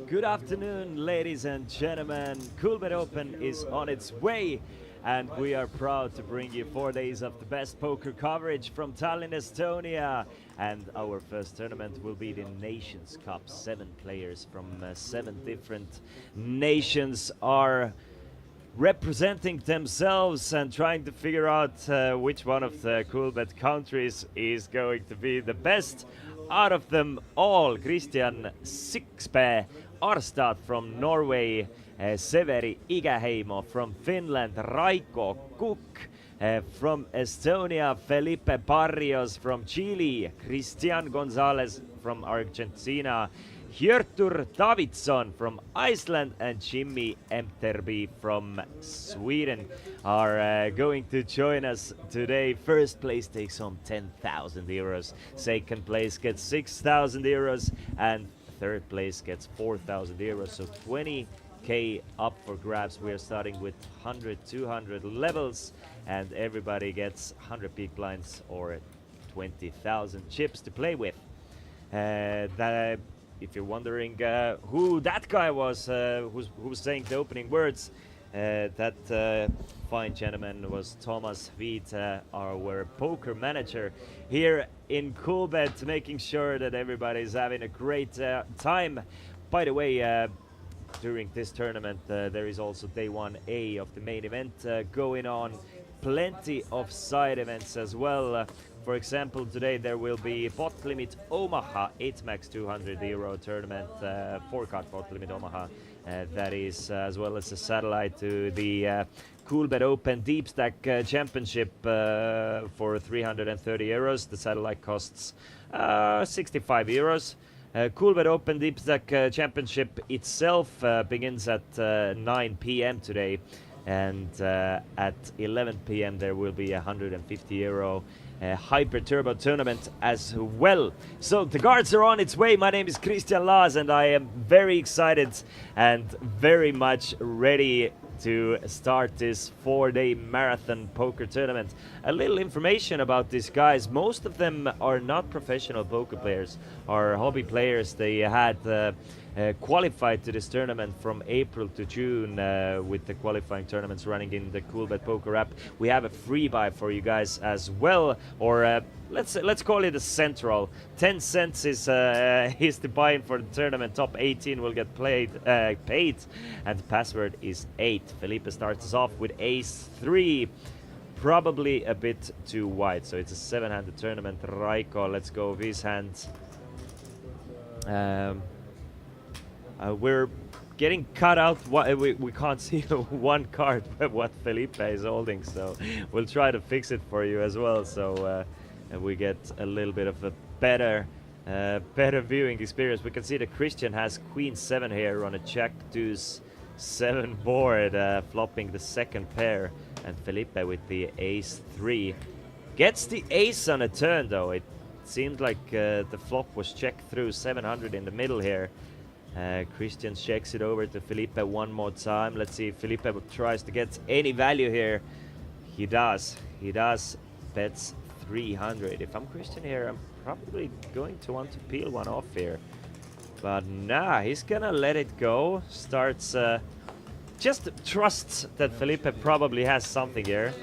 Good afternoon, ladies and gentlemen. Coolbet Open is on its way, and we are proud to bring you 4 days of the best poker coverage from Tallinn, Estonia. And our first tournament will be the Nations Cup. 7 players from 7 different nations are representing themselves and trying to figure out which one of the Coolbet countries is going to be the best out of them all. Christian Sixpää Arstad from Norway, Severi Igeheimo from Finland, Raiko Kukk from Estonia, Felipe Barrios from Chile, Christian Gonzalez from Argentina, Hjörtur Davidsson from Iceland, and Jimmy Emterby from Sweden are going to join us today. First place takes home 10,000 euros, second place gets 6,000 euros, and third place gets 4,000 euros, so 20k up for grabs. We are starting with 100, 200 levels, and everybody gets 100 big blinds or 20,000 chips to play with. If you're wondering who that guy was who was saying the opening words, that fine gentleman was Thomas Wiet, our poker manager here in Coolbet, making sure that everybody's having a great time. By the way, during this tournament, there is also day 1A of the main event going on. Plenty of side events as well. For example, today there will be Pot Limit Omaha 8 max 200 euro tournament, 4-card Pot Limit Omaha. That is as well as a satellite to the Coolbet Open Deep Stack Championship for 330 euros. The satellite costs 65 euros. Coolbet Open Deep Stack Championship itself begins at 9 p.m. today, and at 11 p.m. there will be a 150 euro Hyper Turbo tournament as well. So the cards are on its way. My name is Christian Laas, and I am very excited and very much ready to start this 4-day marathon poker tournament. A little information about these guys: most of them are not professional poker players, are hobby players. They had qualified to this tournament from April to June with the qualifying tournaments running in the Coolbet Poker app. We have a free buy for you guys as well, or let's call it a central. 10 cents is the buy-in for the tournament. Top 18 will get paid, and the password is 8. Felipe starts us off with Ace 3. Probably a bit too wide, so it's a 7-handed tournament. Raiko, let's go with his hand. We're getting cut out. We can't see one card what Felipe is holding, so we'll try to fix it for you as well, so we get a little bit of a better viewing experience. We can see that Christian has Queen 7 here on a Jack Deuce 7 board, flopping the second pair, and Felipe with the Ace 3 gets the ace on a turn, though. It seemed like the flop was checked through 700 in the middle here. Christian checks it over to Felipe one more time. Let's see if Felipe tries to get any value here. He does. He does. Bets 300. If I'm Christian here, I'm probably going to want to peel one off here. But nah, he's gonna let it go. Starts, just trusts that Felipe probably has something here.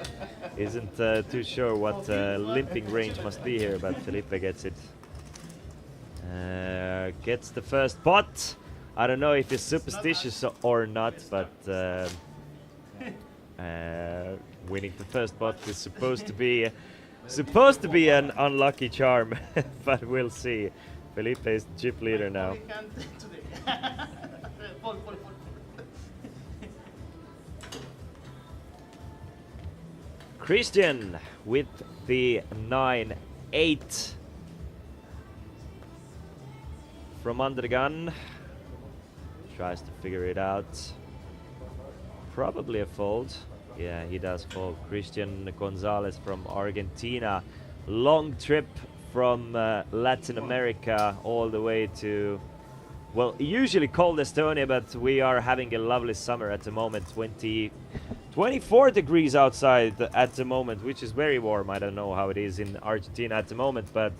Isn't too sure what limping range must be here, but Felipe gets it. Gets the first pot. I don't know if he's superstitious or not, but winning the first pot is supposed to be an unlucky charm, but we'll see. Felipe is the chip leader now. Christian with the 9-8 from under the gun. Tries to figure it out. Probably a fold. Yeah, he does fold. Christian Gonzalez from Argentina. Long trip from Latin America all the way to, well, usually cold Estonia, but we are having a lovely summer at the moment. 24 degrees outside at the moment, which is very warm. I don't know how it is in Argentina at the moment, but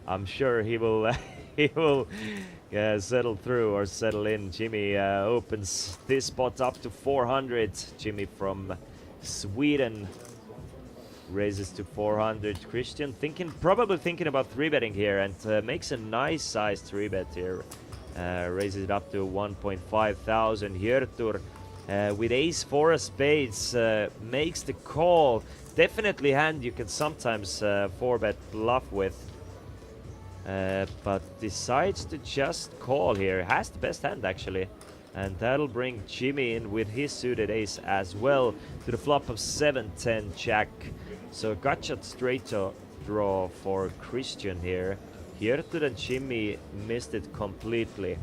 I'm sure he will he will settle through or settle in. Jimmy opens this spot up to 400. Jimmy from Sweden raises to 400. Christian probably thinking about 3-betting here, and makes a nice size 3-bet here. Raises it up to 1.5 thousand. Hjörtur with ace 4 of spades makes the call. Definitely hand you can sometimes 4-bet bluff with, but decides to just call here. Has the best hand actually, and that'll bring Jimmy in with his suited ace as well to the flop of 7-10 jack. So gotcha straight draw for Christian here. Hjörtur and Jimmy missed it completely.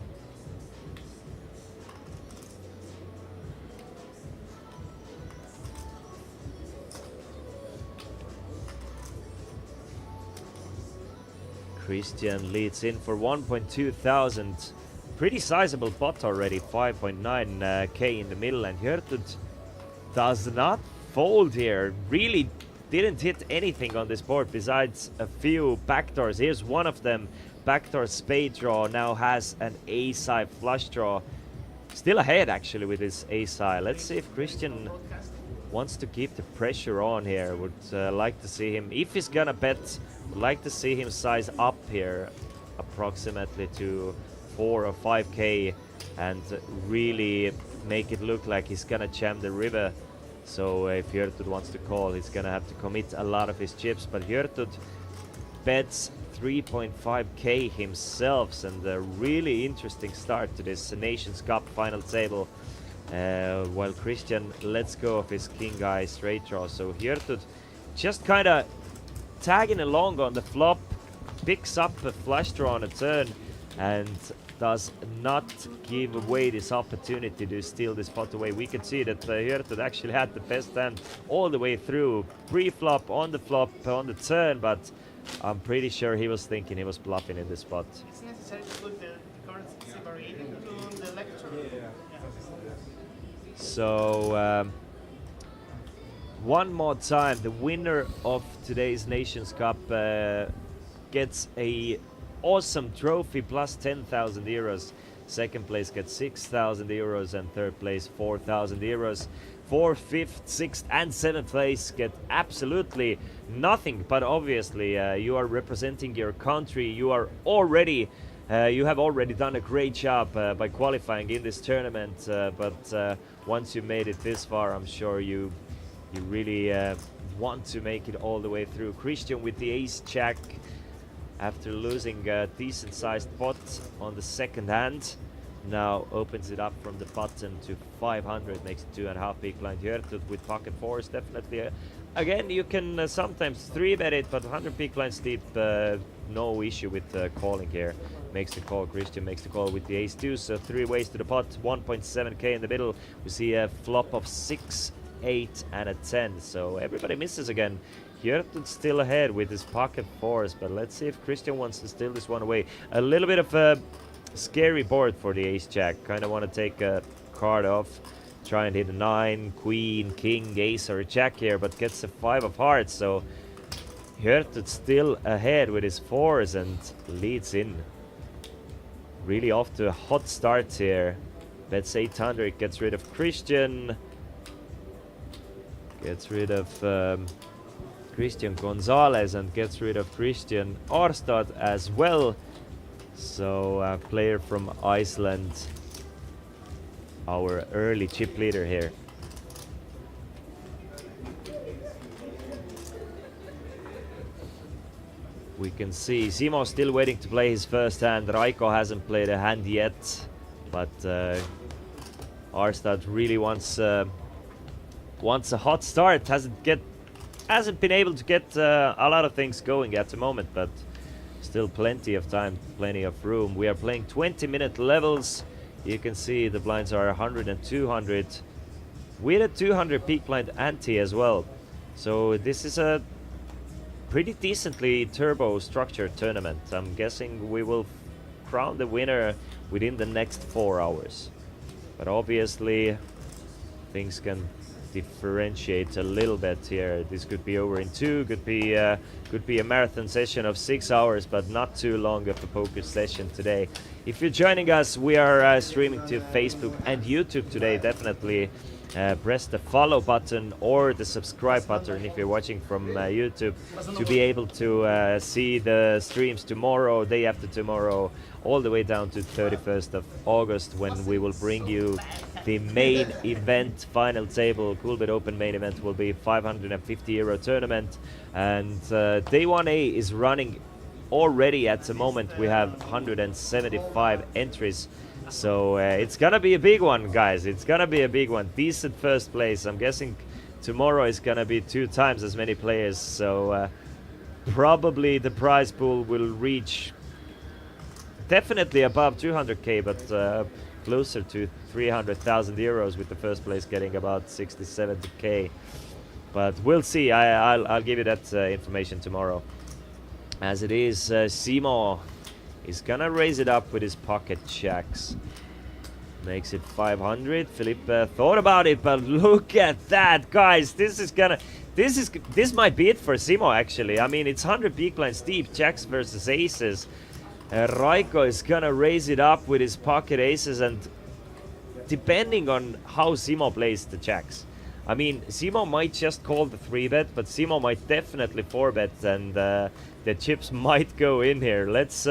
Christian leads in for 1.2 thousand. Pretty sizable pot already, 5.9k in the middle, and Hjörtur does not fold here. Really didn't hit anything on this board besides a few backdoors. Here's one of them. Backdoor spade draw, now has an ace-high flush draw. Still ahead actually with his ace-high. Let's see if Christian wants to keep the pressure on here. Would like to see him, if he's gonna bet, would like to see him size up here approximately to 4 or 5k and really make it look like he's gonna jam the river. So if Hjörtur wants to call, he's gonna have to commit a lot of his chips, but Hjörtur bets 3.5k himself, and a really interesting start to this Nations Cup final table. While Christian lets go of his king-eye straight draw. So Hjörtur just kind of tagging along on the flop, picks up a flush draw on a turn, and does not give away this opportunity to steal this pot away. We can see that Hjörtur actually had the best hand all the way through, pre-flop, on the flop, on the turn, but I'm pretty sure he was thinking he was bluffing in this spot. It's necessary to put the currency variation on the lecture. So one more time, the winner of today's Nations Cup gets a awesome trophy plus 10,000 euros. Second place gets 6,000 euros, and third place 4,000 euros. Fourth, fifth, sixth, and seventh place get absolutely nothing. But obviously, you are representing your country. You are already, you have already done a great job by qualifying in this tournament. But once you made it this far, I'm sure you really want to make it all the way through. Christian with the ace-jack, after losing a decent sized pot on the second hand, now opens it up from the button to 500, makes it 2.5 big blind. Hjörtur with pocket fours, definitely. Again, you can sometimes 3-bet it, but 100 big blinds deep, no issue with calling here. Makes the call, Christian makes the call with the ace-2, so 3 ways to the pot, 1.7k in the middle. We see a flop of 6, 8, and a 10, so everybody misses again. Hjörtur still ahead with his pocket fours, but let's see if Christian wants to steal this one away. A little bit of a scary board for the ace-jack. Kind of want to take a card off, try and hit a 9, queen, king, ace, or a jack here, but gets a 5 of hearts, so Hjörtur still ahead with his fours and leads in. Really off to a hot start here. Bets 800, gets rid of Christian. Gets rid of Christian Gonzalez and gets rid of Christian Arad as well. So a player from Iceland, our early chip leader here. We can see Simo still waiting to play his first hand. Raiko hasn't played a hand yet, but Arad really wants a hot start. Hasn't been able to get a lot of things going at the moment, but still plenty of time, plenty of room. We are playing 20-minute levels. You can see the blinds are 100 and 200 with a 200 peak blind ante as well. So this is a pretty decently turbo structured tournament. I'm guessing we will crown the winner within the next 4 hours. But obviously things can differentiate a little bit here. This could be over in 2, could be a marathon session of 6 hours, but not too long of a poker session today. If you're joining us, we are streaming to Facebook and YouTube today. Definitely press the follow button or the subscribe button if you're watching from YouTube to be able to see the streams tomorrow, day after tomorrow, all the way down to 31st of August, when we will bring you the main event final table. Coolbet Open main event will be €550 tournament, and day 1A is running already. At the moment we have 175 entries, so it's gonna be a big one, guys. It's gonna be a big one. Decent first place. I'm guessing tomorrow is gonna be 2 times as many players, so probably the prize pool will reach definitely above 200k, but closer to 300,000 euros, with the first place getting about 60-70k. But we'll see. I'll give you that information tomorrow. As it is, Simo is gonna raise it up with his pocket jacks. Makes it 500. Felipe thought about it, but look at that, guys. This might be it for Simo, actually. I mean, it's 100 big blinds deep, jacks versus aces. Raiko is gonna raise it up with his pocket aces, and depending on how Simo plays the jacks. I mean, Simo might just call the 3-bet, but Simo might definitely 4-bet, and the chips might go in here. Let's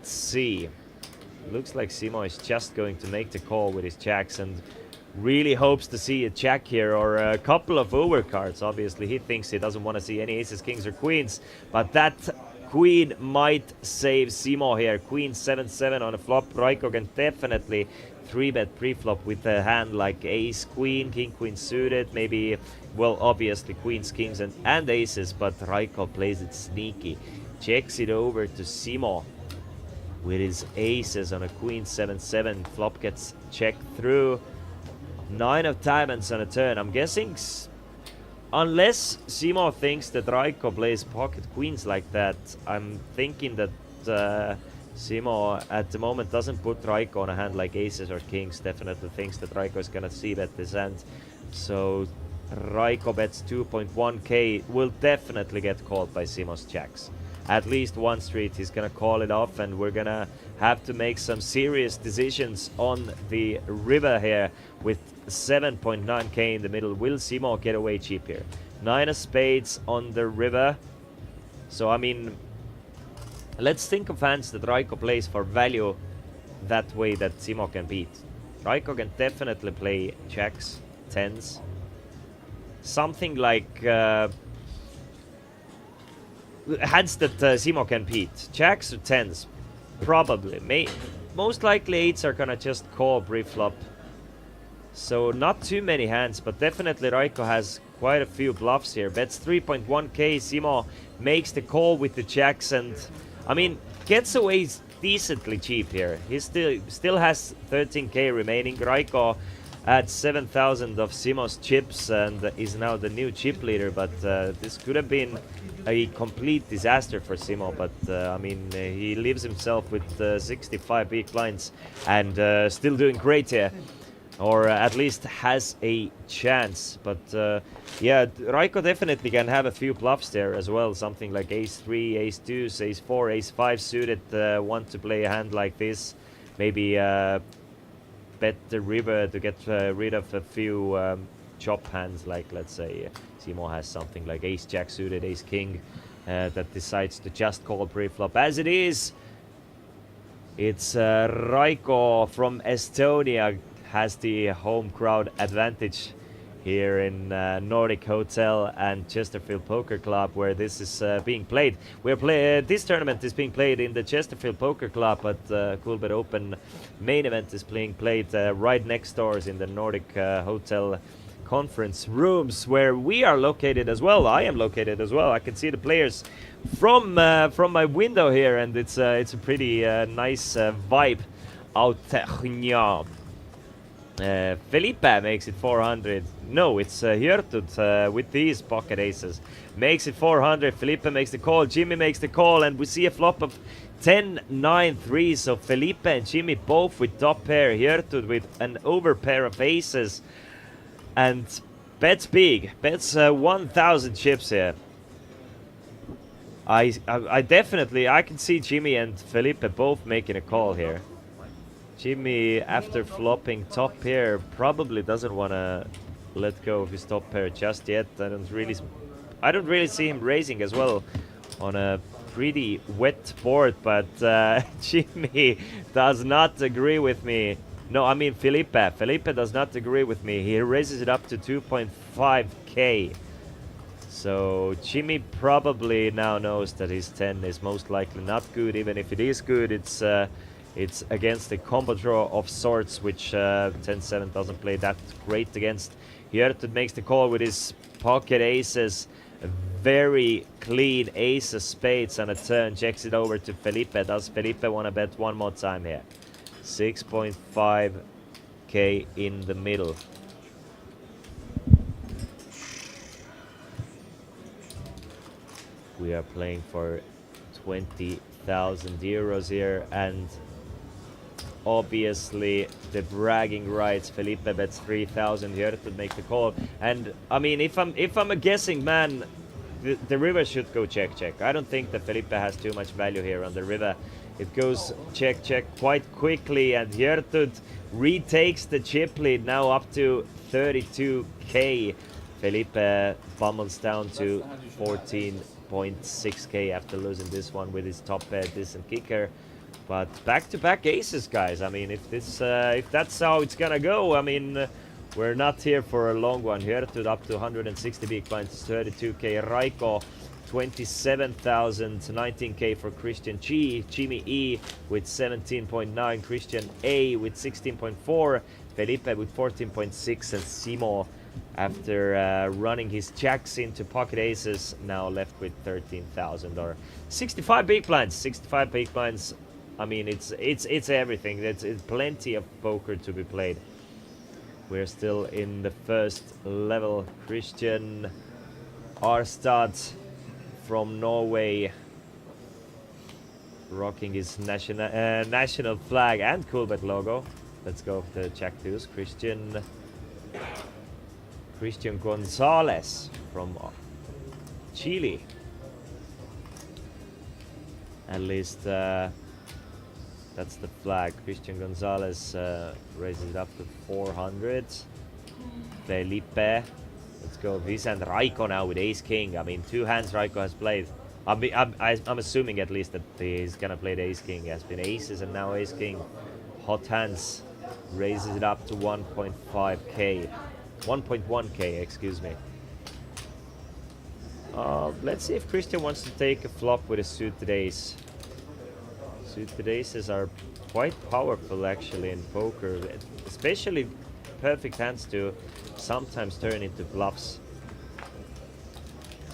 see. Looks like Simo is just going to make the call with his jacks, and really hopes to see a jack here or a couple of overcards. Obviously, he thinks he doesn't want to see any aces, kings, or queens, but that queen might save Simo here. Queen 7-7 on a flop. Raiko can definitely 3-bet pre-flop with a hand like ace, queen, king, queen suited. Maybe, well, obviously queens, kings, and aces, but Raiko plays it sneaky. Checks it over to Simo with his aces on a queen 7-7. Flop gets checked through. 9 of diamonds on a turn. I'm guessing, unless Simo thinks that Raiko plays pocket queens like that, I'm thinking that Simo at the moment doesn't put Raiko on a hand like aces or kings. Definitely thinks that Raiko is gonna see bet this hand. So Raiko bets 2.1k, will definitely get called by Simo's jacks. At least one street, he's gonna call it off, and we're gonna have to make some serious decisions on the river here with 7.9k in the middle. Will Simo get away cheap here? 9 of spades on the river. So I mean, let's think of hands that Raiko plays for value that way that Simo can beat. Raiko can definitely play jacks, 10s. Something like hands that Simo can beat. Jacks or 10s, probably. Most likely 8s are gonna just call pre-flop. So not too many hands, but definitely Raiko has quite a few bluffs here. Bets 3.1k, Simo makes the call with the jacks, and I mean, gets away decently cheap here. He still has 13k remaining. Raiko adds 7,000 of Simo's chips and is now the new chip leader, but this could have been a complete disaster for Simo. But I mean, he leaves himself with 65 big blinds and still doing great here, or at least has a chance. But yeah, Raiko definitely can have a few bluffs there as well. Something like ace-3, ace-2, ace-4, ace-5 suited. Want to play a hand like this. Maybe bet the river to get rid of a few chop hands, like let's say Simo has something like ace-jack suited, ace-king that decides to just call pre-flop. As it is, it's Raiko from Estonia has the home crowd advantage here in Nordic Hotel and Chesterfield Poker Club, where this is being played. This tournament is being played in the Chesterfield Poker Club, but Coolbet Open main event is being played right next doors in the Nordic Hotel conference rooms, where we are located as well. I am located as well. I can see the players from my window here, and it's a pretty nice vibe out there. Felipe makes it 400. No, it's Hjörtud with these pocket aces. Makes it 400. Felipe makes the call. Jimmy makes the call, and we see a flop of 10-9-3. So Felipe and Jimmy both with top pair. Gertud with an over pair of aces. And bets big. Bets 1,000 chips here. I definitely, I can see Jimmy and Felipe both making a call here. Jimmy, after flopping top pair, probably doesn't want to let go of his top pair just yet. I don't really see him raising as well on a pretty wet board, but Jimmy does not agree with me. No, I mean Felipe. Felipe does not agree with me. He raises it up to 2.5k. So Jimmy probably now knows that his 10 is most likely not good. Even if it is good, it's against a combo draw of sorts, which 10-7 doesn't play that great against. Gertud makes the call with his pocket aces. A very clean ace of spades on a turn. Checks it over to Felipe. Does Felipe want to bet one more time here? 6.5k in the middle. We are playing for 20,000 euros here, and obviously the bragging rights. Felipe bets 3,000 here to make the call. And I mean, if I'm a guessing man, the river should go check check. I don't think that Felipe has too much value here on the river. It goes check check quite quickly, and Gertud retakes the chip lead now up to 32k. Felipe pummels down to 14.6k after losing this one with his top pair, decent kicker. But back-to-back aces, guys. I mean, if that's how it's gonna go, I mean, we're not here for a long one. Gertud up to 160 big blinds, 32k. Raiko, 27,000, 19k for Christian G. Jimmy E with 17.9. Christian A with 16.4. Felipe with 14.6, and Simo, after running his jacks into pocket aces, now left with 13,000 or 65 big blinds. 65 big blinds. I mean, it's everything. It's plenty of poker to be played. We're still in the first level. Christian Arad from Norway, rocking his national flag and Coolbet logo. Let's go with the Jack Deuce. Christian Gonzalez from Chile. At least that's the flag. Christian Gonzalez raises it up to 400. Felipe. Let's go. This and Raiko now with ace king. I mean, two hands Raiko has played. I'm assuming at least that he's gonna play the ace king. He has been aces and now ace king. Hot hands. Raises it up to 1.5k. 1.1k, excuse me. Let's see if Christian wants to take a flop with a suited ace. Suited aces are quite powerful actually in poker, especially perfect hands to sometimes turn into bluffs.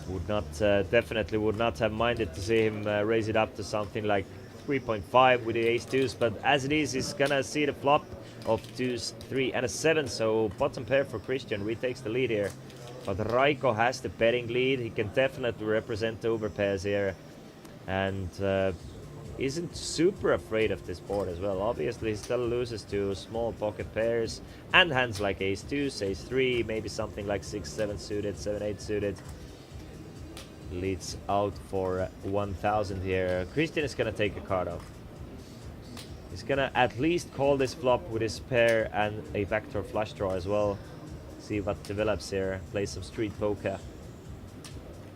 Would not definitely would not have minded to see him raise it up to something like 3.5 with the ace deuce, but as it is, he's gonna see the flop of deuce 3 and a 7, so bottom pair for Christian retakes the lead here. But Raiko has the betting lead. He can definitely represent the overpairs here, and isn't super afraid of this board as well. Obviously, he still loses to small pocket pairs and hands like ace 2, ace 3, maybe something like 6-7 suited, 7-8 suited. Leads out for 1,000 here. Christian is gonna take a card off. He's gonna at least call this flop with his pair and a backdoor flush draw as well. See what develops here. Play some street poker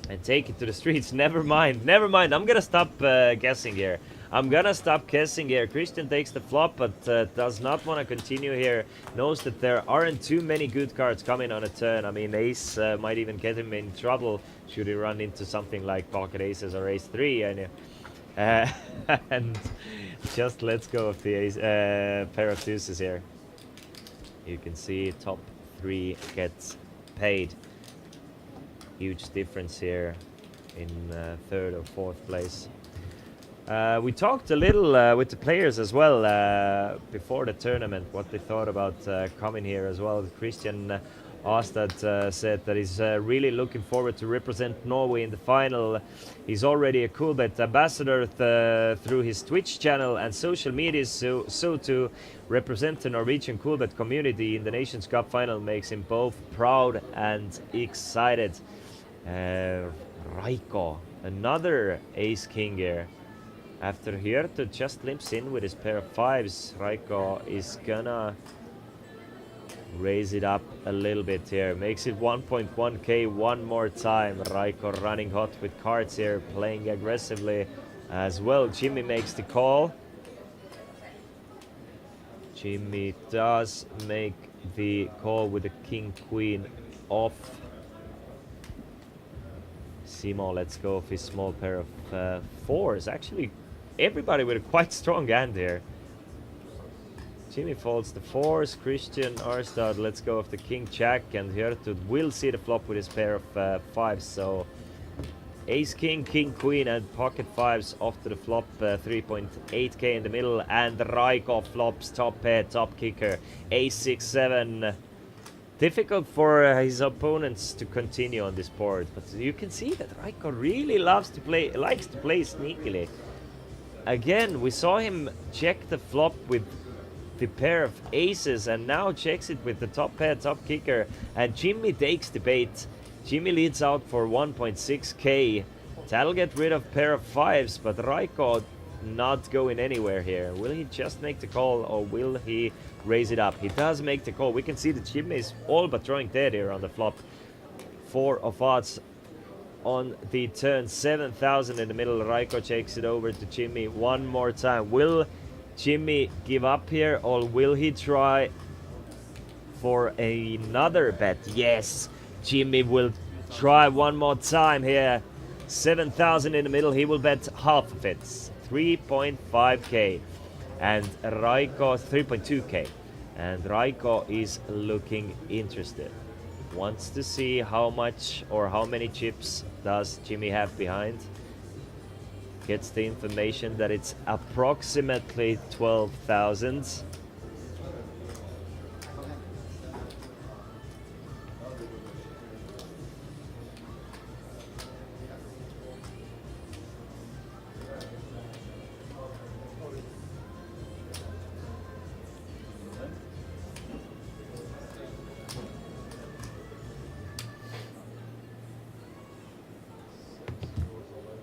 and take it to the streets. Never mind. I'm gonna stop guessing here. Christian takes the flop, but does not want to continue here. Knows that there aren't too many good cards coming on a turn. I mean, ace might even get him in trouble should he run into something like pocket aces or ace 3. And just let's go with the ace, pair of deuces here. You can see top 3 gets paid. Huge difference here in 3rd or 4th place. We talked a little with the players as well before the tournament, what they thought about coming here as well. Christian Astad said that he's really looking forward to represent Norway in the final. He's already a Coolbet ambassador through his Twitch channel and social media, so to represent the Norwegian Coolbet community in the Nations Cup final makes him both proud and excited. Raiko, another ace king here. After Hierto just limps in with his pair of fives, Raiko is gonna raise it up a little bit here. Makes it 1.1k one more time. Raiko running hot with cards here, playing aggressively as well. Jimmy makes the call. Jimmy does make the call with the king queen off. Simo lets go of his small pair of fours. Actually, everybody with a quite strong hand here. Jimmy folds the fours. Christian Arstad lets go of the king jack, and Hjertud will see the flop with his pair of fives. So ace king, king queen, and pocket fives off to the flop. 3.8k in the middle, and Raiko flops top pair, top kicker. Ace 6 7. Difficult for his opponents to continue on this board, but you can see that Raiko really likes to play sneakily. Again, we saw him check the flop with the pair of aces, and now checks it with the top pair, top kicker, and Jimmy takes the bait. Jimmy leads out for 1.6k. That'll get rid of pair of fives, but Raiko not going anywhere here. Will he just make the call, or will he raise it up? He does make the call. We can see that Jimmy is all but drawing dead here on the flop. 4 of odds on the turn. 7,000 in the middle. Raiko takes it over to Jimmy one more time. Will Jimmy give up here, or will he try for another bet? Yes, Jimmy will try one more time here. 7,000 in the middle. He will bet half of it. 3.5k. And Raiko 3.2k. And Raiko is looking interested. Wants to see how much or how many chips does Jimmy have behind. Gets the information that it's approximately 12,000.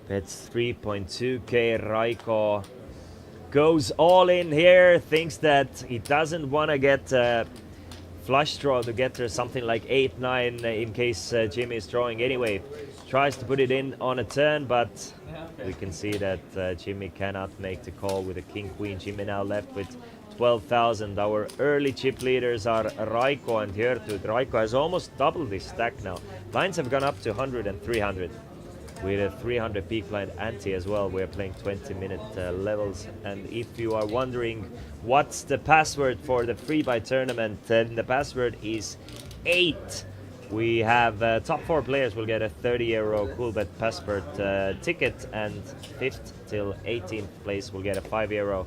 Bets 3.2k. Raiko goes all in here. Thinks that he doesn't want to get flush draw to get there, something like 8-9 in case Jimmy is drawing anyway. Tries to put it in on a turn, but we can see that Jimmy cannot make the call with a king queen. Jimmy now left with 12,000. Our early chip leaders are Raiko and Hjertud. Raiko has almost doubled his stack now. Lines have gone up to 100 and 300. With a 300 peak line ante as well. We're playing 20-minute levels. And if you are wondering what's the password for the free buy tournament, then the password is 8. We have top 4 players will get a 30 euro Coolbet Passport ticket, and 5th till 18th place will get a 5 euro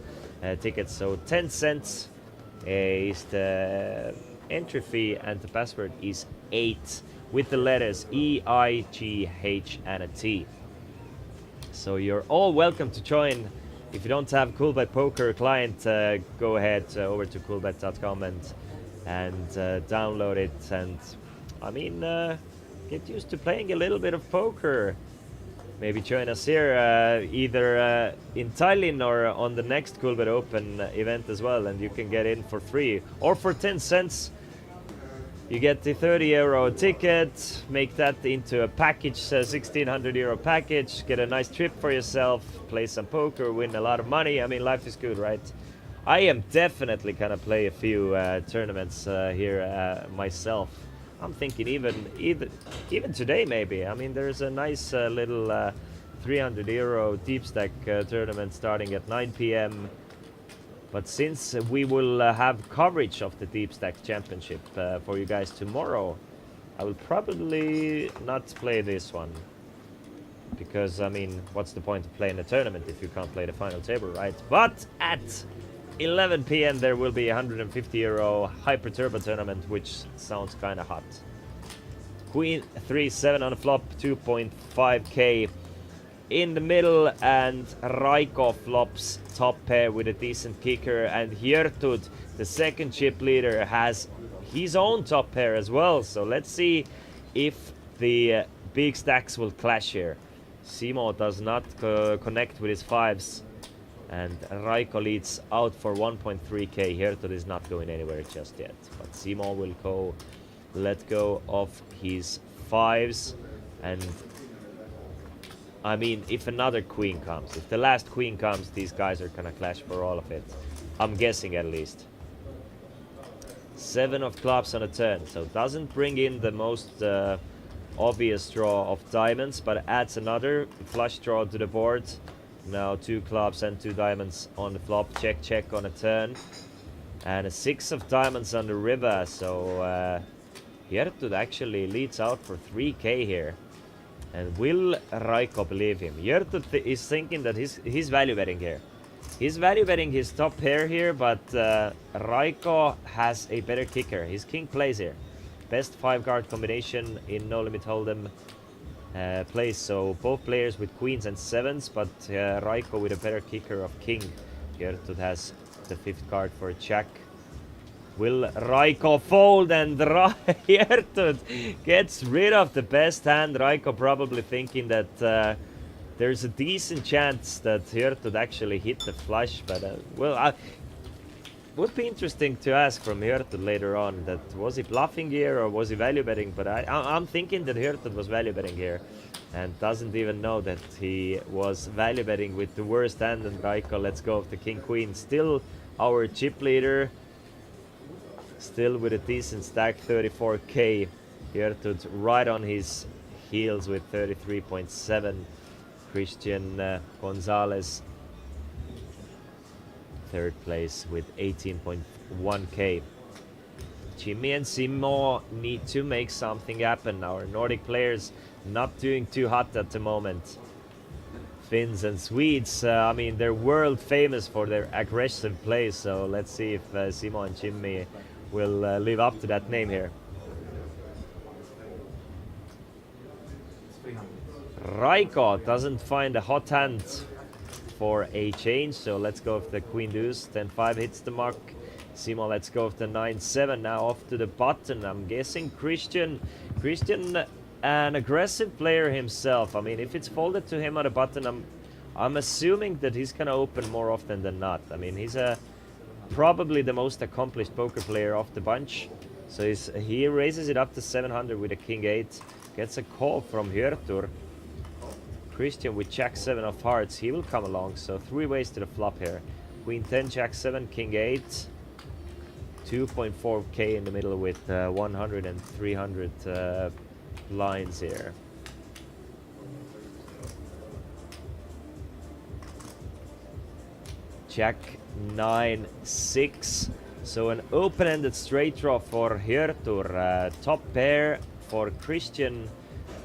ticket. So 10 cents is the entry fee, and the password is 8. With the letters E, I, G, H, and a T. So you're all welcome to join. If you don't have Coolbet Poker client, go ahead over to coolbet.com and download it. And I mean, get used to playing a little bit of poker. Maybe join us here, either in Tallinn or on the next Coolbet Open event as well, and you can get in for free or for 10 cents. You get the 30 euro ticket, make that into a package, 1600 euro package, get a nice trip for yourself, play some poker, win a lot of money. I mean, life is good, right? I am definitely gonna play a few tournaments here myself. I'm thinking even today maybe. I mean, there's a nice little 300 euro deep stack tournament starting at 9 p.m. But since we will have coverage of the Deep Stack Championship for you guys tomorrow, I will probably not play this one. Because, I mean, what's the point of playing a tournament if you can't play the final table, right? But at 11 p.m. there will be a 150 euro Hyper Turbo tournament, which sounds kind of hot. Queen 3-7 on the flop, 2.5k in the middle, and Raiko flops top pair with a decent kicker, and Hjertud, the second chip leader, has his own top pair as well. So let's see if the big stacks will clash here. Simo does not connect with his fives, and Raiko leads out for 1.3k. Hjertud is not going anywhere just yet, but Simo will let go of his fives. And I mean, if another queen comes, if the last queen comes, these guys are gonna clash for all of it. I'm guessing at least. 7 of clubs on a turn, so doesn't bring in the most obvious draw of diamonds, but adds another flush draw to the board. Now 2 clubs and 2 diamonds on the flop. Check, check on a turn. And a 6 of diamonds on the river, so Hjertud actually leads out for 3k here. And will Raiko believe him? Hjertud is thinking that he's value betting here. He's value betting his top pair here, but Raiko has a better kicker. His king plays here. Best 5-card combination in No Limit Hold'em plays. So both players with queens and 7s, but Raiko with a better kicker of king. Hjertud has the 5th card for a check. Will Raiko fold, and Hjertud gets rid of the best hand. Raiko probably thinking that there's a decent chance that Hjertud actually hit the flush, but well, would be interesting to ask from Hjertud later on, that was he bluffing here or was he value betting? But I'm thinking that Hjertud was value betting here and doesn't even know that he was value betting with the worst hand, and Raiko lets go of the king queen. Still our chip leader, still with a decent stack, 34k. Hjertud right on his heels with 33.7. Christian Gonzalez, 3rd place with 18.1k. Jimmy and Simo need to make something happen. Our Nordic players not doing too hot at the moment. Finns and Swedes, I mean, they're world famous for their aggressive play, so let's see if Simo and Jimmy will live up to that name here. Raiko doesn't find a hot hand for a change, so let's go with the queen deuce. 10-5 hits the mark. Simo lets go of the 9-7. Now off to the button. I'm guessing Christian, an aggressive player himself. I mean, if it's folded to him on the button, I'm assuming that he's gonna open more often than not. I mean, he's probably the most accomplished poker player of the bunch. So he raises it up to 700 with a king 8. Gets a call from Hjertud. Christian with jack 7 of hearts, he will come along. So 3 ways to the flop here. Queen 10, jack 7, king 8. 2.4k in the middle with 100 and 300 blinds here. Jack 9, 6. So an open-ended straight draw for Hjertud. Top pair for Christian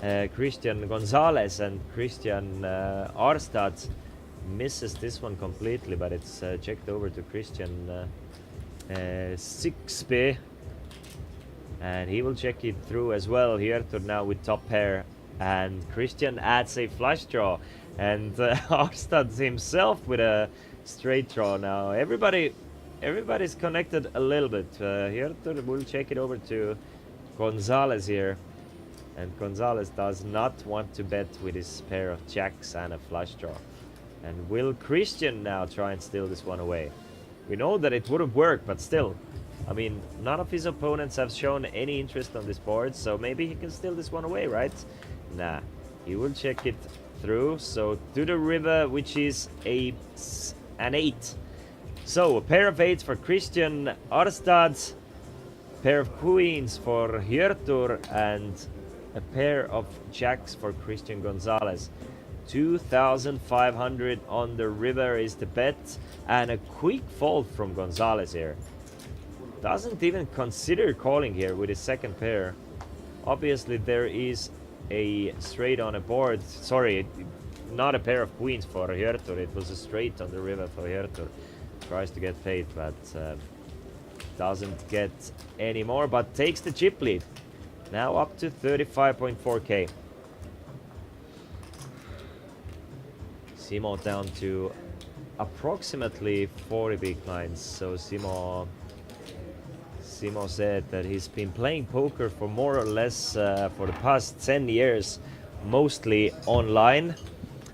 Gonzalez, and Christian Arad misses this one completely, but it's checked over to Christian 6B, and he will check it through as well. Hjertud now with top pair, and Christian adds a flush draw, and Arad himself with a straight draw. Now everybody's connected a little bit. Hjertud will check it over to Gonzalez here. And Gonzalez does not want to bet with his pair of jacks and a flush draw. And will Christian now try and steal this one away? We know that it wouldn't work, but still. I mean, none of his opponents have shown any interest on this board, so maybe he can steal this one away, right? Nah, he will check it through. So to the river, which is an 8. So a pair of 8s for Christian Arad, pair of queens for Hjertud, and a pair of jacks for Christian Gonzalez. 2,500 on the river is the bet, and a quick fold from Gonzalez here. Doesn't even consider calling here with his second pair. Obviously there is a straight on a board. Sorry, not a pair of queens for Hjertud. It was a straight on the river for Hjertud. tries to get paid, but doesn't get any more, but takes the chip lead. Now up to 35.4k. Simo down to approximately 40 big blinds. So Simo said that he's been playing poker for more or less for the past 10 years, mostly online.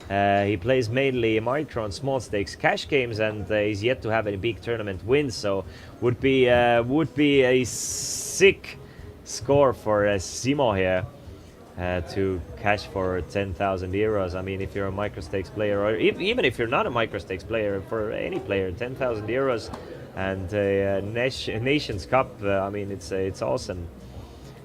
He plays mainly micro and small stakes cash games, and he's yet to have any big tournament wins. So would be a sick score for Simo here to cash for 10,000 euros. I mean, if you're a micro stakes player, or even if you're not a micro stakes player, for any player, 10,000 euros and a Nations Cup. I mean, it's awesome.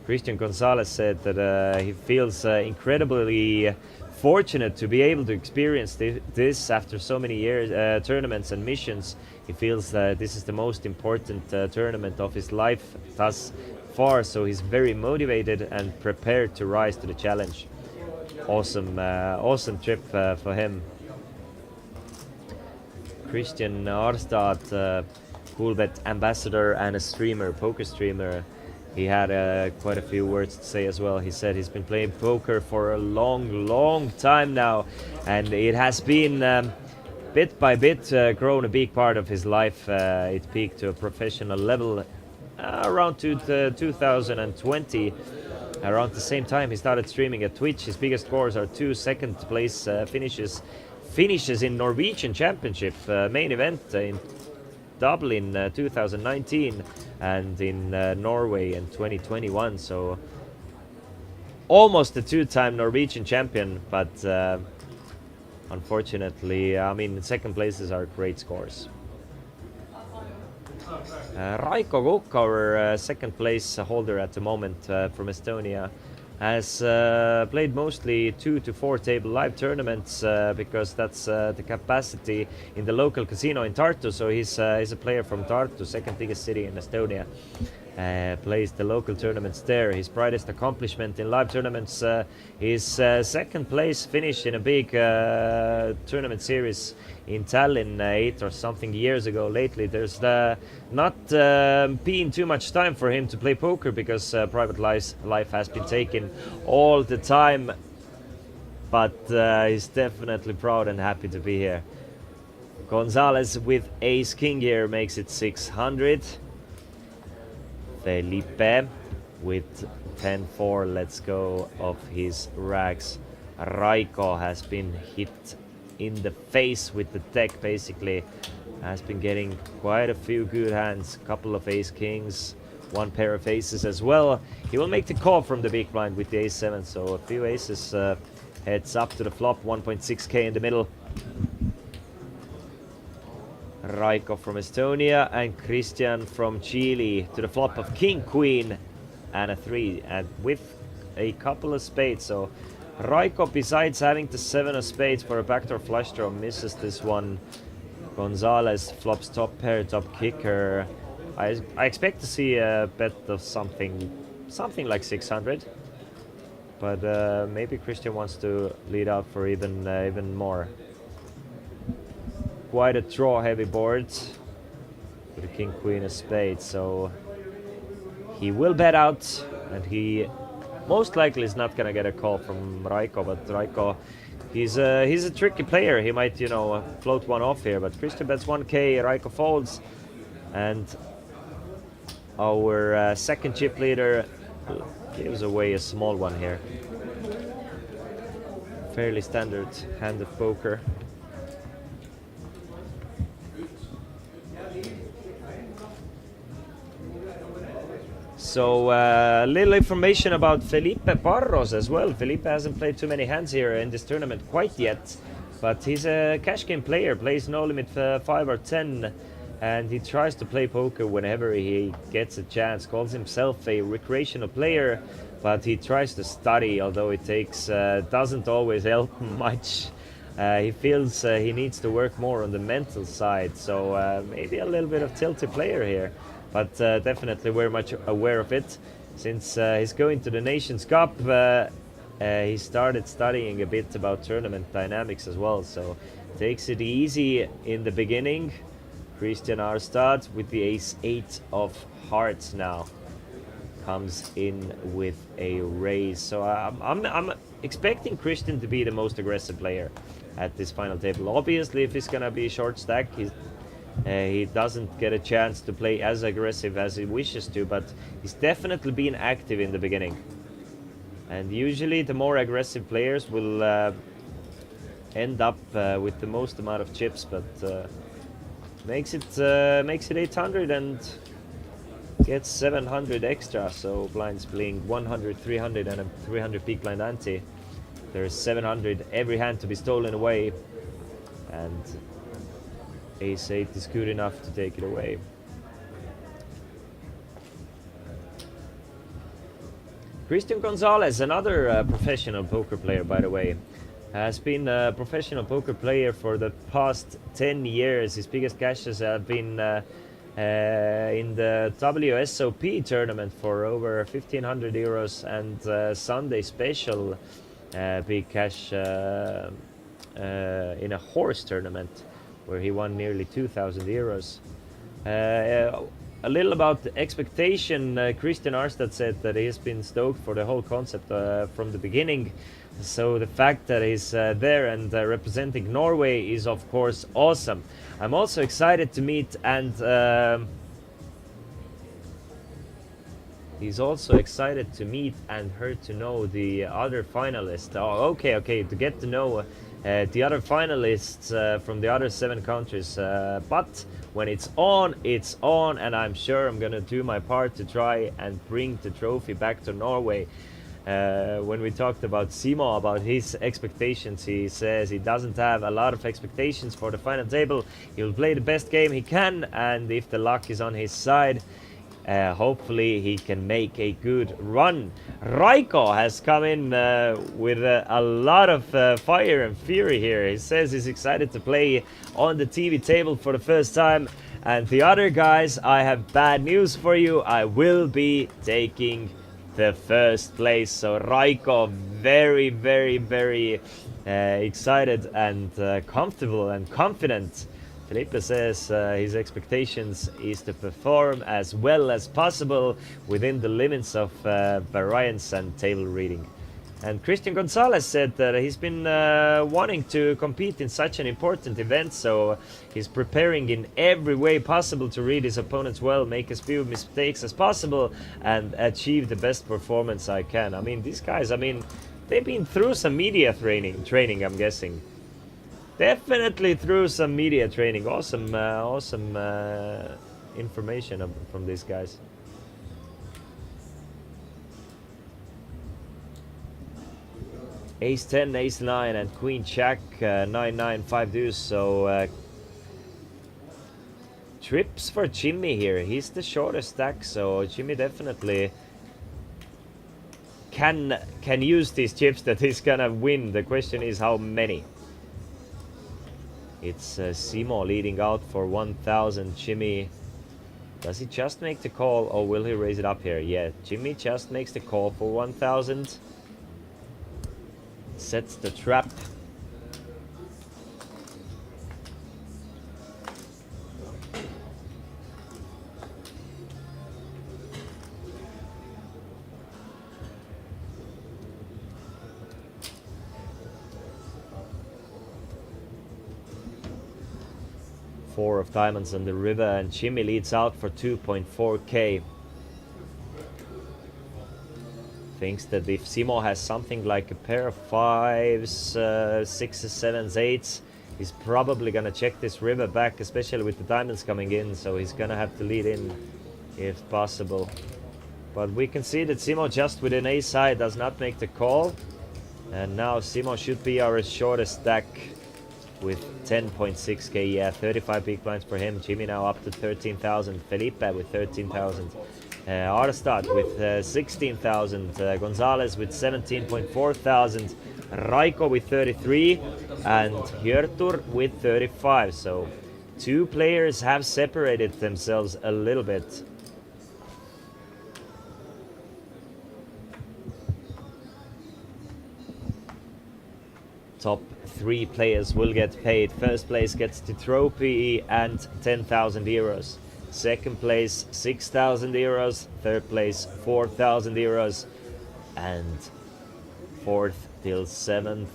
Christian Gonzalez said that he feels incredibly fortunate to be able to experience this after so many years, tournaments and missions. He feels that this is the most important tournament of his life thus far, so he's very motivated and prepared to rise to the challenge. Awesome, awesome trip for him. Christian Arstad, Coolbet ambassador and a streamer, poker streamer. He had quite a few words to say as well. He said he's been playing poker for a long time now, and it has been bit by bit grown a big part of his life. It peaked to a professional level around 2020. Around the same time he started streaming at Twitch. His biggest scores are 2 second place finishes in Norwegian Championship main event in Dublin 2019 and in Norway in 2021. So almost a 2-time Norwegian champion, but unfortunately, I mean, second places are great scores. Raiko Kokk, our second place holder at the moment from Estonia, has played mostly 2 to 4 table live tournaments because that's the capacity in the local casino in Tartu. So he's a player from Tartu, second biggest city in Estonia. Plays the local tournaments there. His brightest accomplishment in live tournaments is second place finish in a big tournament series in Tallinn 8 or something years ago. Lately there's not been too much time for him to play poker because private life has been taken all the time, but he's definitely proud and happy to be here. Gonzalez with ace king here makes it 600. Felipe with 10-4, let's go, of his rags. Raiko has been hit in the face with the deck, basically. Has been getting quite a few good hands, couple of ace kings, one pair of aces as well. He will make the call from the big blind with the ace 7, so a few aces heads up to the flop, 1.6k in the middle. Raiko from Estonia and Christian from Chile to the flop of king, queen and a 3, and with a couple of spades. So Raiko, besides having the 7 of spades for a backdoor flush draw, misses this one. Gonzalez flops top pair, top kicker. I expect to see a bet of something like 600, but maybe Christian wants to lead out for even more. Quite a draw heavy board with a king, queen, a spade, so he will bet out, and he most likely is not gonna get a call from Raiko. But Raiko, he's a tricky player. He might, you know, float one off here, but Christian bets 1k, Raiko folds, and our second chip leader gives away a small one here. Fairly standard hand of poker. So little information about Felipe Barros as well. Felipe hasn't played too many hands here in this tournament quite yet, but he's a cash game player, plays no limit 5 or 10, and he tries to play poker whenever he gets a chance. Calls himself a recreational player, but he tries to study, although it takes doesn't always help much. He feels he needs to work more on the mental side, so maybe a little bit of tilted player here. But definitely very much aware of it. Since he's going to the Nations Cup, he started studying a bit about tournament dynamics as well. So takes it easy in the beginning, Christian Arstad with the ace-8 of hearts now comes in with a raise. So I'm expecting Christian to be the most aggressive player at this final table. Obviously, if it's gonna be a short stack, he doesn't get a chance to play as aggressive as he wishes to, but he's definitely been active in the beginning. And usually the more aggressive players will end up with the most amount of chips, but makes it 800 and gets 700 extra, so blinds playing 100, 300 and a 300 peak blind ante. There's 700 every hand to be stolen away, and ace-8 is good enough to take it away. Christian Gonzalez, another professional poker player, by the way, has been a professional poker player for the past 10 years. His biggest cashes have been in the WSOP tournament for over 1,500 euros, and Sunday special big cash in a horse tournament where he won nearly 2,000 euros. A little about the expectation. Christian Arstad said that he's been stoked for the whole concept from the beginning. So the fact that he's there and representing Norway is of course awesome. I'm also excited to meet and he's also excited to meet and her to know the other finalists. Oh, okay, to get to know the other finalists from the other 7 countries. But when it's on, and I'm sure I'm gonna do my part to try and bring the trophy back to Norway. When we talked about Simo, about his expectations, he says he doesn't have a lot of expectations for the final table. He'll play the best game he can, and if the luck is on his side, hopefully he can make a good run. Raiko has come in with a lot of fire and fury here. He says he's excited to play on the TV table for the first time. And the other guys, I have bad news for you. I will be taking the first place. So Raiko very, very, very excited and comfortable and confident. Felipe says his expectations is to perform as well as possible within the limits of variance and table reading. And Christian Gonzalez said that he's been wanting to compete in such an important event, so he's preparing in every way possible to read his opponents well, make as few mistakes as possible, and achieve the best performance I can. I mean, these guys, they've been through some media training, I'm guessing. Definitely through some media training. Awesome information from these guys. Ace 10, Ace 9, and Queen Jack, 9-9, 5 deuce. So trips for Jimmy here. He's the shortest stack, so Jimmy definitely can use these chips that he's gonna win. The question is how many. It's Simo leading out for 1,000. Jimmy, does he just make the call or will he raise it up here? Yeah, Jimmy just makes the call for 1,000. Sets the trap. Four of diamonds on the river, and Jimmy leads out for 2.4k. Thinks that if Simo has something like a pair of 5s, 6s, 7s, 8s, he's probably gonna check this river back, especially with the diamonds coming in, so he's gonna have to lead in if possible. But we can see that Simo just with an ace high does not make the call, and now Simo should be our shortest stack with 10.6k. Yeah, 35 big blinds for him. Jimmy now up to 13,000. Felipe with 13,000. Arstad with 16,000. Gonzalez with 17.4 thousand. Raiko with 33. And Hjörtur with 35. So 2 players have separated themselves a little bit. Top 3 players will get paid. First place gets the trophy and 10,000 euros. Second place 6,000 euros. Third place 4,000 euros. And fourth till 7th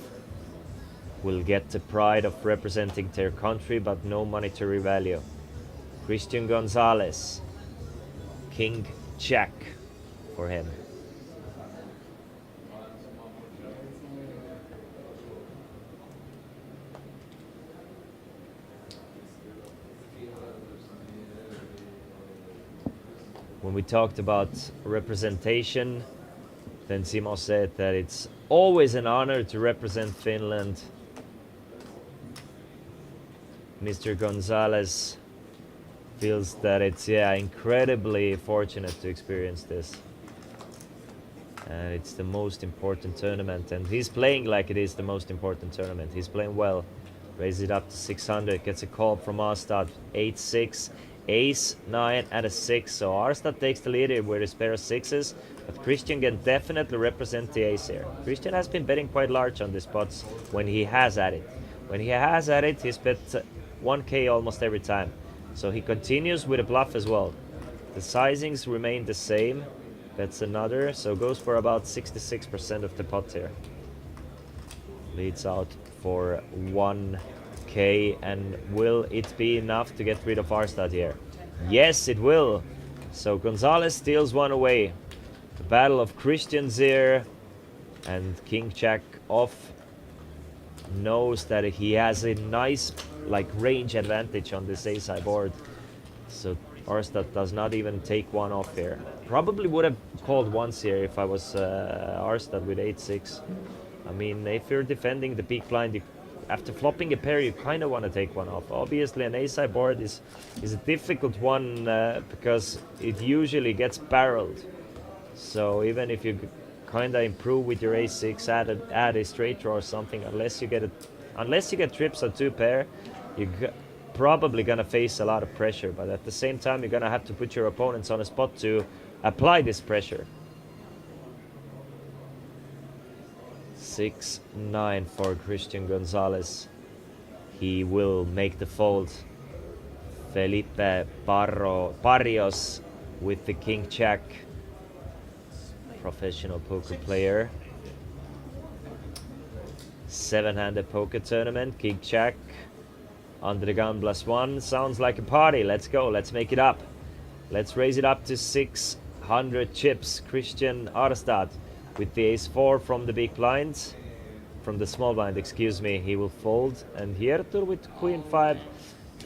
will get the pride of representing their country but no monetary value. Christian Gonzalez, King Jack for him. When we talked about representation, then Simo said that it's always an honor to represent Finland. Mr. Gonzalez feels that it's incredibly fortunate to experience this. And it's the most important tournament, and he's playing like it is the most important tournament. He's playing well. Raises it up to 600, gets a call from Arad, 8-6, ace, 9 and a 6. So Arad takes the lead here with his pair of 6s, but Christian can definitely represent the ace here. Christian has been betting quite large on the spots when he has at it. When he has at it, he's bet 1k almost every time. So he continues with a bluff as well. The sizings remain the same. That's another, so goes for about 66% of the pot here. Leads out for 1k, and will it be enough to get rid of Arad here? Yes, it will. So Gonzalez steals one away. The battle of Christians here, and King Jack off knows that he has a nice range advantage on this ace-high board. So Arad does not even take one off here. Probably would have called once here if I was Arad with 8-6. I mean, if you're defending the big blind, after flopping a pair, you kind of want to take one off. Obviously, an ace-high board is a difficult one because it usually gets barreled. So even if you kind of improve with your ace-6, add a straight draw or something, unless you get trips on 2 pair, you're probably gonna face a lot of pressure. But at the same time, you're gonna have to put your opponents on a spot to apply this pressure. 6-9 for Christian Gonzalez. He will make the fold. Felipe Barrios with the King Jack. Professional poker player. 7-handed poker tournament. King Jack. Under the gun +1. Sounds like a party. Let's go. Let's make it up. Let's raise it up to 600 chips. Christian Arad with the ace-4 from the big blind. From the small blind, excuse me. He will fold. And Hiertur with queen-5.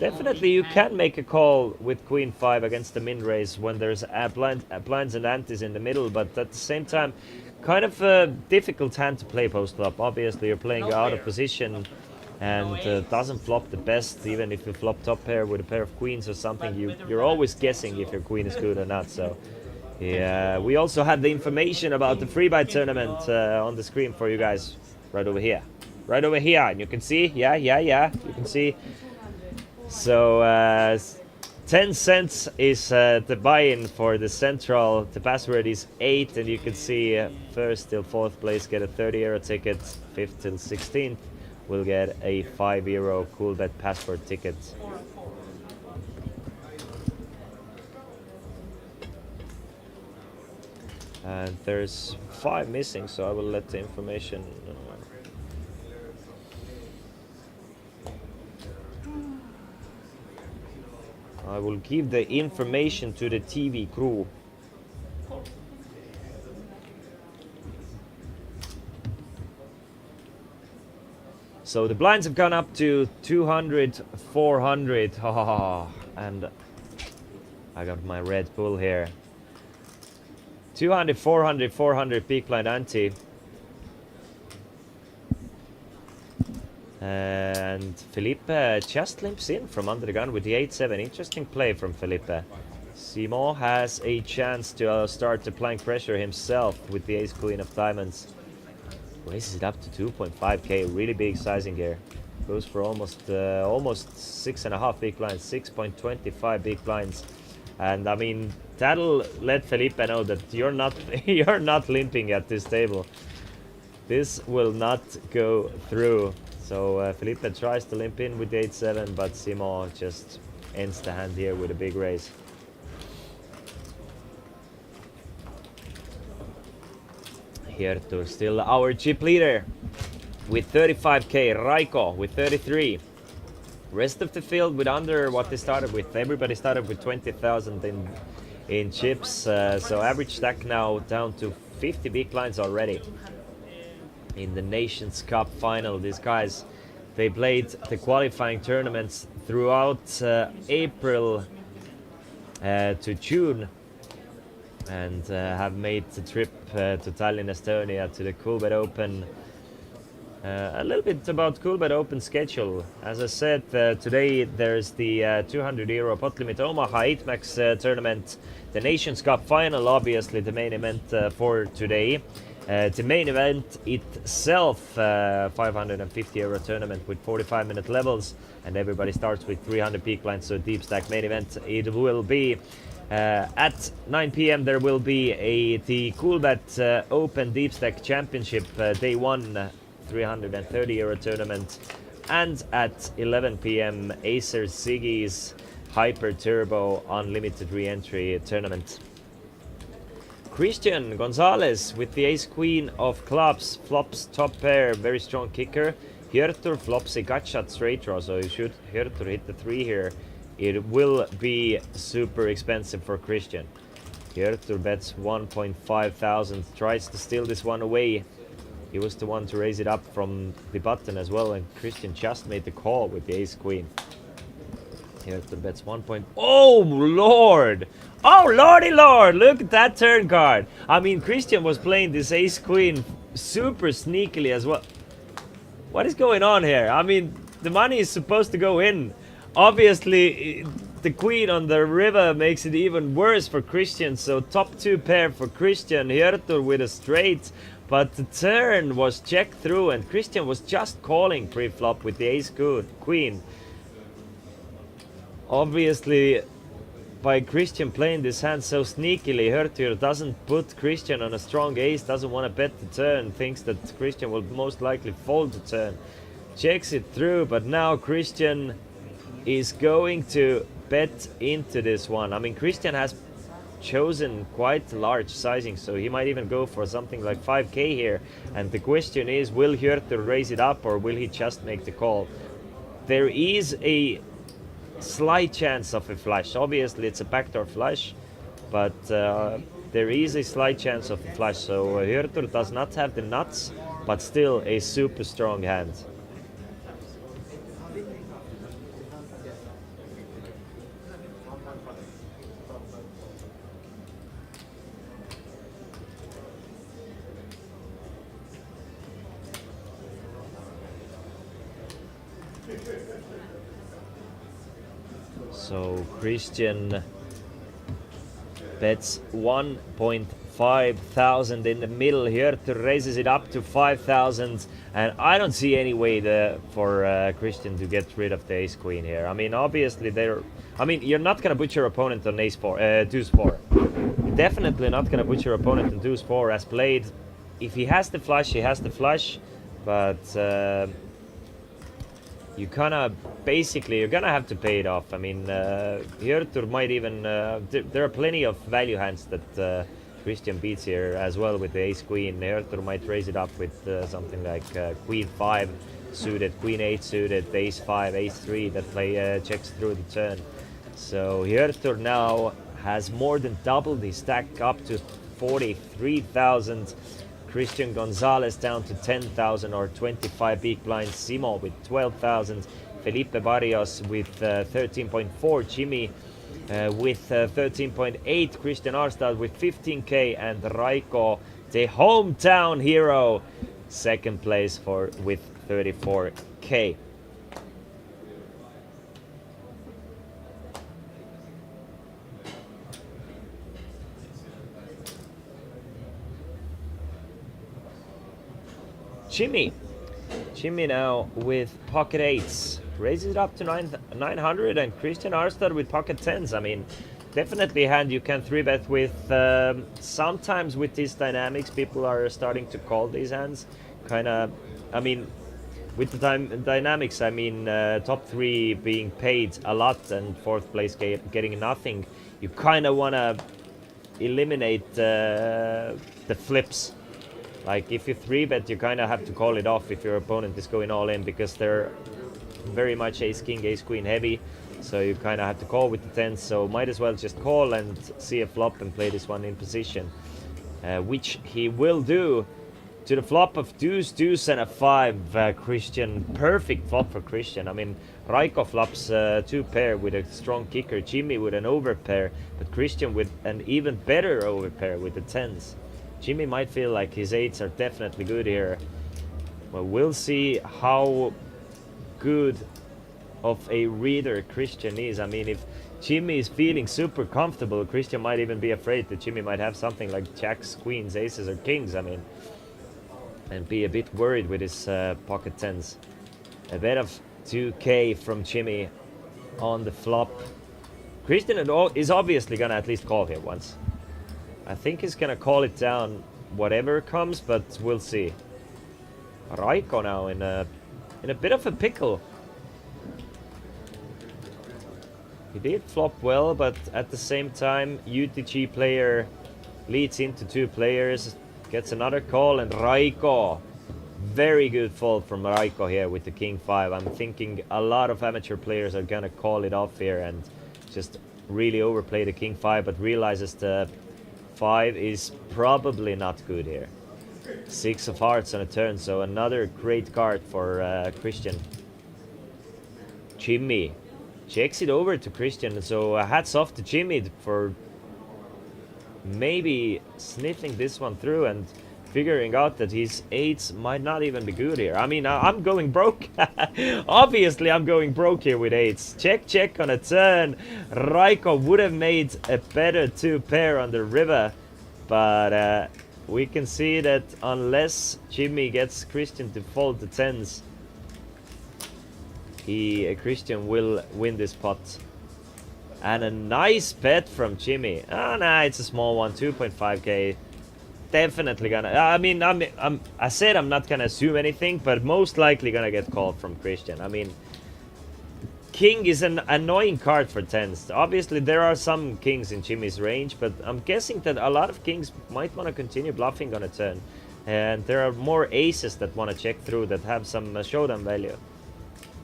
Definitely you can make a call with queen-5 against the min-raise when there's blinds and antes in the middle. But at the same time, kind of a difficult hand to play post-flop. Obviously you're playing out of position. And doesn't flop the best. Even if you flop top pair with a pair of queens or something, you're always guessing if your queen is good or not. So yeah, we also had the information about the free buy tournament on the screen for you guys right over here, and you can see, yeah, you can see. So 10 cents is the buy-in for the central. The password is 8, and you can see first till 4th place get a 30 euro ticket, 5th till 16th will get a 5 euro Coolbet passport ticket. And there's 5 missing, so I will let the information. I will give the information to the TV crew. So the blinds have gone up to 200, 400. And I got my Red Bull here. 200, 400, 400 big blind ante. And Felipe just limps in from under the gun with the 8-7. Interesting play from Felipe. Simo has a chance to start applying pressure himself with the ace-queen of diamonds. Raises it up to 2.5k, really big sizing here. Goes for almost 6.5 big blinds, 6.25 big blinds. And I mean, that'll let Felipe know that you're not limping at this table. This will not go through. So Felipe tries to limp in with the 8-7, but Simo just ends the hand here with a big raise. Here to still our chip leader with 35k, Raiko with 33. Rest of the field with under what they started with. Everybody started with 20,000 in chips, so average stack now down to 50 big blinds already. In the Nations Cup final, these guys, they played the qualifying tournaments throughout April to June, and have made the trip to Tallinn, Estonia, to the Coolbet Open. A little bit about Coolbet Open schedule. As I said, today there's the €200 pot limit Omaha 8-max tournament, the Nations Cup final, obviously the main event for today. The main event itself, €550 tournament with 45-minute levels, and everybody starts with 300 peak blinds, so deep stack main event. It will be at 9 p.m. there will be the Coolbet Open Deep Stack Championship Day 1 €330 tournament, and at 11 p.m. Acer Ziggy's Hyper Turbo Unlimited Re-Entry tournament. Christian Gonzalez with the ace queen of clubs, flops top pair, very strong kicker. Hjörtur flops a gut shot straight draw, so you should Hjörtur hit the 3 here. It will be super expensive for Christian. Hjörtur bets 1.5 thousand, tries to steal this one away. He was the one to raise it up from the button as well, and Christian just made the call with the ace queen. Hjörtur bets 1 point. Oh lord! Oh lordy lord! Look at that turn card. I mean, Christian was playing this ace queen super sneakily as well. What is going on here? I mean, the money is supposed to go in. Obviously, the queen on the river makes it even worse for Christian. So top 2 pair for Christian. Hjörtur with a straight. But the turn was checked through, and Christian was just calling pre-flop with the ace queen. Obviously, by Christian playing this hand so sneakily, Hjörtur doesn't put Christian on a strong ace, doesn't want to bet the turn, thinks that Christian will most likely fold the turn. Checks it through, but now Christian is going to bet into this one. I mean, Christian has chosen quite large sizing, so he might even go for something like 5k here, and the question is, will Hjörtur raise it up or will he just make the call? There is a slight chance of a flush. Obviously it's a backdoor flush, but there is a slight chance of a flush, so Hjörtur does not have the nuts, but still a super strong hand. So Christian bets 1.5 thousand in the middle here to raises it up to 5,000, and I don't see any way for Christian to get rid of the ace queen here. I mean, obviously you're not gonna put your opponent on ace 4, deuce 4. You're definitely not gonna put your opponent on deuce 4 as played. If he has the flush, he has the flush, but you're gonna have to pay it off. I mean, Hjörtur might even there are plenty of value hands that Christian beats here as well with the ace queen. Hjörtur might raise it up with something like queen 5 suited, queen 8 suited, ace 5, ace 3 that play checks through the turn. So Hjörtur now has more than doubled his stack up to 43,000. Christian Gonzalez down to 10,000 or 25 big blinds. Simo with 12,000. Felipe Barrios with 13.4. Jimmy with 13.8. Christian Arstad with 15k, and Raiko, the hometown hero, second place with 34k. Jimmy now with pocket 8s, raises it up to 900, and Christian Arstad with pocket 10s. I mean, definitely a hand you can 3-bet with. Sometimes with these dynamics, people are starting to call these hands. I mean, with the dynamics, I mean, top 3 being paid a lot and 4th place getting nothing, you kind of want to eliminate the flips. Like if you 3-bet, you kind of have to call it off if your opponent is going all in, because they're very much ace king, ace queen heavy. So you kind of have to call with the 10s. So might as well just call and see a flop and play this one in position, which he will do. To the flop of deuce, deuce, and a 5. Christian, perfect flop for Christian. I mean, Raiko flops 2 pair with a strong kicker, Jimmy with an overpair, but Christian with an even better overpair with the 10s. Jimmy might feel like his 8s are definitely good here. Well, we'll see how good of a reader Christian is. I mean, if Jimmy is feeling super comfortable, Christian might even be afraid that Jimmy might have something like jacks, queens, aces, or kings. I mean, and be a bit worried with his pocket 10s. A bet of 2k from Jimmy on the flop. Christian is obviously gonna at least call here once. I think he's gonna call it down whatever comes, but we'll see. Raiko now in a bit of a pickle. He did flop well, but at the same time, UTG player leads into 2 players. Gets another call, and Raiko. Very good fold from Raiko here with the king 5. I'm thinking a lot of amateur players are gonna call it off here and just really overplay the king 5, but realizes the 5 is probably not good here. 6 of hearts on a turn, so another great card for Christian. Jimmy checks it over to Christian, so hats off to Jimmy for maybe sniffing this one through and figuring out that his 8s might not even be good here. I mean, I'm going broke. Obviously, I'm going broke here with 8s. Check, check on a turn. Raiko would have made a better 2 pair on the river, but we can see that unless Jimmy gets Christian to fold the 10s, Christian will win this pot. And a nice bet from Jimmy. Oh, nah, it's a small one, 2.5k. Definitely gonna. I mean, I said I'm not gonna assume anything, but most likely gonna get called from Christian. I mean, king is an annoying card for 10s. Obviously, there are some kings in Jimmy's range, but I'm guessing that a lot of kings might want to continue bluffing on a turn, and there are more aces that want to check through that have some showdown value.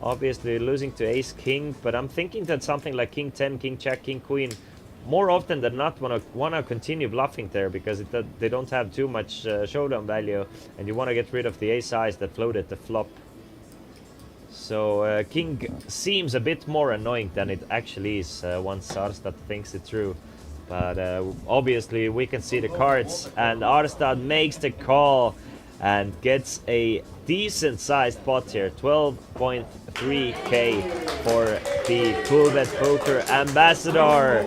Obviously losing to ace king, but I'm thinking that something like king 10, king jack, king queen, more often than not wanna continue bluffing there, because they don't have too much showdown value, and you want to get rid of the ace eyes that floated the flop. So king seems a bit more annoying than it actually is once Arstad thinks it through. But obviously we can see the cards, and Arstad makes the call and gets a decent sized pot here, 12.3k for the Coolbet Poker Ambassador,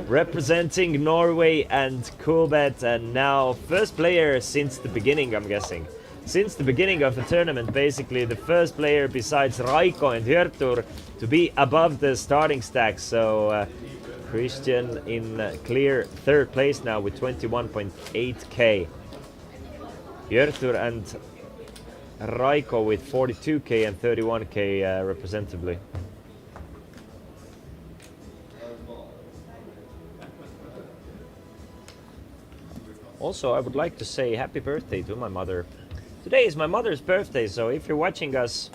representing Norway and Coolbet, and now first player since the beginning, I'm guessing. Since the beginning of the tournament, basically the first player besides Raiko and Hjörtur to be above the starting stack. So Christian in clear 3rd place now with 21.8k. Hjörtur and Raiko with 42k and 31k representatively. Also, I would like to say happy birthday to my mother. Today is my mother's birthday, so if you're watching us,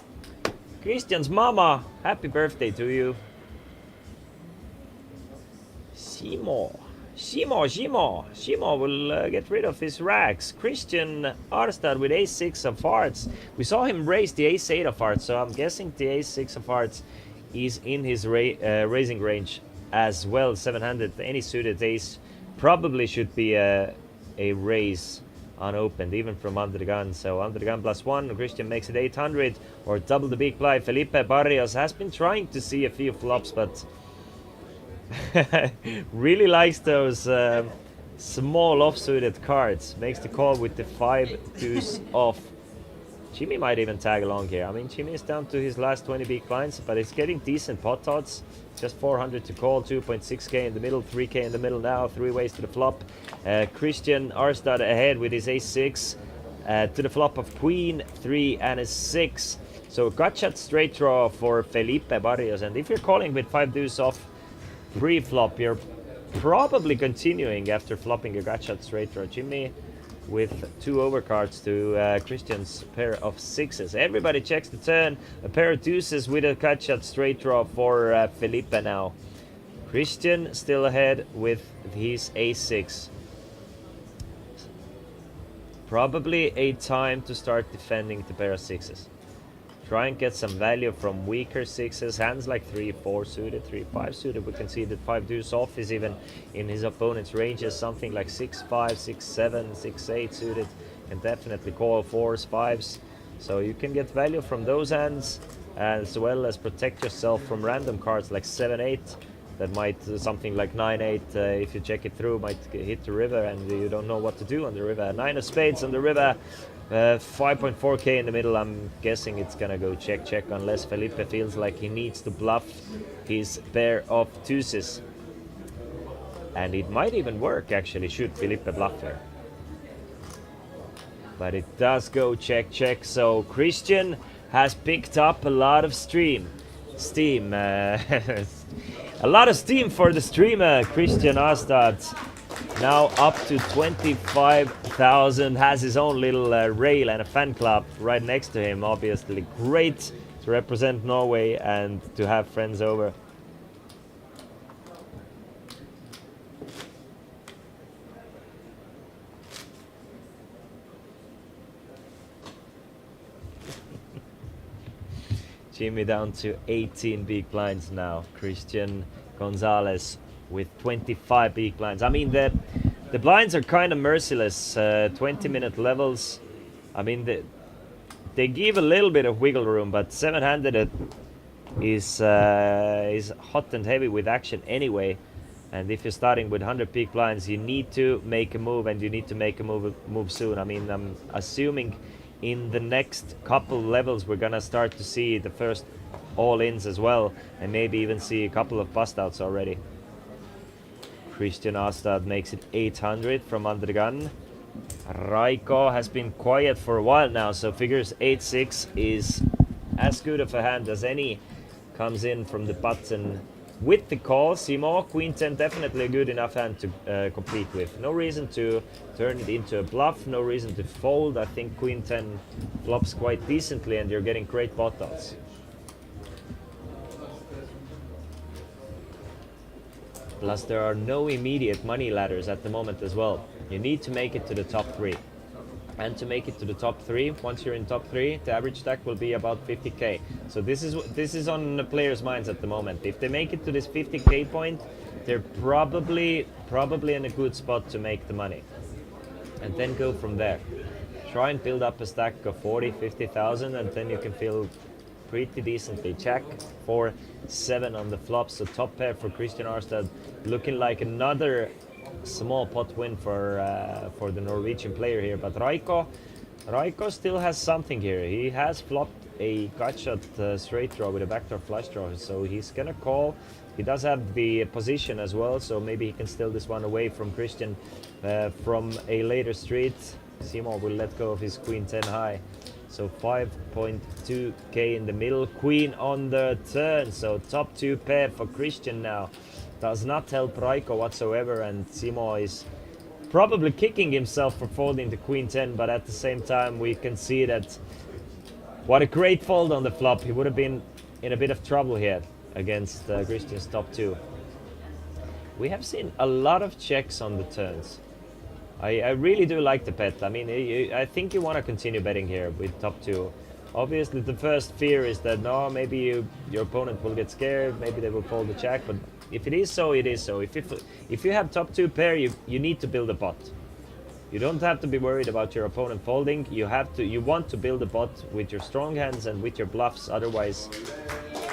Christian's mama, happy birthday to you. Simo will get rid of his racks. Christian Arstad with ace-6 of hearts. We saw him raise the ace-8 of hearts, so I'm guessing the ace-6 of hearts is in his raising range as well. 700, any suited ace probably should be a raise unopened, even from under the gun. So under the gun +1, Christian makes it 800, or double the big blind. Felipe Barrios has been trying to see a few flops, but really likes those small offsuited cards. Makes the call with the 5 deuce off. Jimmy might even tag along here. I mean, Jimmy is down to his last 20 big blinds, but it's getting decent pot odds. Just 400 to call, 2.6k in the middle, 3k in the middle now, 3 ways to the flop. Christian Arstad ahead with his ace-6 to the flop of queen 3 and a 6. So a gut shot straight draw for Felipe Barrios, and if you're calling with 5 deuce off pre-flop, you're probably continuing after flopping a gut shot straight draw. Jimmy with 2 overcards to Christian's pair of 6s. Everybody checks the turn. A pair of deuces with a gut shot straight draw for Felipe now. Christian still ahead with his a6. Probably a time to start defending the pair of 6s. Try and get some value from weaker 6s. Hands like 3-4 suited, 3-5 suited. We can see that 5 deuce off is even in his opponent's ranges. Something like 6-5, 6-7, 6-8 suited. Can definitely call 4s, 5s. So you can get value from those hands, as well as protect yourself from random cards like 7-8. That might, something like 9-8, if you check it through, might hit the river and you don't know what to do on the river. 9 of spades on the river, 5.4k in the middle. I'm guessing it's gonna go check, check, unless Felipe feels like he needs to bluff his pair of deuces. And it might even work, actually, should Felipe bluff here. But it does go check, check, so Christian has picked up a lot of steam. A lot of steam for the streamer, Christian Arstad. Now up to 25,000, has his own little rail and a fan club right next to him. Obviously great to represent Norway and to have friends over. Jimmy down to 18 big blinds now. Christian Gonzalez with 25 big blinds. I mean, the blinds are kind of merciless. 20-minute levels. I mean, they give a little bit of wiggle room, but 700 is hot and heavy with action anyway. And if you're starting with 100 big blinds, you need to make a move, and you need to make a move soon. I mean, I'm assuming in the next couple levels we're gonna start to see the first all-ins as well, and maybe even see a couple of bust-outs already. Christian Astad makes it 800 from under the gun. Raiko has been quiet for a while now, so figures 8-6 is as good of a hand as any. Comes in from the button with the call. Simo, Queen 10, definitely a good enough hand to complete with. No reason to turn it into a bluff, no reason to fold. I think Queen 10 flops quite decently and you're getting great pot odds. Plus there are no immediate money ladders at the moment as well. You need to make it to the top 3. And to make it to the top 3, once you're in top 3, the average stack will be about 50k. So this is on the players' minds at the moment. If they make it to this 50k point, they're probably in a good spot to make the money. And then go from there. Try and build up a stack of 40, 50,000, and then you can feel pretty decently. Jack 4, 7 on the flop, so top pair for Christian Arstad, looking like another small pot win for the Norwegian player here. But Raiko still has something here. He has flopped a gut shot straight draw with a backdoor flush draw, so he's gonna call. He does have the position as well, so maybe he can steal this one away from Christian from a later street. Simo will let go of his Queen 10 high. So 5.2k in the middle, Queen on the turn, so top 2 pair for Christian now. Does not help Raiko whatsoever, and Simo is probably kicking himself for folding the Queen 10, but at the same time we can see that what a great fold on the flop. He would have been in a bit of trouble here against Christian's top 2. We have seen a lot of checks on the turns. I really do like the bet. I mean, I think you want to continue betting here with top 2. Obviously the first fear is that no, maybe your opponent will get scared, maybe they will fold the jack, but if it is so, it is so. If you have top 2 pair, you need to build a pot. You don't have to be worried about your opponent folding. You want to build a pot with your strong hands and with your bluffs. Otherwise,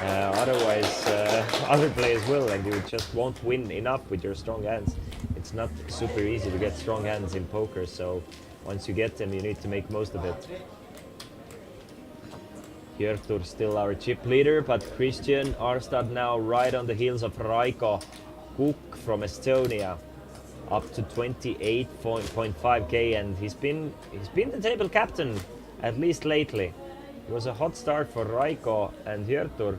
other players will, and you just won't win enough with your strong hands. It's not super easy to get strong hands in poker, so once you get them, you need to make most of it. Hjörtur still our chip leader, but Christian Arstad now right on the heels of Raiko. Cook from Estonia up to 28.5k, and he's been the table captain at least lately. It was a hot start for Raiko and Hjörtur.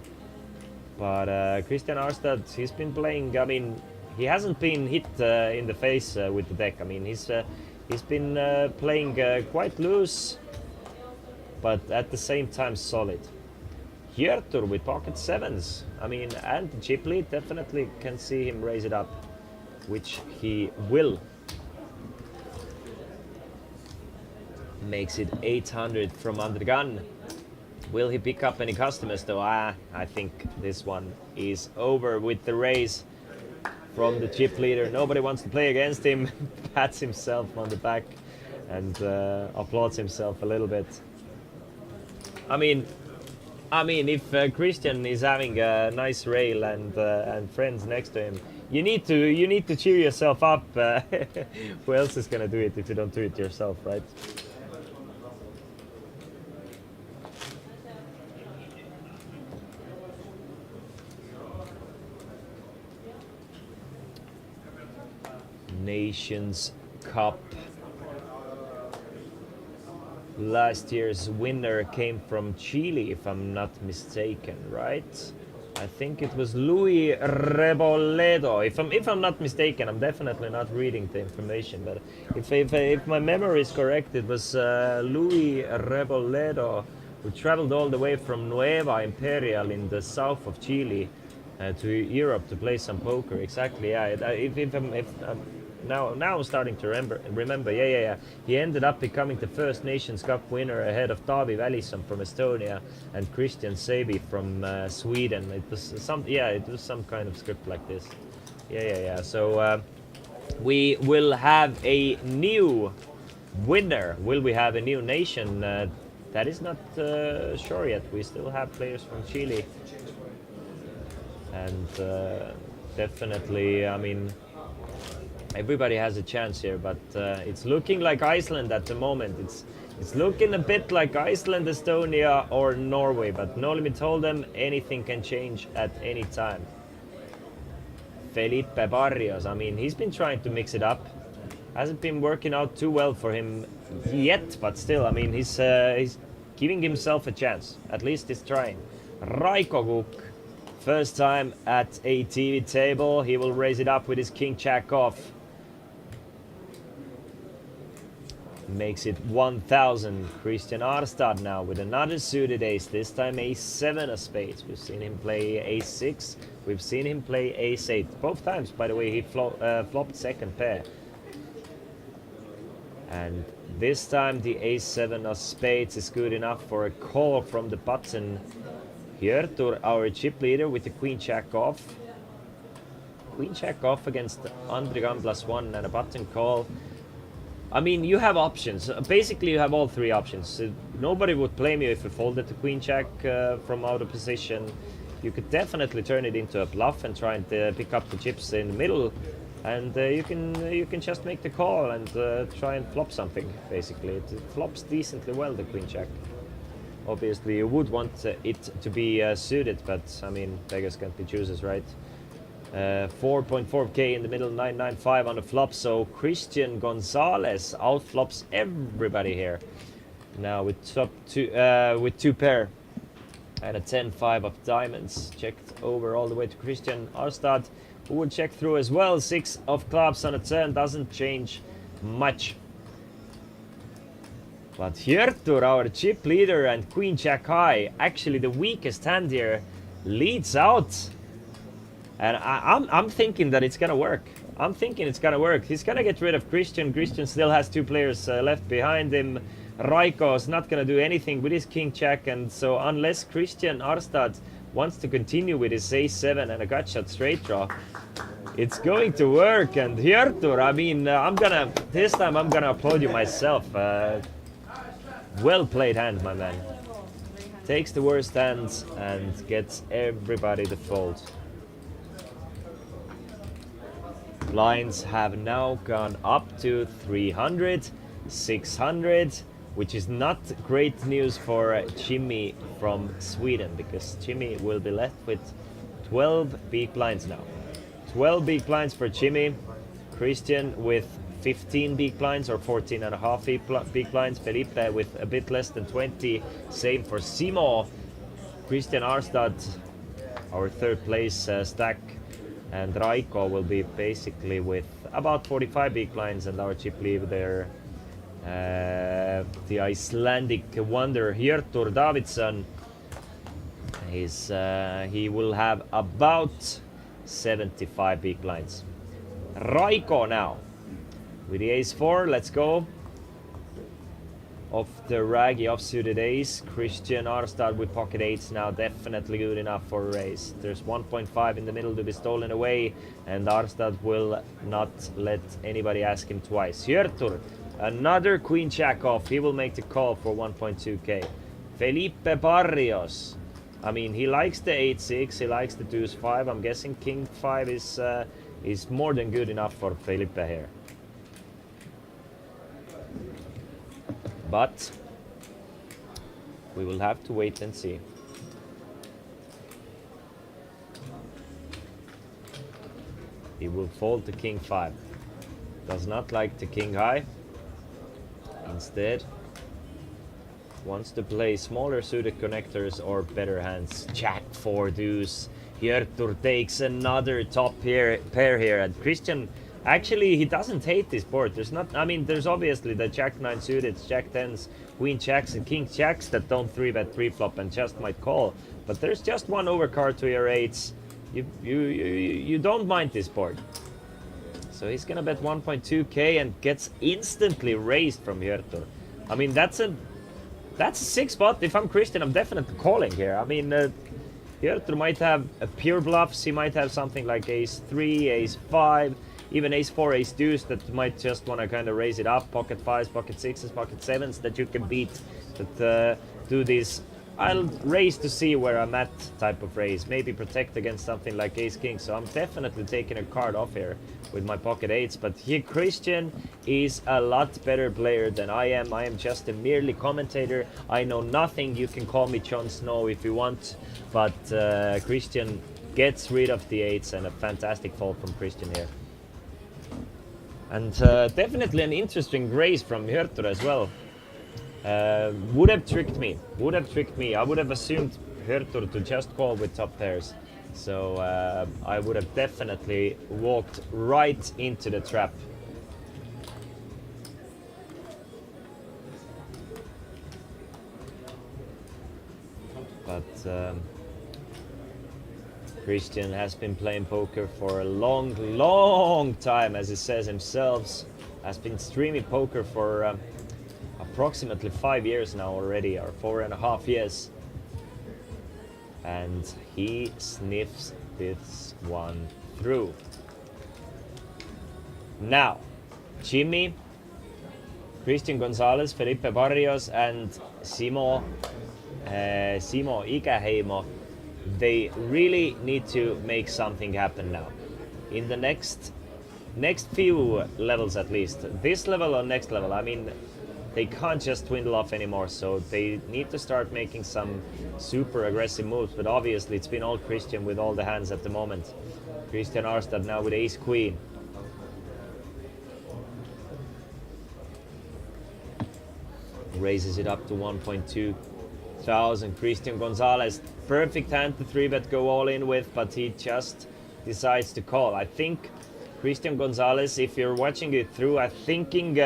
But Christian Arstad, he's been playing, I mean, he hasn't been hit in the face with the deck. I mean, he's been playing quite loose, but at the same time solid. Hjörtur with pocket sevens. I mean, and the chip lead, definitely can see him raise it up, which he will. Makes it 800 from under the gun. Will he pick up any customers though? I think this one is over with the raise from the chip leader. Nobody wants to play against him. Pats himself on the back and applauds himself a little bit. I mean, if Christian is having a nice rail and friends next to him, you need to cheer yourself up. Who else is gonna do it if you don't do it yourself, right? Nations Cup. Last year's winner came from Chile, if I'm not mistaken, right? I think it was Luis Reboledo. If I'm not mistaken, I'm definitely not reading the information, but if my memory is correct, it was Luis Reboledo who traveled all the way from Nueva Imperial in the south of Chile to Europe to play some poker. Exactly, yeah. Now I'm starting to remember. Yeah. He ended up becoming the first Nations Cup winner ahead of Taavi Välison from Estonia and Christian Seibi from Sweden. It was some kind of script like this. Yeah. So we will have a new winner. Will we have a new nation? That is not sure yet. We still have players from Chile, and definitely, I mean, everybody has a chance here, but it's looking like Iceland at the moment. It's looking a bit like Iceland, Estonia, or Norway, but No Limit Hold'em, anything can change at any time. Felipe Barrios, I mean, he's been trying to mix it up. Hasn't been working out too well for him yet, but still, I mean, he's giving himself a chance. At least he's trying. Raiko Kuk, first time at a TV table. He will raise it up with his king jack off. Makes it 1000. Christian Arstad now with another suited ace, this time ace 7 of spades. We've seen him play ace 6, we've seen him play ace 8. Both times, by the way, he flopped second pair. And this time the ace 7 of spades is good enough for a call from the button. Hjörtur, our chip leader, with the queen jack off. Queen jack off against Andrigan +1 and a button call. I mean, you have options. Basically, you have all three options. Nobody would blame you if you folded the queen jack from out of position. You could definitely turn it into a bluff and try and pick up the chips in the middle, and you can just make the call and try and flop something. Basically, it flops decently well, the queen jack. Obviously, you would want it to be suited, but I mean, beggars can't be choosers, right? 4.4k in the middle, 995 on the flop. So Christian Gonzalez outflops everybody here. Now with two pair and a 10-5 of diamonds. Checked over all the way to Christian Arstad, who would check through as well. 6 of clubs on a turn, doesn't change much. But Hjörtur, our chip leader, and queen jack high, actually the weakest hand here, leads out. And I'm thinking that it's gonna work. I'm thinking it's gonna work. He's gonna get rid of Christian. Christian still has 2 players left behind him. Raiko is not gonna do anything with his king jack, and so unless Christian Arstad wants to continue with his ace 7 and a gut shot straight draw, it's going to work. And Hjörtur, I mean, this time I'm gonna applaud you myself. Well played hand, my man. Takes the worst hands and gets everybody to fold. Blinds have now gone up to 300, 600, which is not great news for Jimmy from Sweden, because Jimmy will be left with 12 big blinds now. 12 big blinds for Jimmy. Christian with 15 big blinds or 14 and a half big blinds. Felipe with a bit less than 20. Same for Simo. Christian Arstad, our third place stack, and Raiko will be basically with about 45 big blinds, and our chip leave there. The Icelandic wonder Hjörtur Davidsson, he will have about 75 big blinds. Raiko now with the ace 4. Let's go. Off the raggy offsuited ace. Christian Arstad with pocket 8s now, definitely good enough for a raise. There's 1.5 in the middle to be stolen away, and Arstad will not let anybody ask him twice. Hjörtur, another queen jack off. He will make the call for 1.2k. Felipe Barrios, I mean, he likes the 8-6, he likes the deuce 5. I'm guessing king 5 is more than good enough for Felipe here. But we will have to wait and see. He will fold to king 5. Does not like the king high. Instead, wants to play smaller suited connectors or better hands. Jack 4 deuce. Hjörtur takes another top pair here, and Christian, actually, he doesn't hate this board. There's not, I mean, there's obviously the Jack 9 suited, Jack 10s, Queen Jacks, and King Jacks that don't 3-bet 3-flop and just might call. But there's just one overcard to your 8s. You don't mind this board. So he's gonna bet 1.2k and gets instantly raised from Hjörtur. I mean, that's a 6 spot. If I'm Christian, I'm definitely calling here. I mean, Hjörtur might have a pure bluffs. He might have something like ace 3, ace 5. Even ace 4, ace deuce that might just want to kind of raise it up. Pocket 5s, pocket 6s, pocket 7s that you can beat. That do this, I'll raise to see where I'm at type of raise. Maybe protect against something like ace king. So I'm definitely taking a card off here with my pocket 8s. But here Christian is a lot better player than I am. I am just a merely commentator. I know nothing. You can call me Jon Snow if you want. But Christian gets rid of the 8s, and a fantastic fold from Christian here. And definitely an interesting raise from Hjörtur as well. Would have tricked me. I would have assumed Hjörtur to just call with top pairs. So I would have definitely walked right into the trap. But Christian has been playing poker for a long time, as he says himself. Has been streaming poker for approximately 5 years now already, or 4.5 years. And he sniffs this one through. Now, Jimmy, Christian Gonzalez, Felipe Barrios, and Simo Ikäheimo, they really need to make something happen now. In the next few levels at least. This level or next level, I mean, they can't just dwindle off anymore, so they need to start making some super aggressive moves. But obviously it's been all Christian with all the hands at the moment. Christian Arstad now with ace queen. Raises it up to 1.2 thousand. Christian Gonzalez, perfect hand to 3-bet go all in with, but he just decides to call. I think Christian Gonzalez, if you're watching it through, I'm thinking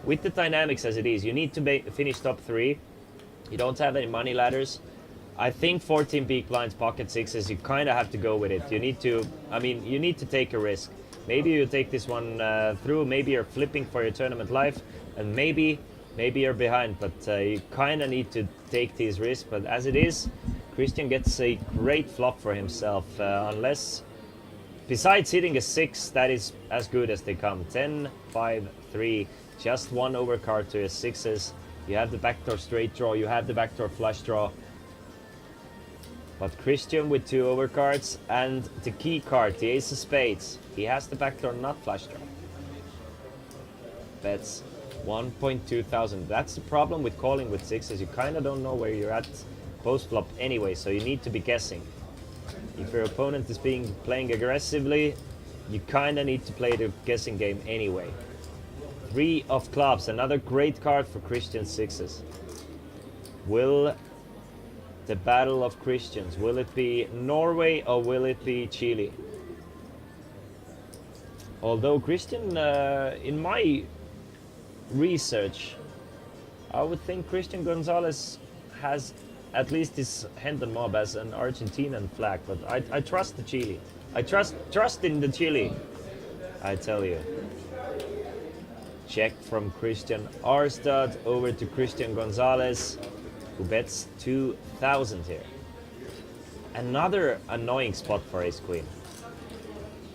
with the dynamics as it is, you need to finish top 3. You don't have any money ladders. I think 14 big blinds, pocket 6s, you kind of have to go with it. You need to, I mean, you need to take a risk. Maybe you take this one through, maybe you're flipping for your tournament life, and maybe you're behind, but you kind of need to take these risks. But as it is, Christian gets a great flop for himself, unless, besides hitting a 6, that is as good as they come. 10, 5, 3, just one overcard to his 6s. You have the backdoor straight draw, you have the backdoor flush draw. But Christian with 2 overcards and the key card, the ace of spades. He has the backdoor not flush draw. Bets 1.2 thousand. That's the problem with calling with 6s. You kind of don't know where you're at post flop anyway, so you need to be guessing. If your opponent is playing aggressively, you kind of need to play the guessing game anyway. 3 of clubs, another great card for Christian sixes. Will the battle of Christians, will it be Norway or will it be Chile? Although Christian, in my research, I would think Christian Gonzalez has at least his Hendon mob as an Argentinian flag, but I trust the Chile. I trust in the Chile, I tell you. Check from Christian Arstad over to Christian Gonzalez, who bets 2,000 here. Another annoying spot for ace queen.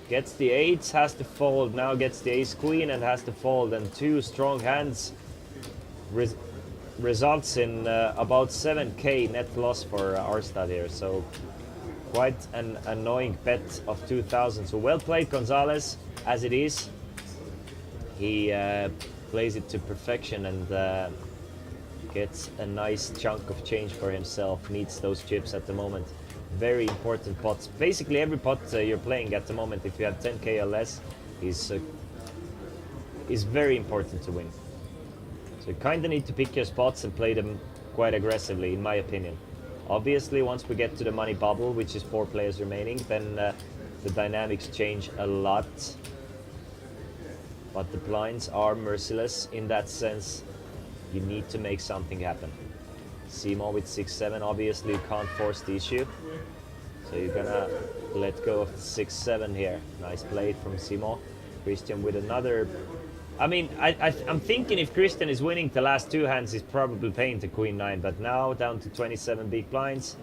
Gets the eights, has to fold, now gets the ace queen and has to fold, and 2 strong hands results in about 7k net loss for Arstad here, so quite an annoying bet of 2,000. So well played, Gonzalez, as it is. He plays it to perfection and gets a nice chunk of change for himself. Needs those chips at the moment. Very important pots. Basically every pot you're playing at the moment, if you have 10k or less, is very important to win. So you kind of need to pick your spots and play them quite aggressively, in my opinion. Obviously, once we get to the money bubble, which is 4 players remaining, then the dynamics change a lot. But the blinds are merciless in that sense. You need to make something happen. Simo with 6-7, obviously you can't force the issue. So you're gonna let go of the 6-7 here. Nice play from Simo. Christian with another... I mean, I'm thinking if Christian is winning the last 2 hands, he's probably playing the Queen 9. But now down to 27 big blinds.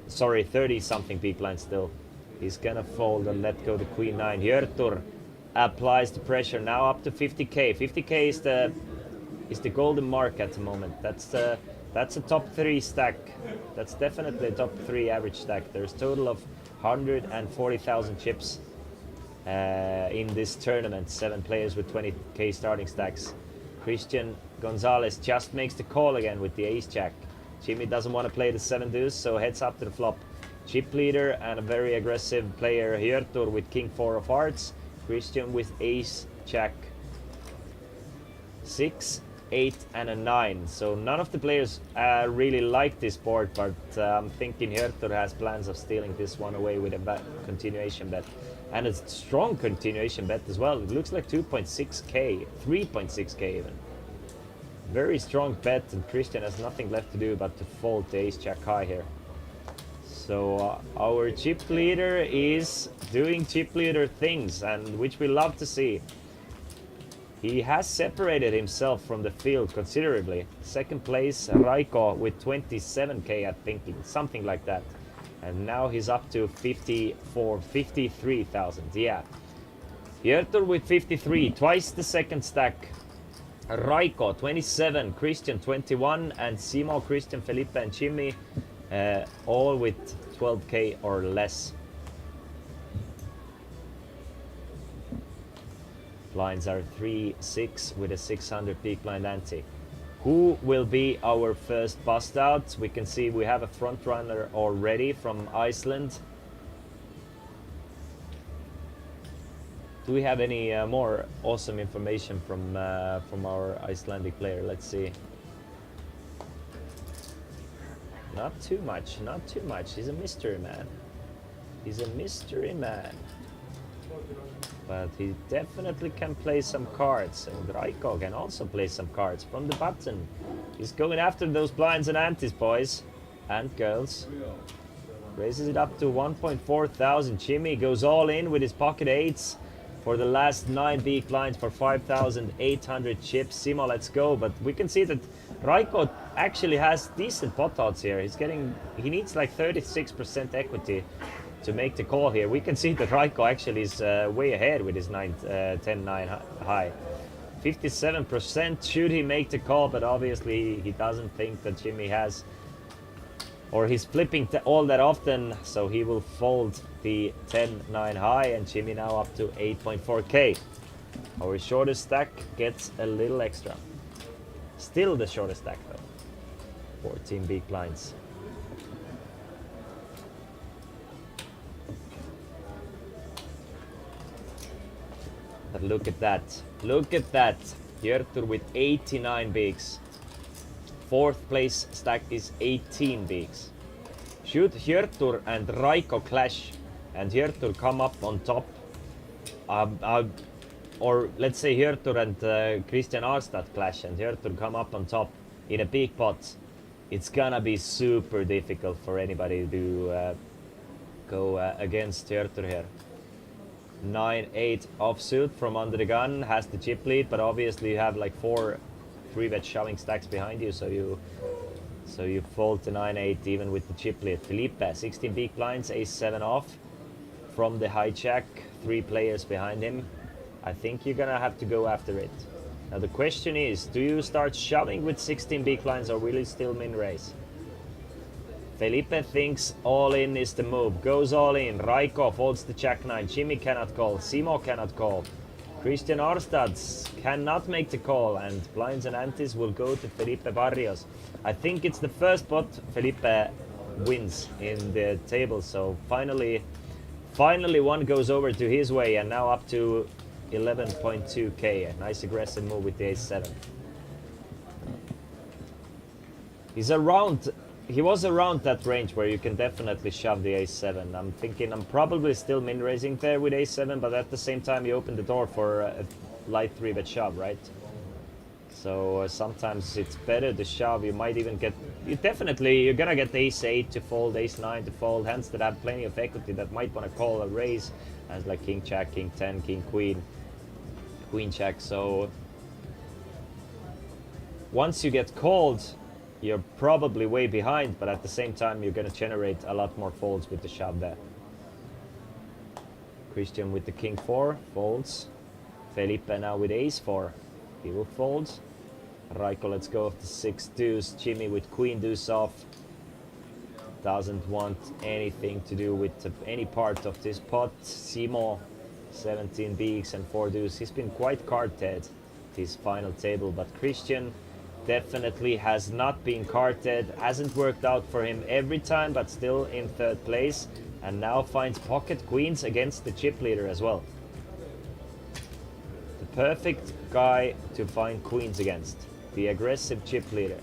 Sorry, 30 something big blinds still. He's gonna fold and let go the Queen 9. Hjörtur applies the pressure now up to 50k. 50k is the golden mark at the moment. That's a top 3 stack. That's definitely a top 3 average stack. There's a total of 140,000 chips in this tournament. 7 players with 20k starting stacks. Christian Gonzalez just makes the call again with the ace jack. Jimmy doesn't want to play the 7 deuce, so heads up to the flop. Chip leader and a very aggressive player, Hjörtur, with king 4 of hearts. Christian with ace jack. 6, 8 and a 9. So none of the players really like this board, but I'm thinking Hjörtur has plans of stealing this one away with a continuation bet. And a strong continuation bet as well. It looks like 2.6k, 3.6k even. Very strong bet, and Christian has nothing left to do but to fold the ace jack high here. So our chip leader is doing chip leader things, and which we love to see. He has separated himself from the field considerably. Second place, Raiko with 27k, I think, something like that. And now he's up to 53,000. Yeah. Hjörtur with 53, twice the second stack. Raiko 27, Christian 21, and Simo, Christian, Felipe, and Jimmy all with 12k or less. Blinds are 3-6 with a 600 big blind ante. Who will be our first bust out? We can see we have a front runner already from Iceland. Do we have any more awesome information from our Icelandic player? Let's see. Not too much, not too much. He's a mystery man. He's a mystery man. But he definitely can play some cards, and Raiko can also play some cards from the button. He's going after those blinds and antes, boys and girls. Raises it up to 1.4 thousand. Jimmy goes all in with his pocket eights for the last 9 big blinds for 5,800 chips. Simo, let's go. But we can see that Raiko actually has decent pot odds here. He needs like 36% equity to make the call here. We can see that Raiko actually is way ahead with his 10-9 high. 57% should he make the call, but obviously he doesn't think that Jimmy has, or he's flipping all that often, so he will fold the 10-9 high, and Jimmy now up to 8.4k. Our shortest stack gets a little extra. Still the shortest stack though. 14 big blinds. The But look at that. Look at that. Hjörtur with 89 bigs. Fourth place stack is 18 bigs. Should Hjörtur and Raiko clash and Hjörtur come up on top, or let's say Hjörtur and Christian Arstad clash and Hjörtur come up on top in a big pot, it's gonna be super difficult for anybody to go against Hjörtur here. 9-8 offsuit from under the gun, has the chip lead, but obviously you have like 4 3-bet shoving stacks behind you, so you fold to 9-8 even with the chip lead. Felipe, 16 big blinds, ace-7 off from the hijack, 3 players behind him. I think you're gonna have to go after it. Now the question is, do you start shoving with 16 big blinds or will you still min raise? Felipe thinks all in is the move, goes all in. Raiko folds the jack-9, Jimmy cannot call, Simo cannot call. Christian Arstad cannot make the call, and blinds and antes will go to Felipe Barrios. I think it's the first pot Felipe wins in the table, so finally one goes over to his way, and now up to 11.2k. A nice aggressive move with the ace-7. He was around that range where you can definitely shove the ace-7. I'm thinking I'm probably still min raising there with ace-7, but at the same time you open the door for a light 3-bet shove, right? So sometimes it's better to shove. You might even get, you're gonna get ace-8 to fold, ace-9 to fold, hands that have plenty of equity that might want to call a raise, as like king jack, king 10, king queen, queen jack. So once you get called, you're probably way behind, but at the same time you're gonna generate a lot more folds with the shove there. Christian with the king 4 folds. Felipe now with ace-4, he will fold. Raiko, let's go with the 6 deuce. Jimmy with queen deuce off. Doesn't want anything to do with any part of this pot. Simo, 17 bigs and 4 deuce. He's been quite card-dead this final table, but Christian definitely has not been card-dead. Hasn't worked out for him every time, but still in 3rd place. And now finds pocket queens against the chip leader as well. The perfect guy to find queens against. The aggressive chip leader.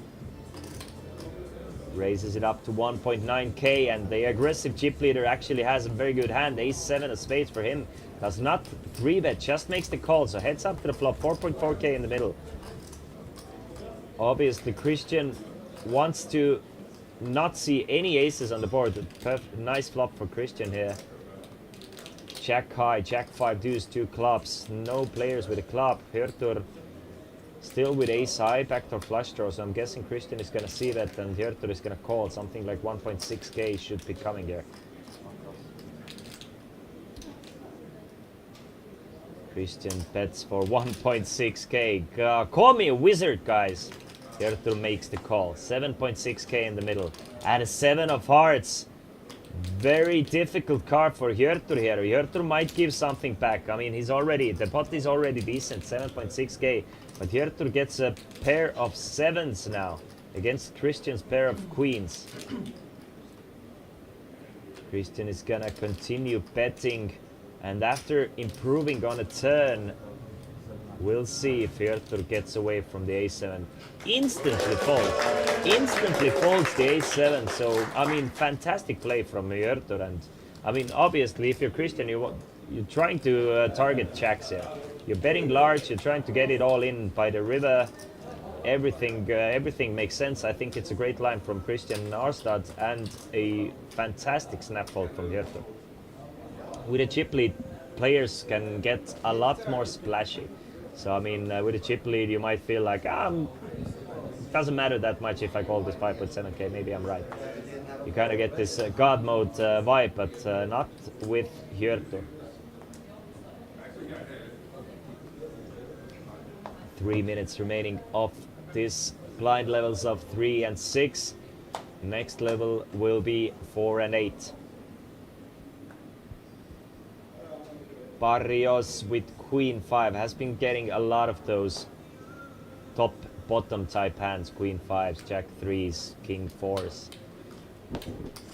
Raises it up to 1.9k, and the aggressive chip leader actually has a very good hand. Ace-7 of spades for him. Does not 3-bet, just makes the call. So heads up to the flop, 4.4k in the middle. Obviously Christian wants to not see any aces on the board. Nice flop for Christian here. Jack high, jack 5 deuce, 2 clubs. No players with a club. Hjörtur still with ace high, backdoor flush draw. So I'm guessing Christian is gonna see that, and Hjörtur is gonna call. Something like 1.6k should be coming here. Christian bets for 1.6k. Call me a wizard, guys. Hjörtur makes the call. 7.6k in the middle. And a 7 of hearts. Very difficult card for Hjörtur here. Hjörtur might give something back. I mean, the pot is already decent, 7.6k. But Hjörtur gets a pair of 7s now against Christian's pair of queens. Christian is gonna continue betting, and after improving on a turn, we'll see if Hjörtur gets away from the ace-7. Instantly folds the ace-7. So I mean, fantastic play from Hjörtur. And I mean, obviously if you're Christian, you're trying to target jacks here. You're betting large, you're trying to get it all in by the river. Everything makes sense. I think it's a great line from Christian Arstad, and a fantastic snap fold from Hjörtur. With a chip lead, players can get a lot more splashy. So I mean, with a chip lead, you might feel like, it doesn't matter that much if I call this 5.7k, maybe I'm right. You kind of get this God mode vibe, but not with Hjörtur. 3 minutes remaining of this blind levels of 3 and 6. Next level will be 4 and 8. Barrios with Queen 5 has been getting a lot of those top bottom type hands. Queen 5s, Jack 3s, King 4s.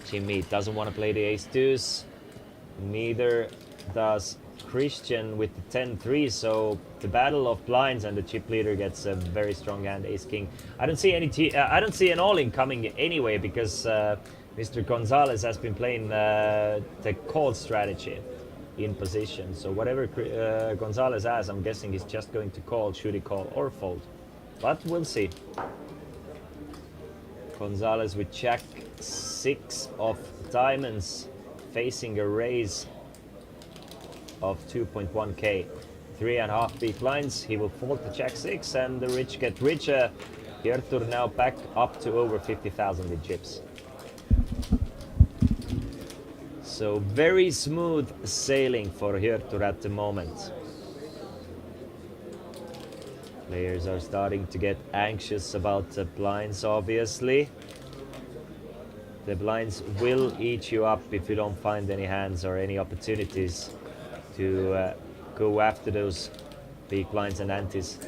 Jimmy doesn't want to play the Ace 2s. Neither does Christian with the 10-3, so the battle of blinds, and the chip leader gets a very strong hand, ace king. I don't see I don't see an all-in coming anyway, because Mr. Gonzalez has been playing the call strategy in position. So whatever Gonzalez has, I'm guessing he's just going to call, should he call or fold. But we'll see. Gonzalez with jack 6 of diamonds, facing a raise of 2.1k. 3.5 big blinds. He will fold the jack 6, and the rich get richer. Hjörtur now back up to over 50,000 in chips. So very smooth sailing for Hjörtur at the moment. Players are starting to get anxious about the blinds, obviously. The blinds will eat you up if you don't find any hands or any opportunities to go after those big blinds and antes.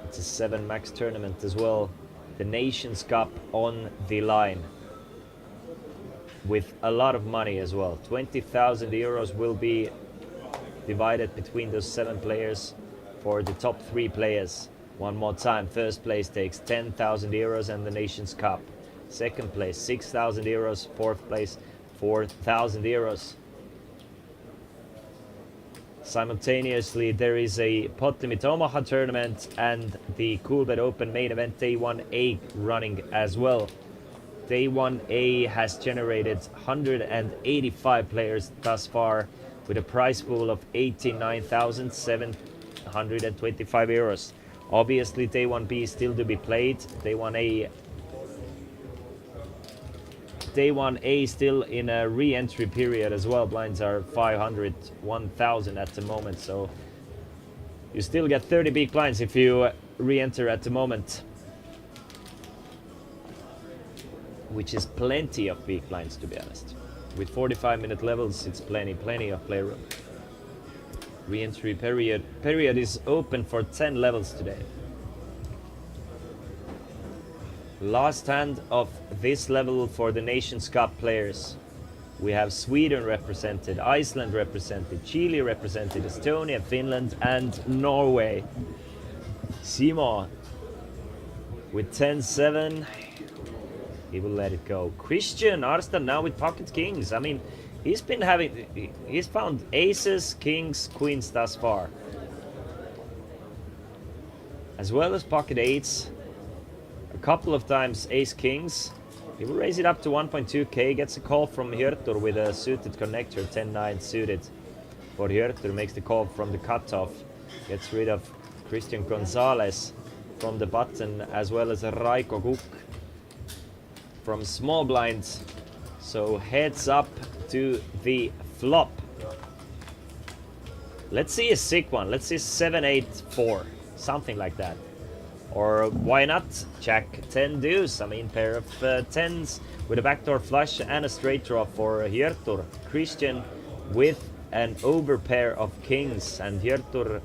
It's a 7 max tournament as well. The Nations Cup on the line, with a lot of money as well. 20,000 euros will be divided between those 7 players for the top 3 players. One more time, first place takes 10,000 euros and the Nations Cup. Second place, 6,000 euros. Fourth place, 4,000 euros. Simultaneously, there is a pot limit Omaha tournament and the Coolbet Open main event Day 1A running as well. Day 1A has generated 185 players thus far, with a prize pool of 89,725 euros. Obviously, Day 1B is still to be played. Day 1A still in a re-entry period as well. Blinds are 500, 1,000 at the moment, so you still get 30 big blinds if you re-enter at the moment, which is plenty of big blinds, to be honest. With 45-minute levels, it's plenty of playroom. Re-entry period is open for 10 levels today. Last hand of this level for the Nations Cup players. We have Sweden represented, Iceland represented, Chile represented, Estonia, Finland and Norway. Simo with 10-7. He will let it go. Christian Arstad now with pocket kings. I mean, he's found aces, kings, queens thus far, as well as pocket eights. A couple of times ace kings. He will raise it up to 1.2k. Gets a call from Hjörtur with a suited connector, 10-9 suited. For Hjörtur makes the call from the cutoff. Gets rid of Christian Gonzalez from the button, as well as a Raiko Kuk from small blinds. So heads up to the flop. Let's see a sick one. Let's see 7-8-4, something like that. Or why not Jack 10 deuce? I mean, pair of 10s with a backdoor flush and a straight draw for Hjörtur. Christian with an over pair of kings, and Hjörtur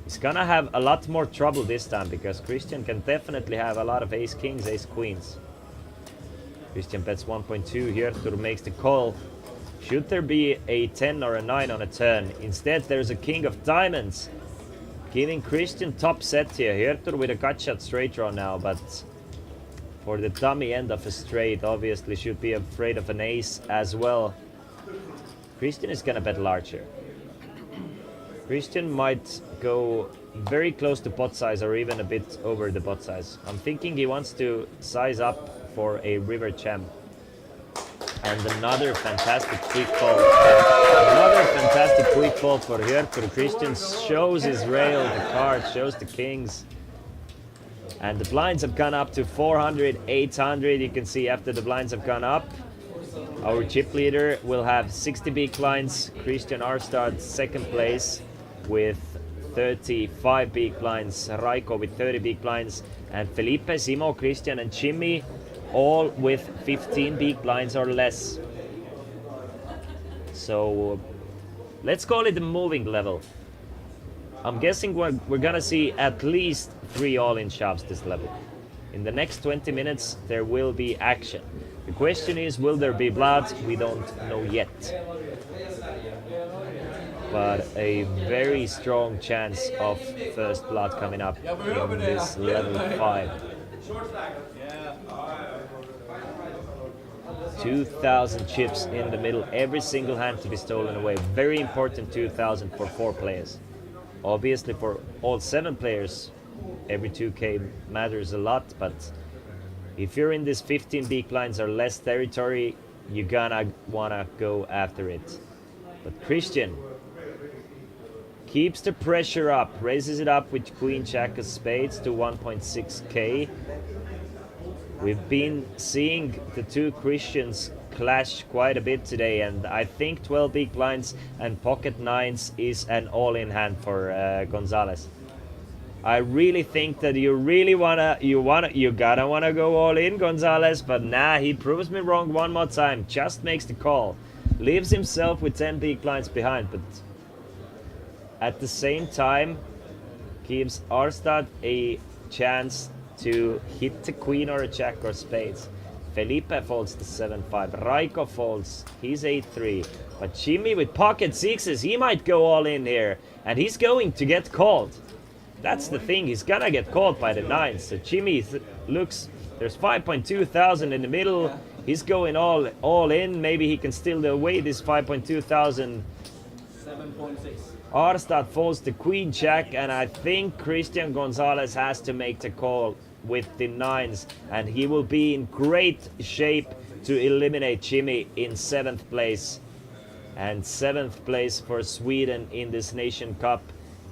is gonna have a lot more trouble this time, because Christian can definitely have a lot of ace kings, ace queens. Christian bets 1.2, Hjörtur makes the call. Should there be a 10 or a 9 on a turn? Instead, there's a king of diamonds, giving Christian top set here. Hjörtur with a gut shot straight draw now, but for the dummy end of a straight, obviously should be afraid of an ace as well. Christian is gonna bet larger. Christian might go very close to pot size or even a bit over the pot size. I'm thinking he wants to size up for a river champ. And another fantastic quick call. Another fantastic quick call for Hjörtur. Christian shows his rail, the card, shows the kings. And the blinds have gone up to 400, 800. You can see after the blinds have gone up, our chip leader will have 60 big blinds. Christian Arstad second place with 35 big blinds. Raiko with 30 big blinds. And Felipe, Simo, Christian and Jimmy all with 15 big blinds or less. So let's call it a moving level. I'm guessing we're gonna see at least 3 all-in shoves this level. In the next 20 minutes there will be action. The question is, will there be blood? We don't know yet. but a very strong chance of first blood coming up in this level 5. 2,000 chips in the middle, every single hand to be stolen away. Very important 2,000 for 4 players. Obviously for all 7 players, every 2k matters a lot, but if you're in this 15 big blinds or less territory, you're gonna wanna go after it. But Christian keeps the pressure up, raises it up with Queen Jack of Spades to 1.6k. We've been seeing the two Christians clash quite a bit today, and I think 12 big blinds and pocket nines is an all-in hand for Gonzalez. I really think that you're gonna wanna go all in, Gonzalez, but nah, he proves me wrong one more time. Just makes the call, leaves himself with 10 big blinds behind, but at the same time gives Arad a chance to hit the queen or a jack or spades. Felipe folds the 7-5. Raiko folds. He's 8-3. But Jimmy with pocket sixes, he might go all in here, and he's going to get called. That's the thing. He's gonna get called by the nines. So Jimmy looks. There's 5.2 thousand in the middle. He's going all in. Maybe he can steal away this 5.2 thousand. 7.6. Arad folds the queen jack, and I think Christian Gonzalez has to make the call with the nines, and he will be in great shape to eliminate Jimmy in 7th place. And 7th place for Sweden in this Nation Cup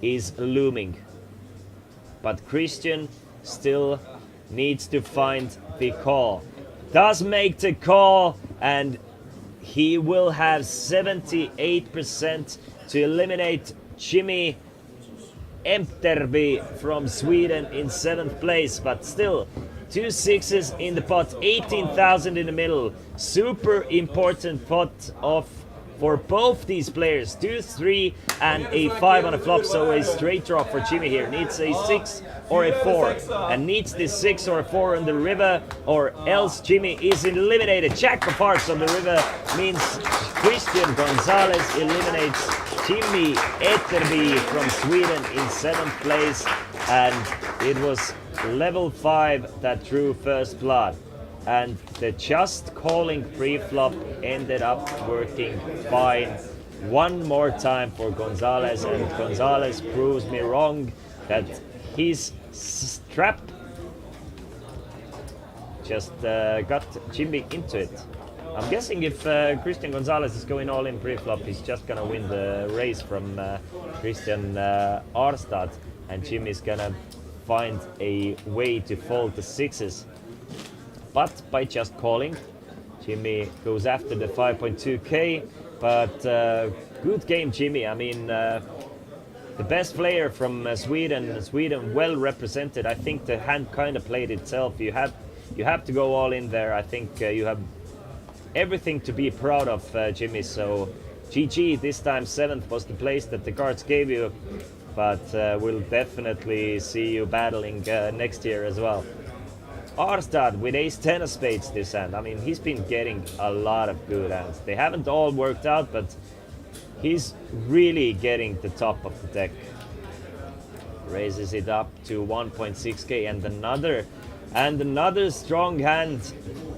is looming. But Christian still needs to find the call. Does make the call, and he will have 78% to eliminate Jimmy Emterby from Sweden in 7th place, but still 2 sixes in the pot, 18,000 in the middle. Super important pot of for both these players. 2, 3 and a 5 on a flop, so a straight draw for Jimmy here. Needs a 6 or a 4, and needs this 6 or a 4 on the river, or else Jimmy is eliminated. Jack of hearts on the river means Christian Gonzalez eliminates Jimmy Etterby from Sweden in 7th place, and it was level 5 that drew first blood. And the just calling pre-flop ended up working fine one more time for Gonzalez, and Gonzalez proves me wrong that his strap just got Jimmy into it. I'm guessing if Christian Gonzalez is going all in pre-flop, he's just gonna win the race from Christian Arad, and Jimmy's gonna find a way to fold the sixes. But by just calling, Jimmy goes after the 5.2k, but good game, Jimmy. I mean, the best player from Sweden well represented. I think the hand kind of played itself. You have to go all in there. I think you have everything to be proud of, Jimmy. So GG, this time 7th was the place that the cards gave you, but we'll definitely see you battling next year as well. Arad with ace-10 of spades this hand. I mean, he's been getting a lot of good hands. They haven't all worked out, but he's really getting the top of the deck. Raises it up to 1.6k, and another strong hand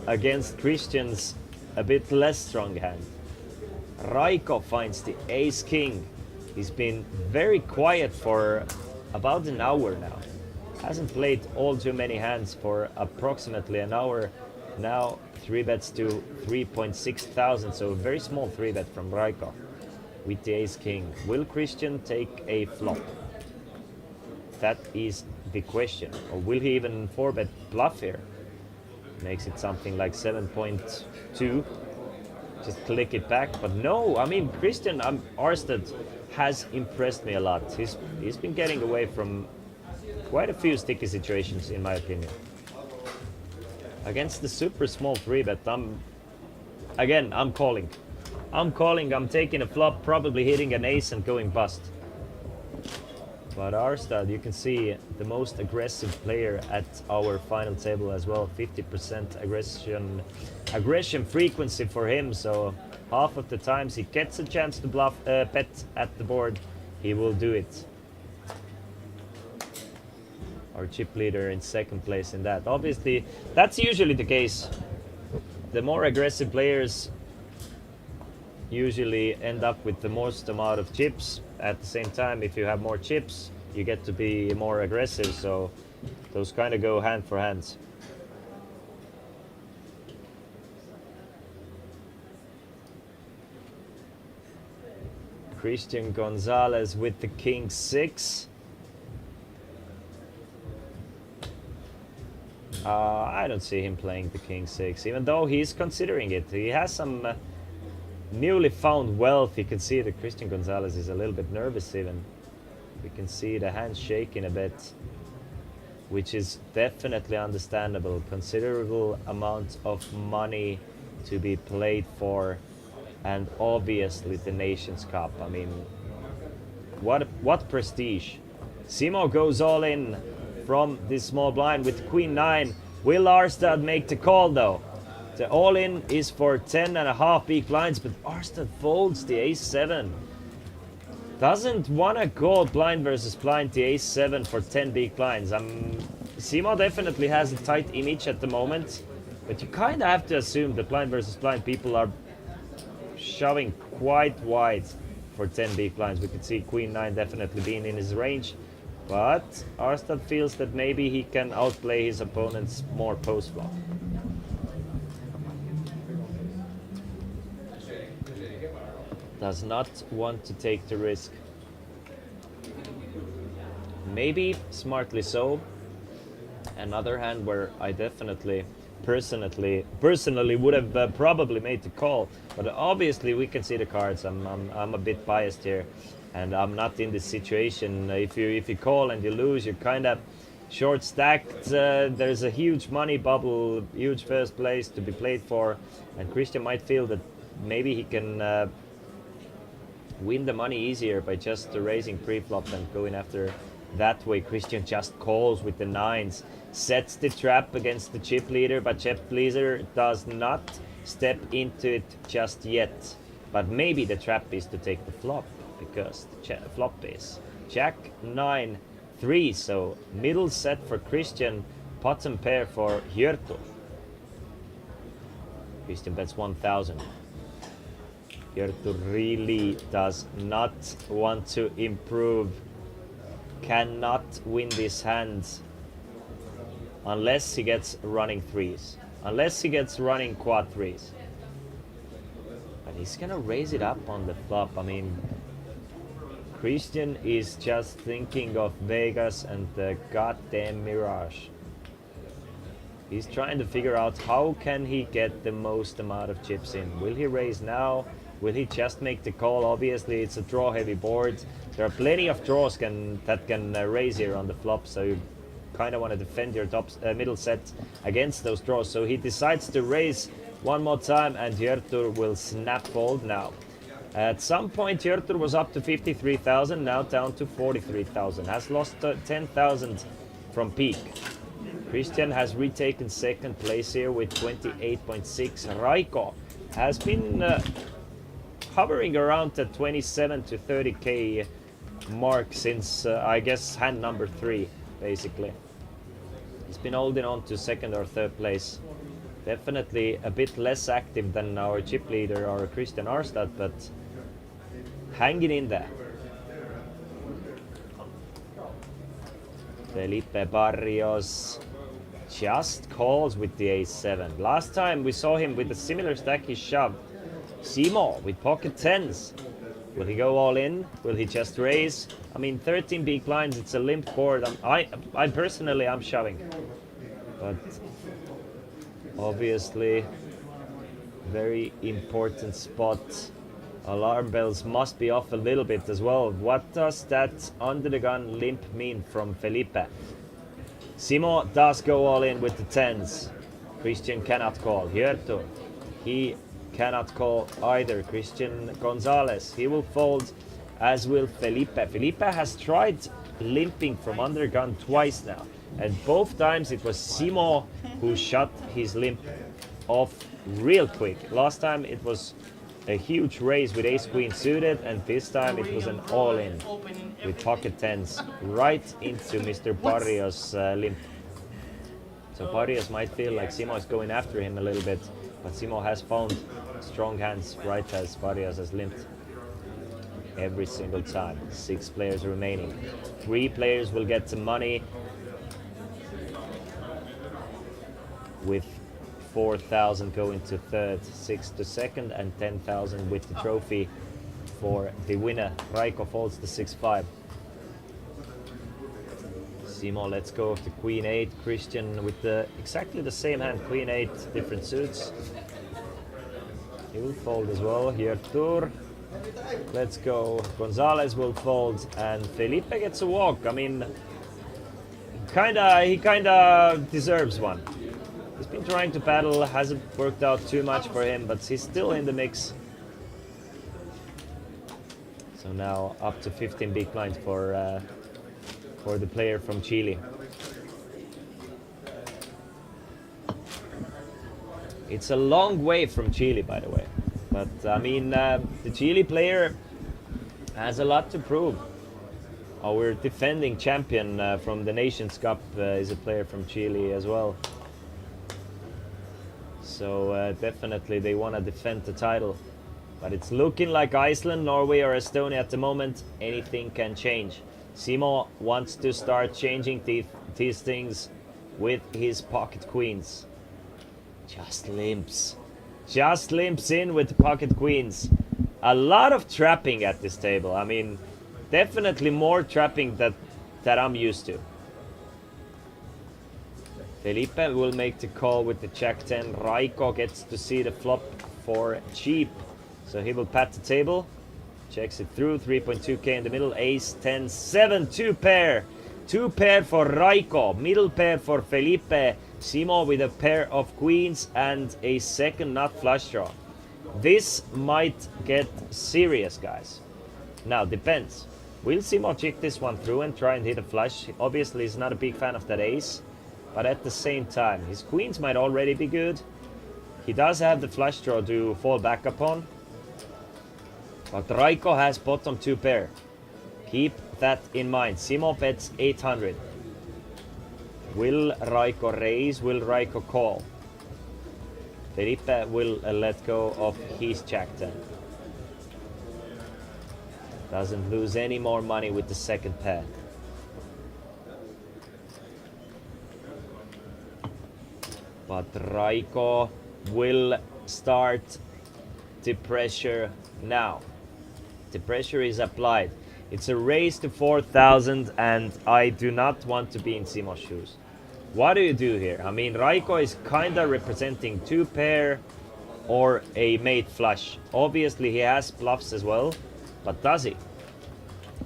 against Christian's a bit less strong hand. Raiko finds the ace-king. He's been very quiet for about an hour now. Hasn't played all too many hands for approximately an hour. Now 3 bets to 3.6 thousand, so a very small 3 bet from Raiko with the ace-king. Will Christian take a flop? That is the question. Or will he even 4-bet bluff here? Makes it something like 7.2. Just click it back, but no, I mean, Christian Arad has impressed me a lot. He's been getting away from quite a few sticky situations, in my opinion. Against the super small 3-bet, I'm calling. I'm taking a flop, probably hitting an ace and going bust. But Arad, you can see the most aggressive player at our final table as well. 50% aggression frequency for him, so half of the times he gets a chance to bluff, bet at the board, he will do it. Our chip leader in second place in that. Obviously, that's usually the case. The more aggressive players usually end up with the most amount of chips. At the same time, if you have more chips, you get to be more aggressive, so those kind of go hand for hand. Christian Gonzalez with the king 6. I don't see him playing the king 6, even though he's considering it. He has some newly found wealth. You can see that Christian Gonzalez is a little bit nervous even. We can see the hand shaking a bit, which is definitely understandable. Considerable amount of money to be played for, and obviously the Nations Cup. I mean, what prestige. Simo goes all in from this small blind with queen 9. Will Arstad make the call though? The all-in is for 10.5 big blinds, but Arstad folds the ace 7. Doesn't want to call blind versus blind the ace 7 for 10 big blinds. Simo definitely has a tight image at the moment, but you kind of have to assume that blind versus blind people are shoving quite wide for 10 big blinds. We could see queen 9 definitely being in his range, but Arstad feels that maybe he can outplay his opponents more post-flop. Does not want to take the risk. Maybe smartly so. Another hand where I definitely personally would have probably made the call, but obviously we can see the cards. I'm a bit biased here, and I'm not in this situation. If you call and you lose, you're kind of short stacked. There's a huge money bubble, huge first place to be played for, and Christian might feel that maybe he can win the money easier by just raising pre-flop and going after that way. Christian just calls with the 9s, sets the trap against the chip leader, but chip leader does not step into it just yet. But maybe the trap is to take the flop, because the flop is Jack 9 3, so middle set for Christian, bottom pair for Hjörtur. Christian bets 1,000. Hjörtur really does not want to improve, cannot win this hand unless he gets running 3s, unless he gets running quad 3s. But he's gonna raise it up on the flop. I mean, Christian is just thinking of Vegas and the goddamn Mirage. He's trying to figure out how can he get the most amount of chips in. Will he raise now? Will he just make the call? Obviously, it's a draw-heavy board. There are plenty of draws that can raise here on the flop, so you kind of want to defend your middle set against those draws. So he decides to raise one more time, and Hjörtur will snap fold now. At some point, Hjörtur was up to 53,000, now down to 43,000. Has lost 10,000 from peak. Christian has retaken second place here with 28.6. Raiko has been hovering around the 27 to 30k mark since I guess hand number 3, basically. He's been holding on to second or third place. Definitely a bit less active than our chip leader or Christian Arstad, but hanging in there. Felipe Barrios just calls with the ace 7. Last time we saw him with a similar stack he shoved. Simo with pocket 10s. Will he go all in? Will he just raise? I mean, 13 big blinds, it's a limp board. I personally, I'm shoving. But obviously, very important spot. Alarm bells must be off a little bit as well. What does that under the gun limp mean from Felipe? Simo does go all in with the 10s. Christian cannot call. Hjörtur, he cannot call either. Christian Gonzalez, he will fold, as will Felipe. Felipe has tried limping from under gun twice now, and both times it was Simo who shut his limp off real quick. Last time it was a huge raise with ace-queen suited, and this time it was an all-in with pocket tens right into Mr. Barrios' limp. So Barrios might feel like Simo is going after him a little bit, but Simo has found strong hands right as Barrios has limped. Every single time. 6 players remaining. 3 players will get some money with 4,000 going to third, 6 to second, and 10,000 with the trophy for the winner. Raiko folds the 6-5. Simo lets go of the queen 8. Christian with exactly the same hand, queen 8, different suits. He will fold as well. Here Tur. Let's go. Gonzalez will fold, and Felipe gets a walk. I mean, he kinda deserves one. He's been trying to battle, hasn't worked out too much for him, but he's still in the mix. So now up to 15 big blinds for the player from Chile. It's a long way from Chile, by the way. But I mean, the Chile player has a lot to prove. Our defending champion from the Nations Cup is a player from Chile as well. So definitely they want to defend the title. But it's looking like Iceland, Norway or Estonia at the moment. Anything can change. Simo wants to start changing these things with his pocket queens. Just limps. Just limps in with the pocket queens. A lot of trapping at this table. I mean, definitely more trapping that I'm used to. Felipe will make the call with the jack 10. Raiko gets to see the flop for cheap. So he will pat the table. Checks it through. 3.2k in the middle. Ace 10 7. 2 pair. 2 pair for Raiko. Middle pair for Felipe. Simo with a pair of queens and a second nut flush draw. This might get serious, guys. Now, depends. Will Simo check this one through and try and hit a flush? Obviously, he's not a big fan of that ace. But at the same time, his queens might already be good. He does have the flush draw to fall back upon. But Raiko has bottom 2 pair. Keep that in mind. Simo bets 800. Will Raiko raise? Will Raiko call? Felipe will let go of his jack 10. Doesn't lose any more money with the second pair. But Raiko will start the pressure now. The pressure is applied. It's a race to 4,000 and I do not want to be in Simo's shoes. What do you do here? I mean, Raiko is kinda representing 2 pair or a mate flush. Obviously he has bluffs as well, but does he?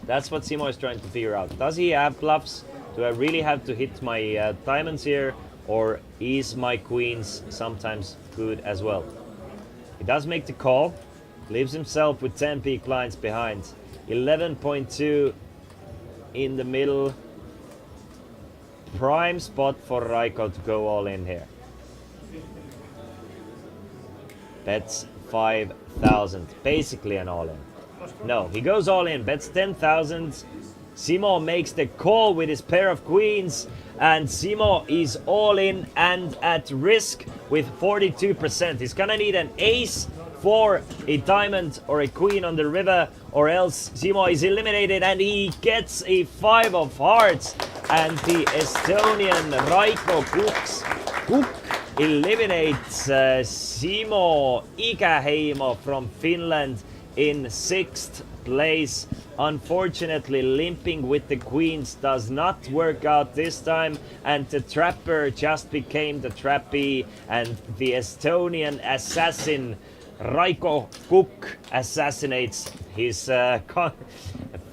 That's what Simo is trying to figure out. Does he have bluffs? Do I really have to hit my diamonds here? Or is my queens sometimes good as well? He does make the call. Leaves himself with 10 big blinds behind. 11.2 in the middle. Prime spot for Raiko to go all in here. Bets 5,000. Basically an all in. No, he goes all in. Bets 10,000. Simo makes the call with his pair of queens. And Simo is all in and at risk with 42%. He's gonna need an ace for a diamond or a queen on the river, or else Simo is eliminated, and he gets a 5 of hearts. And the Estonian Raiko Kuk eliminates Simo Ikäheimo from Finland in 6th place. Unfortunately, limping with the queens does not work out this time, and the trapper just became the trappee, and the Estonian assassin Raiko Kuk assassinates his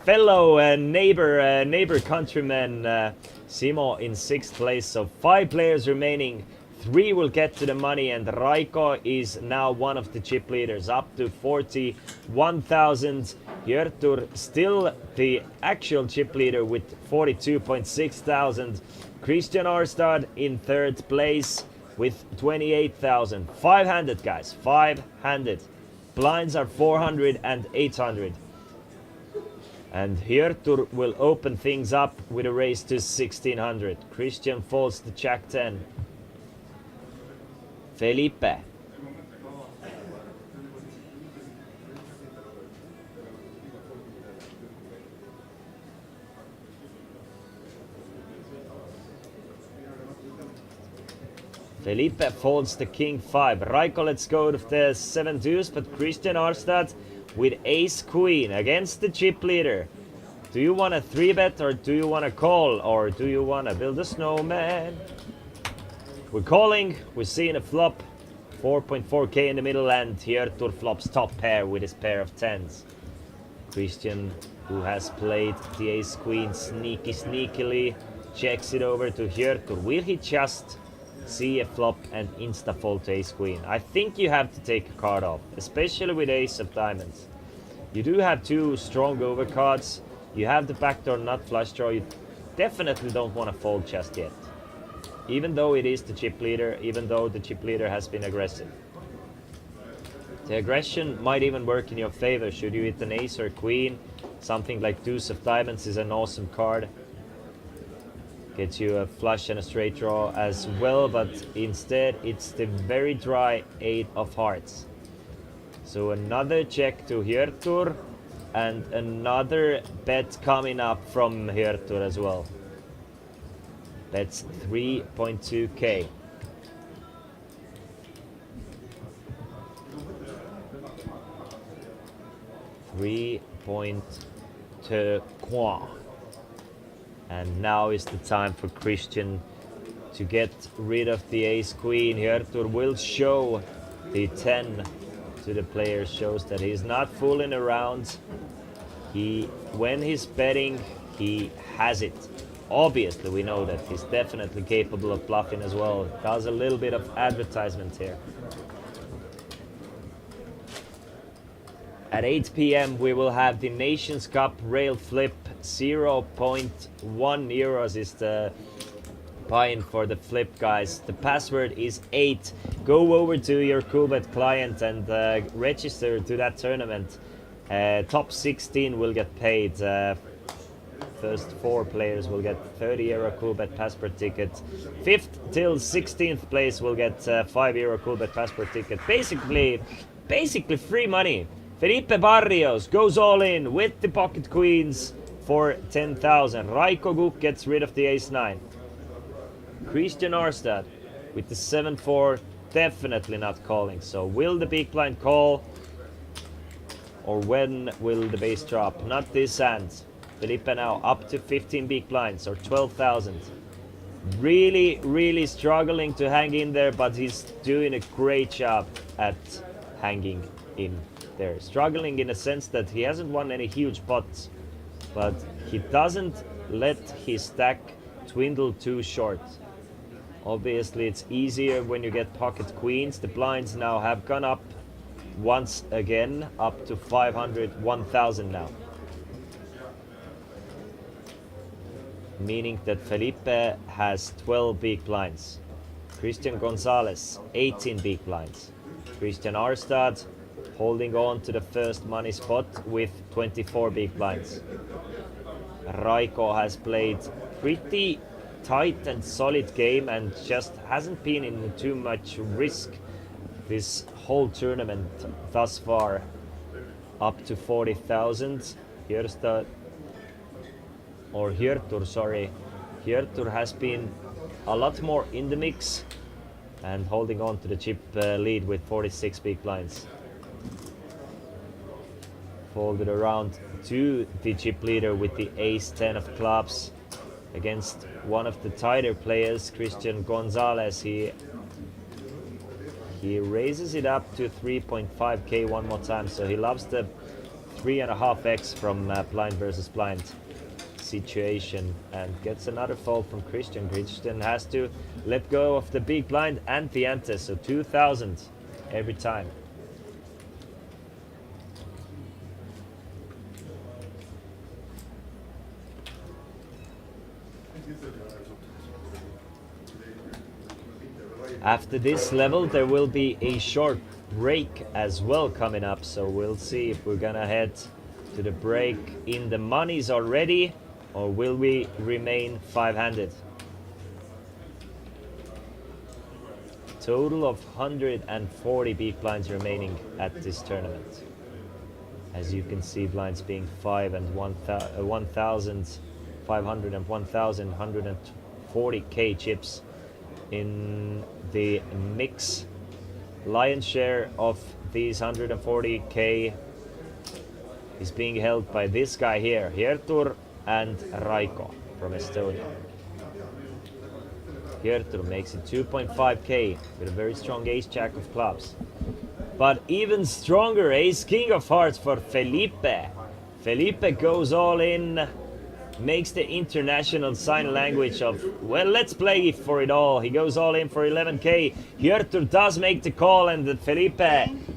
fellow neighbor countryman Simo in 6th place. So 5 players remaining. 3 will get to the money, and Raiko is now one of the chip leaders, up to 41,000. Hjörtur still the actual chip leader with 42.6 thousand. Christian Arstad in 3rd place with 28,000. 500, guys, 500. blinds are 400 and 800. And Hjörtur will open things up with a raise to 1600. Christian folds to Jack 10. Felipe. Felipe folds the king 5. Raiko lets go of the 7 deuce, but Christian Arstad with ace queen against the chip leader. Do you want a 3-bet or do you want to call or do you want to build a snowman? We're calling, we're seeing a flop. 4.4k in the middle and Hjörtur flops top pair with his pair of 10s. Christian, who has played the ace queen sneakily, checks it over to Hjörtur. Will he just see a flop and insta fold to ace queen? I think you have to take a card off, especially with ace of diamonds. You do have 2 strong overcards. You have the backdoor nut flush draw. You definitely don't want to fold just yet. Even though it is the chip leader, even though the chip leader has been aggressive. The aggression might even work in your favor should you hit an ace or queen. Something like deuce of diamonds is an awesome card. Gets you a flush and a straight draw as well, but instead it's the very dry 8 of hearts. So another check to Hjörtur and another bet coming up from Hjörtur as well. That's 3.2k. And now is the time for Christian to get rid of the ace queen. Hjörtur will show the 10 to the player, shows that he's not fooling around. When he's betting, he has it. Obviously, we know that he's definitely capable of bluffing as well. Does a little bit of advertisement here. At 8 p.m. we will have the Nations Cup rail flip. 0.1 euros is the buy-in for the flip, guys. The password is 8. Go over to your Coolbet client and register to that tournament. Top 16 will get paid. First 4 players will get 30 euro Coolbet passport ticket. 5th till 16th place will get 5 euro Coolbet passport ticket. Basically free money. Felipe Barrios goes all in with the pocket queens for 10,000. Raiko Guk gets rid of the ace-9. Christian Arstad with the 7-4, definitely not calling. So will the big blind call? Or when will the base drop? Not this hand. Felipe now up to 15 big blinds or 12,000. Really struggling to hang in there, but he's doing a great job at hanging in there. Struggling in a sense that he hasn't won any huge pots, but he doesn't let his stack dwindle too short. Obviously it's easier when you get pocket queens. The blinds now have gone up once again, up to 500, 1,000 now. Meaning that Felipe has 12 big blinds. Christian Gonzalez, 18 big blinds. Christian Arstad holding on to the first money spot with 24 big blinds. Raiko has played pretty tight and solid game and just hasn't been in too much risk this whole tournament thus far. Up to 40,000. Hjörtur has been a lot more in the mix and holding on to the chip lead with 46 big blinds. Folded around to the chip leader with the ace-10 of clubs against one of the tighter players, Christian Gonzalez. He raises it up to 3.5k one more time, so he loves the 3.5x from blind versus blind situation and gets another fold from Christian. Christian has to let go of the big blind and the ante, so 2,000 every time. After this level there will be a short break as well coming up, so we'll see if we're gonna head to the break in the monies already, or will we remain five-handed. Total of 140 big blinds remaining at this tournament. As you can see, blinds being 5 and 1,500 and 1,140k chips in the mix. Lion's share of these 140k is being held by this guy here, Hiertur and Raiko from Estonia. Hiertur makes it 2.5k with a very strong ace-jack of clubs. But even stronger ace-king of hearts for Felipe. Felipe goes all in, makes the international sign language of, well, let's play for it all. He goes all in for 11k. Hiertur does make the call, and Felipe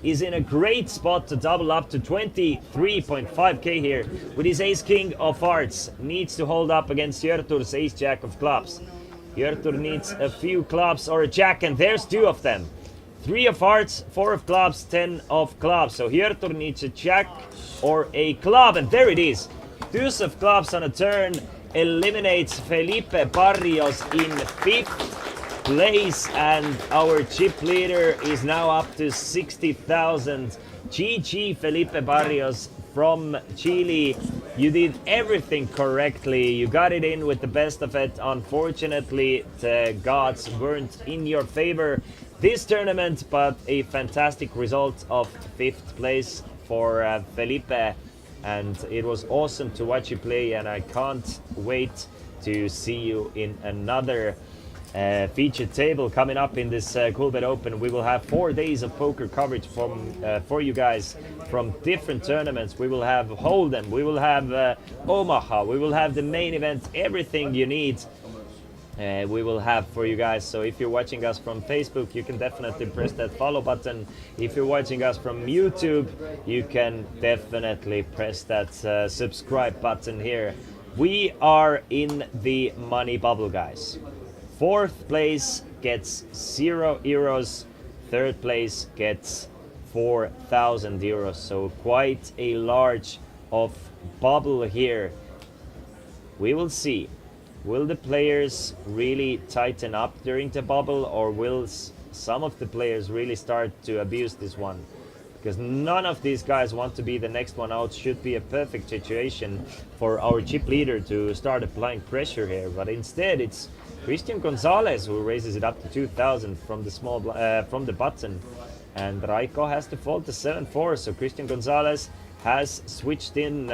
is in a great spot to double up to 23.5k here with his ace-king of hearts. Needs to hold up against Hiertur's ace-jack of clubs. Hiertur needs a few clubs or a jack, and there's 2 of them. 3 of hearts, 4 of clubs, 10 of clubs. So Hiertur needs a jack or a club, and there it is. Deuce of clubs on a turn eliminates Felipe Barrios in 5th place, and our chip leader is now up to 60,000. GG Felipe Barrios from Chile. You did everything correctly. You got it in with the best of it. Unfortunately, the gods weren't in your favor this tournament, but a fantastic result of 5th place for Felipe. And it was awesome to watch you play, and I can't wait to see you in another featured table coming up in this Coolbet Open. We will have 4 days of poker coverage from for you guys from different tournaments. We will have Hold'em, we will have Omaha, we will have the main event, everything you need. We will have for you guys. So if you're watching us from Facebook, you can definitely press that follow button. If you're watching us from YouTube, you can definitely press that subscribe button here. We are in the money bubble, guys. 4th place gets €0. 3rd place gets 4,000 euros. So quite a large of bubble here. We will see. Will the players really tighten up during the bubble, or will some of the players really start to abuse this one? Because none of these guys want to be the next one out. Should be a perfect situation for our chip leader to start applying pressure here, but instead it's Christian Gonzalez who raises it up to 2,000 from the from the button, and Raiko has to fold to 7-4. So Christian Gonzalez has switched in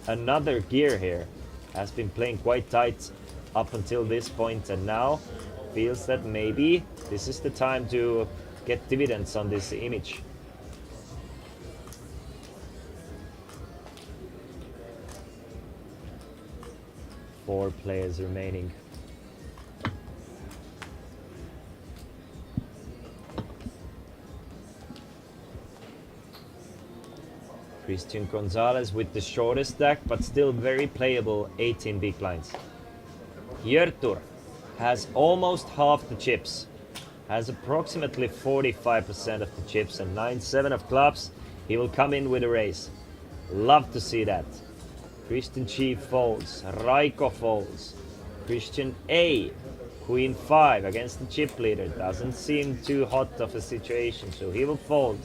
another gear here. Has been playing quite tight up until this point, and now feels that maybe this is the time to get dividends on this image. Four players remaining. Christian Gonzalez with the shortest stack, but still very playable 18 big blinds. Hiertur has almost half the chips, has approximately 45% of the chips, and 9-7 of clubs. He will come in with a raise. Love to see that. Christian G folds, Raiko folds, Christian A, Queen 5 against the chip leader. Doesn't seem too hot of a situation, so he will fold.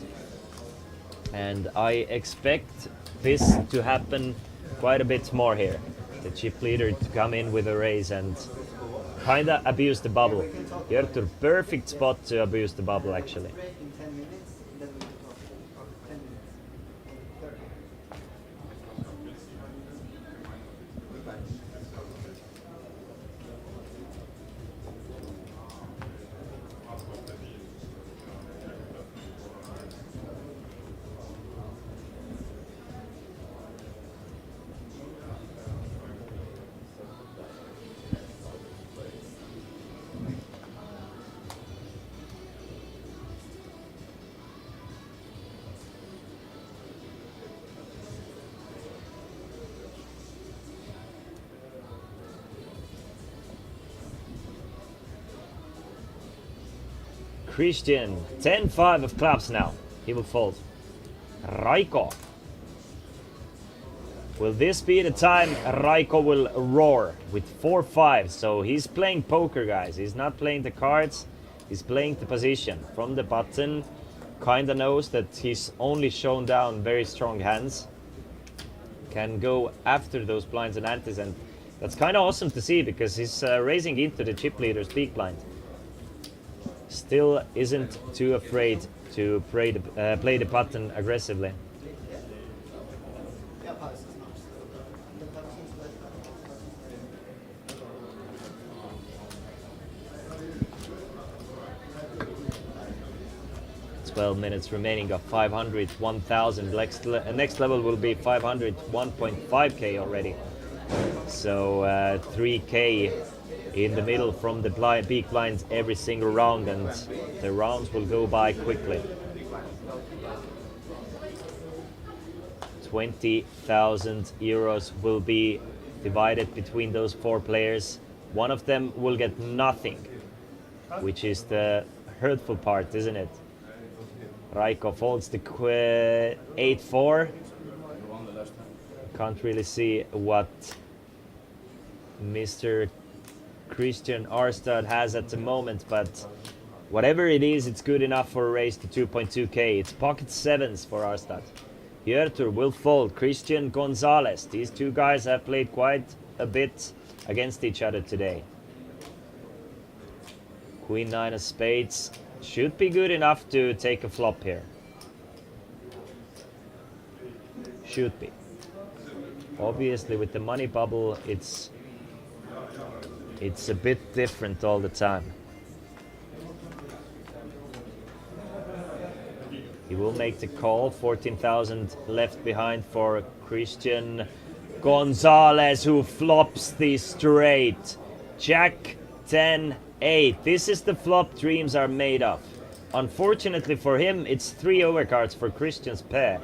And I expect this to happen quite a bit more here. The chip leader to come in with a raise and kinda abuse the bubble. Hiertur, perfect spot to abuse the bubble actually. Christian, 10-5 of clubs now. He will fold. Raiko. Will this be the time Raiko will roar with 4-5? So he's playing poker, guys. He's not playing the cards. He's playing the position. From the button, kinda knows that he's only shown down very strong hands. Can go after those blinds and antes, and that's kind of awesome to see because he's raising into the chip leader's big blind. Still isn't too afraid to play the button aggressively. Minutes remaining of 500, 1000. Next level will be 500, 1.5k already. So 3k in the middle from the big blinds every single round, and the rounds will go by quickly. 20,000 euros will be divided between those 4 players. One of them will get nothing, which is the hurtful part, isn't it? Raiko folds the 8-4. Can't really see what Mr. Christian Arstad has at the moment, but whatever it is, it's good enough for a raise to 2.2k. It's pocket sevens for Arstad. Hjörtur will fold. Christian Gonzalez. These two guys have played quite a bit against each other today. Queen 9 of spades. Should be good enough to take a flop here. Should be. Obviously with the money bubble it's a bit different all the time. He will make the call. 14,000 left behind for Christian Gonzalez, who flops the straight. Jack 10 8. This is the flop dreams are made of. Unfortunately for him, it's 3 overcards for Christian's pair.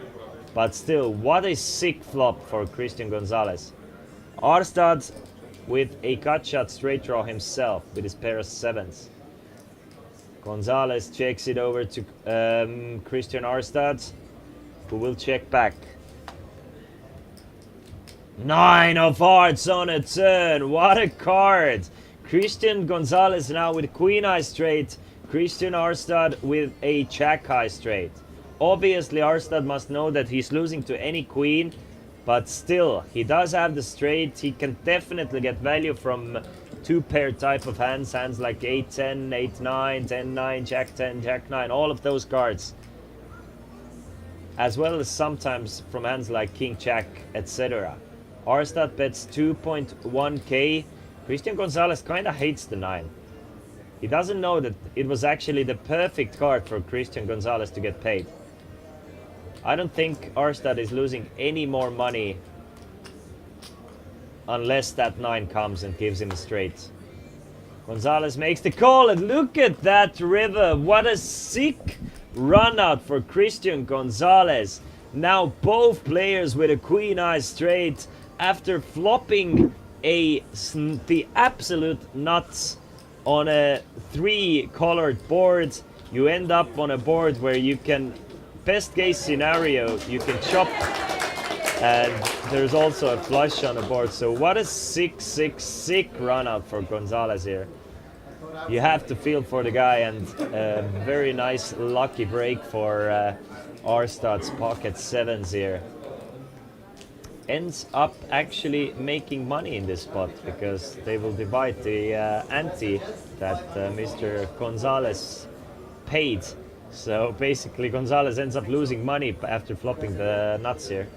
But still, what a sick flop for Christian Gonzalez. Arstad with a cut shot straight draw himself with his pair of sevens. Gonzalez checks it over to Christian Arstad, who will check back. 9 of hearts on a turn. What a card. Christian Gonzalez now with queen high straight. Christian Arstad with a jack high straight. Obviously Arstad must know that he's losing to any queen, but still he does have the straight. He can definitely get value from 2 pair type of hands, hands like 8-10, 8-9, 10-9, Jack-10, Jack-9, all of those cards, as well as sometimes from hands like King-Jack, etc. Arstad bets 2.1k. Christian Gonzalez kinda hates the 9. He doesn't know that it was actually the perfect card for Christian Gonzalez to get paid. I don't think Arstad is losing any more money unless that 9 comes and gives him a straight. Gonzalez makes the call, and look at that river. What a sick run out for Christian Gonzalez. Now both players with a queen eye straight after flopping the absolute nuts on a 3-colored board. You end up on a board where you can, best case scenario, you can chop, and there's also a flush on the board. So what a sick run out for Gonzalez here. You have to feel for the guy, and a very nice lucky break for Arstad's pocket sevens here. Ends up actually making money in this spot because they will divide the ante that Mr. Gonzalez paid. So basically Gonzalez ends up losing money after flopping the nuts here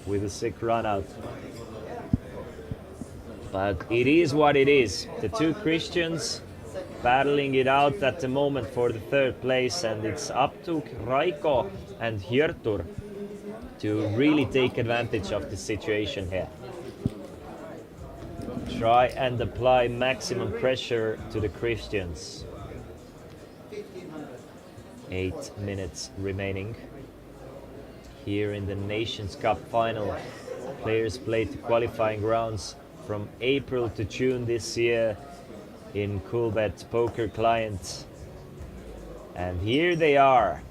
with a sick run out. But it is what it is. The two Christians battling it out at the moment for the 3rd place, and it's up to Raiko and Hjörtur to really take advantage of the situation here. Try and apply maximum pressure to the Christians. 8 minutes remaining. Here in the Nations Cup final, players played the qualifying rounds from April to June this year in Coolbet Poker Client. And here they are.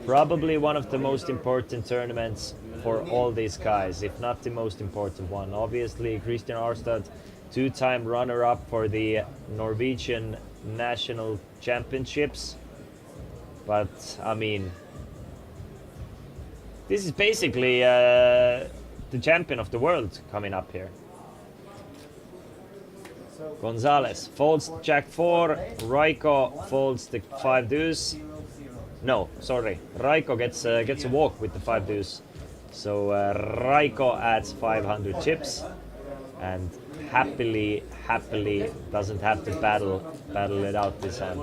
Probably one of the most important tournaments for all these guys, if not the most important one. Obviously, Christian Arstad, two-time runner-up for the Norwegian National Championships. But, I mean, this is basically the champion of the world coming up here. Gonzalez folds Jack 4, Raiko folds the 5 deuce. No, sorry, Raiko gets a walk with the 5 deuce. So Raiko adds 500 chips and happily doesn't have to battle it out this hand.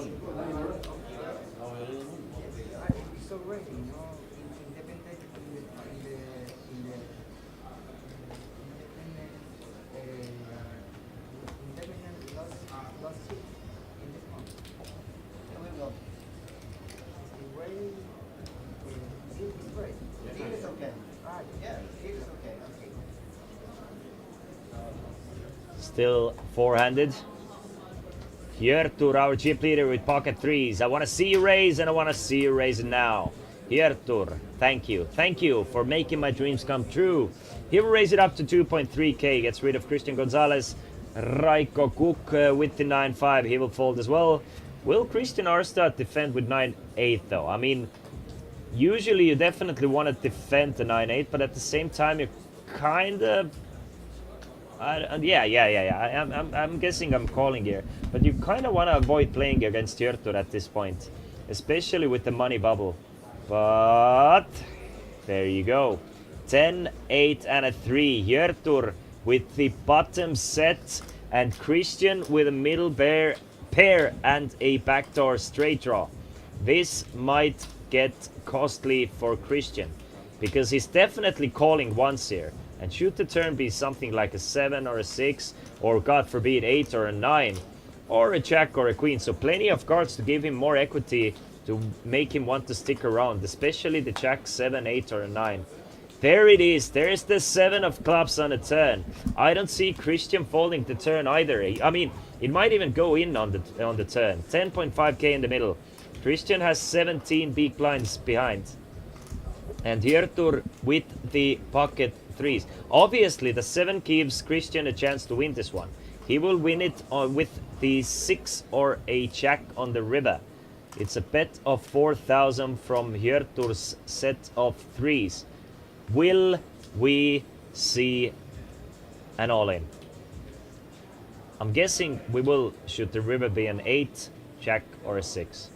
Still four-handed. Hjörtur, our chip leader with pocket threes. I want to see you raise, and I want to see you raise now. Hjörtur, thank you. Thank you for making my dreams come true. He will raise it up to 2.3k. Gets rid of Christian Gonzalez. Raiko Cook with the 9-5. He will fold as well. Will Christian Arstad defend with 9-8 though? I mean, usually you definitely want to defend the 9-8, but at the same time you kind of... I'm guessing I'm calling here, but you kind of want to avoid playing against Hjörtur at this point, especially with the money bubble. But there you go, 10, 8, and a 3. Hjörtur with the bottom set, and Christian with a middle pair and a backdoor straight draw. This might get costly for Christian, because he's definitely calling once here. And should the turn be something like a 7 or a 6, or God forbid 8 or a 9, or a jack or a queen. So plenty of cards to give him more equity to make him want to stick around, especially the jack, 7, 8 or a 9. There it is. There's the 7 of clubs on the turn. I don't see Christian folding the turn either. I mean, it might even go in on the turn. 10.5k in the middle. Christian has 17 big blinds behind. And Hjörtur with the pocket threes. Obviously, the 7 gives Christian a chance to win this one. He will win it with the 6 or a jack on the river. It's a bet of 4,000 from Hjörtur's set of threes. Will we see an all-in? I'm guessing we will. Should the river be an 8, jack, or a 6?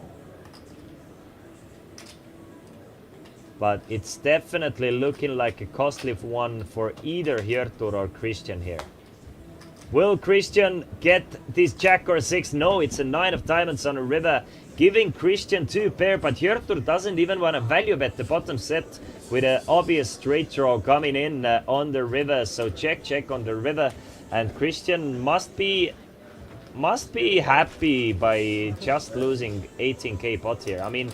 But it's definitely looking like a costly one for either Hjörtur or Christian here. Will Christian get this jack or 6? No, it's a 9 of diamonds on a river, giving Christian 2 pair, but Hjörtur doesn't even want to value bet the bottom set with an obvious straight draw coming in on the river. So check on the river, and Christian must be happy by just losing 18k pot here. I mean,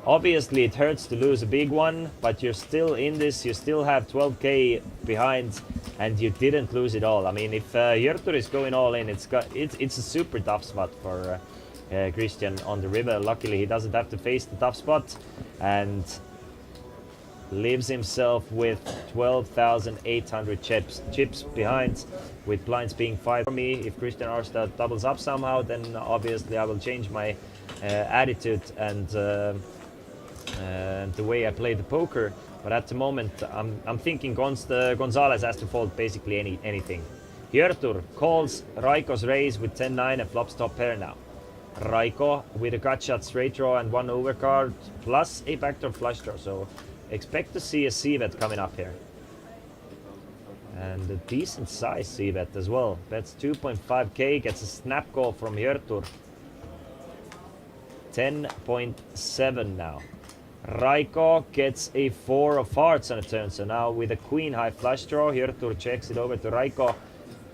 obviously it hurts to lose a big one, but you're still in this, you still have 12k behind, and you didn't lose it all. I mean, if Hjörtur is going all in, it's a super tough spot for Christian on the river. Luckily he doesn't have to face the tough spot, and leaves himself with 12,800 chips behind, with blinds being 5 for me. If Christian Arstad doubles up somehow, then obviously I will change my attitude and the way I play the poker. But at the moment, I'm thinking Gonzalez has to fold basically anything. Hjörtur calls Raiko's raise with 10-9 and flops top pair now. Raiko with a gut shot straight draw and 1 overcard plus a backdoor flush draw. So expect to see a c-bet coming up here. And a decent size c-bet as well. Bets 2.5k, gets a snap call from Hjörtur. 10.7 now. Raiko gets a 4 of hearts on a turn, so now with a queen high flush draw, Hjörtur checks it over to Raiko.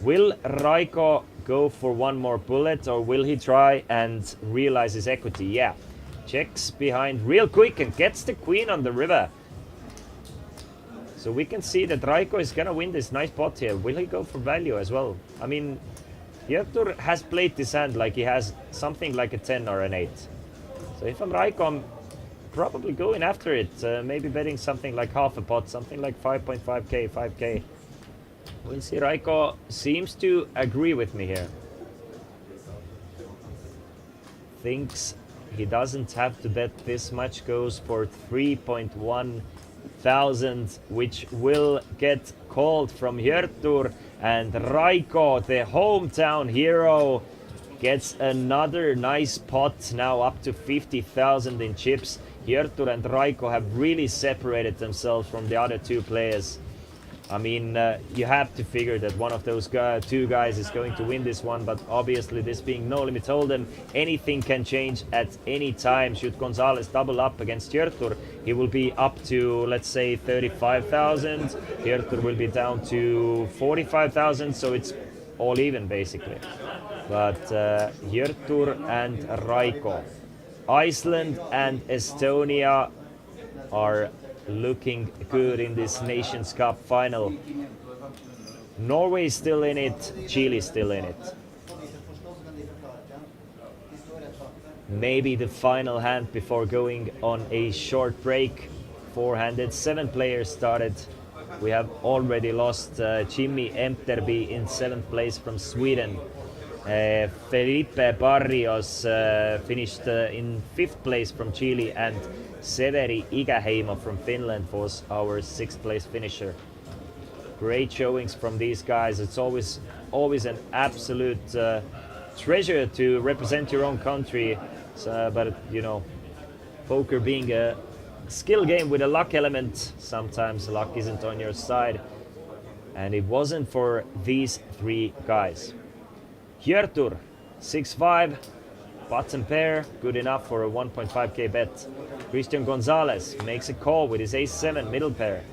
Will Raiko go for one more bullet, or will he try and realize his equity? Yeah, checks behind real quick and gets the queen on the river. So we can see that Raiko is gonna win this nice pot here. Will he go for value as well? I mean, Hjörtur has played this hand like he has something like a 10 or an 8. So if I'm Raiko, I'm probably going after it. Maybe betting something like half a pot, something like 5.5k, 5k. We'll see. Raiko seems to agree with me here. Thinks he doesn't have to bet this much, goes for 3.1 thousand, which will get called from Hjörtur, and Raiko, the hometown hero, gets another nice pot, now up to 50,000 in chips. Hjörtur and Raiko have really separated themselves from the other two players. I mean, you have to figure that one of those two guys is going to win this one, but obviously this being no limit hold'em, anything can change at any time. Should Gonzalez double up against Hjörtur, he will be up to, let's say, 35,000. Hjörtur will be down to 45,000, so it's all even basically. But Hjörtur and Raiko, Iceland and Estonia are looking good in this Nations Cup final. Norway is still in it, Chile is still in it. Maybe the final hand before going on a short break. Four-handed, 7 players started. We have already lost Jimmy Emterby in 7th place from Sweden. Felipe Barrios finished in 5th place from Chile, and Severi Ikäheimo from Finland was our 6th place finisher. Great showings from these guys. It's always an absolute treasure to represent your own country. But you know, poker being a skill game with a luck element, sometimes luck isn't on your side, and it wasn't for these 3 guys. Hjörtur, 6-5, bottom pair, good enough for a 1.5k bet. Christian Gonzalez makes a call with his ace-7 middle pair.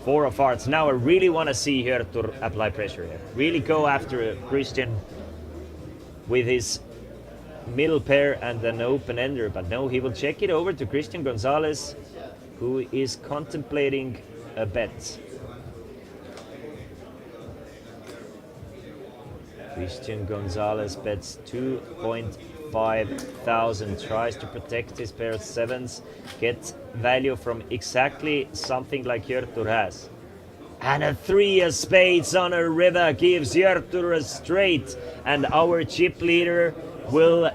4 of hearts. Now I really want to see Hjörtur apply pressure here. Really go after Christian with his middle pair and an open ender, but no, he will check it over to Christian Gonzalez, who is contemplating a bet. Christian Gonzalez bets 2.5 thousand, tries to protect his pair of 7s, get value from exactly something like Hjörtur has. And a 3 of spades on a river gives Hjörtur a straight, and our chip leader will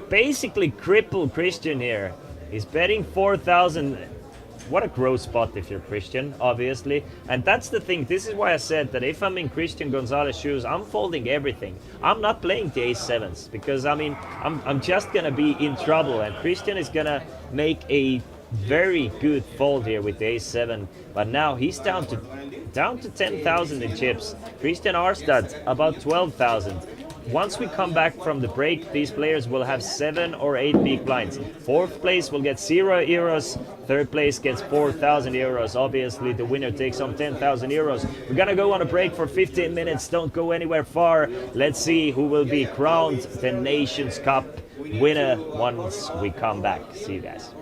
basically cripple Christian here. He's betting 4,000. What a gross spot if you're Christian, obviously. And that's the thing. This is why I said that if I'm in Christian Gonzalez shoes, I'm folding everything. I'm not playing the ace-7s because, I mean, I'm just going to be in trouble. And Christian is going to make a very good fold here with the ace-7. But now he's down to 10,000 in chips. Christian Arstad about 12,000. Once we come back from the break, these players will have 7 or 8 big blinds. 4th place will get 0 euros. 3rd place gets 4,000 euros. Obviously, the winner takes home 10,000 euros. We're gonna go on a break for 15 minutes. Don't go anywhere far. Let's see who will be crowned the Nations Cup winner once we come back. See you guys.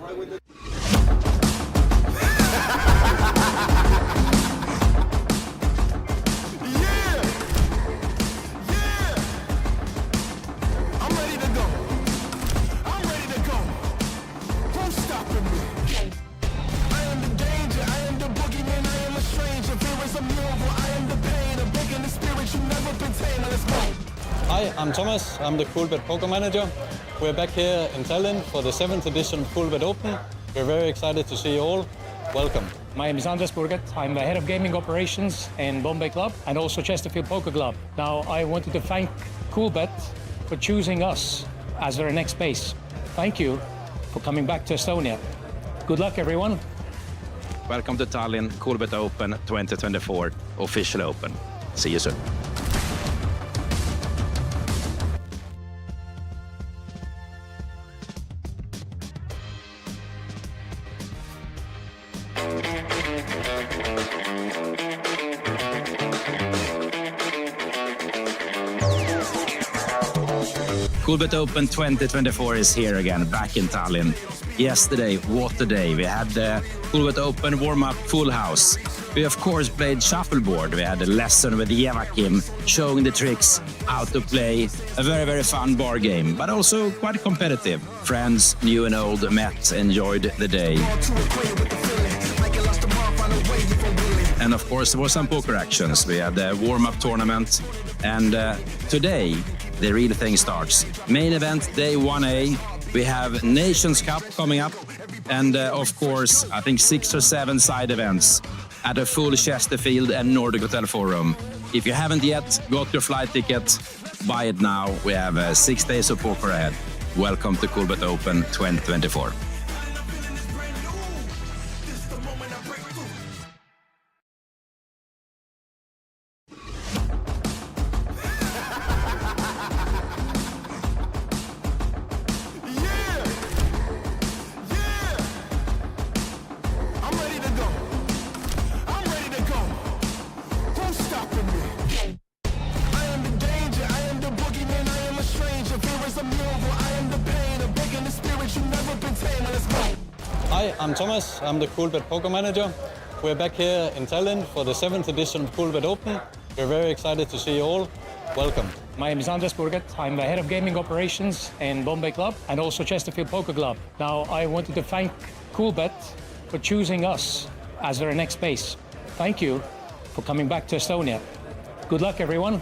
Hi, I'm Thomas. I'm the Coolbet Poker Manager. We're back here in Tallinn for the 7th edition of Coolbet Open. We're very excited to see you all. Welcome. My name is Anders Burget. I'm the head of gaming operations in Bombay Club and also Chesterfield Poker Club. Now, I wanted to thank Coolbet for choosing us as their next base. Thank you for coming back to Estonia. Good luck, everyone. Welcome to Tallinn, Coolbet Open 2024, official open. See you soon. Coolbet Open 2024 is here again, back in Tallinn. Yesterday, what a day. We had the Coolbet Open warm-up full house. We of course played shuffleboard. We had a lesson with Joakim showing the tricks, how to play. A very, very fun bar game, but also quite competitive. Friends, new and old, met, enjoyed the day. And of course there were some poker actions. We had a warm-up tournament, and today the real thing starts. Main event, day 1A. We have Nations Cup coming up, and of course, I think 6 or 7 side events at a full Chesterfield and Nordic Hotel Forum. If you haven't yet got your flight ticket, buy it now. We have 6 days of poker ahead. Welcome to Coolbet Open 2024. Hi, I'm Thomas. I'm the Coolbet Poker Manager. We're back here in Tallinn for the 7th edition of Coolbet Open. We're very excited to see you all. Welcome. My name is Andres Burget. I'm the head of gaming operations in Bombay Club and also Chesterfield Poker Club. Now, I wanted to thank Coolbet for choosing us as their next base. Thank you for coming back to Estonia. Good luck, everyone.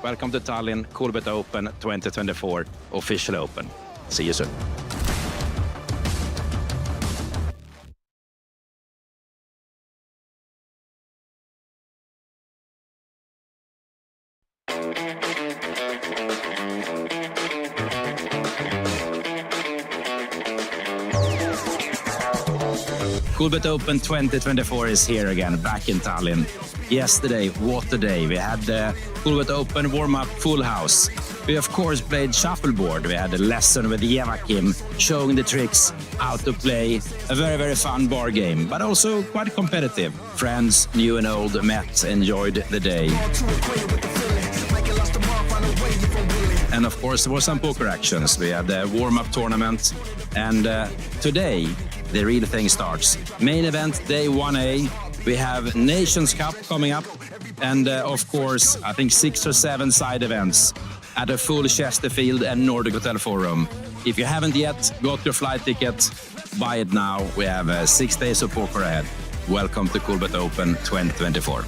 Welcome to Tallinn, Coolbet Open 2024, official open. See you soon. Coolbet Open 2024 is here again, back in Tallinn. Yesterday, what a day. We had the Coolbet Open warm-up full house. We of course played shuffleboard. We had a lesson with Joakim showing the tricks, how to play. A very, very fun bar game, but also quite competitive. Friends, new and old, met, enjoyed the day. And of course there were some poker actions. We had a warm-up tournament, and today the real thing starts. Main event, day 1A. We have Nations Cup coming up, and of course, I think 6 or 7 side events at a full Chesterfield and Nordic Hotel Forum. If you haven't yet got your flight ticket, buy it now. We have 6 days of poker ahead. Welcome to Coolbet Open 2024.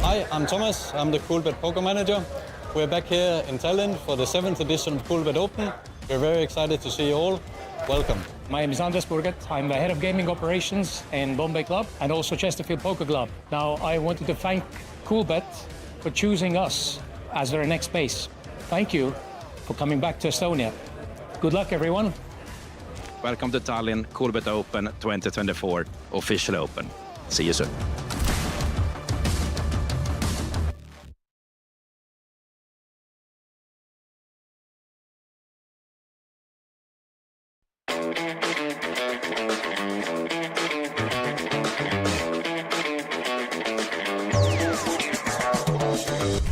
Hi, I'm Thomas. I'm the Coolbet Poker Manager. We're back here in Tallinn for the 7th edition of Coolbet Open. We're very excited to see you all. Welcome. My name is Andres Burget. I'm the head of gaming operations in Bombay Club and also Chesterfield Poker Club. Now, I wanted to thank Coolbet for choosing us as their next base. Thank you for coming back to Estonia. Good luck, everyone. Welcome to Tallinn, Coolbet Open 2024, official open. See you soon.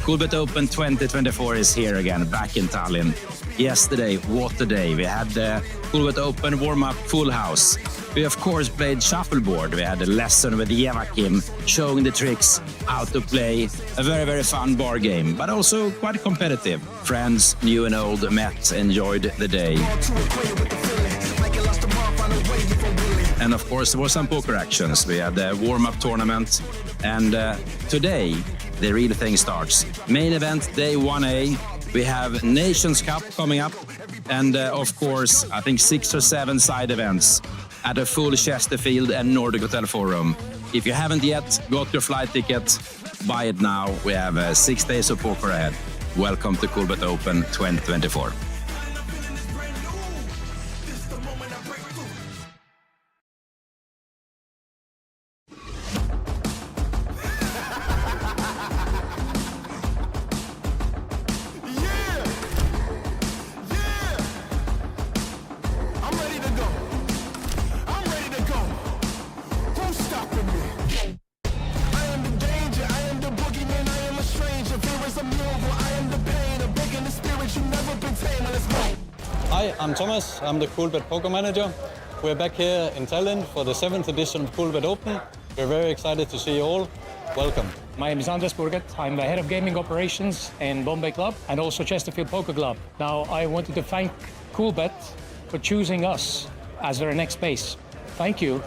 Coolbet Open 2024 is here again, back in Tallinn. Yesterday, what a day. We had the Coolbet Open warm-up full house. We of course played shuffleboard. We had a lesson with Joakim showing the tricks, how to play. A very, very fun bar game, but also quite competitive. Friends, new and old, met, enjoyed the day. And of course there were some poker actions. We had a warm-up tournament, and today the real thing starts. Main event, day 1A. We have Nations Cup coming up, and of course, I think 6 or 7 side events at a full Chesterfield and Nordic Hotel Forum. If you haven't yet got your flight ticket, buy it now. We have 6 days of poker ahead. Welcome to Coolbet Open 2024. Hi, I'm Thomas. I'm the Coolbet Poker Manager. We're back here in Tallinn for the 7th edition of Coolbet Open. We're very excited to see you all. Welcome. My name is Andres Burget. I'm the head of gaming operations in Bombay Club and also Chesterfield Poker Club. Now, I wanted to thank Coolbet for choosing us as their next base. Thank you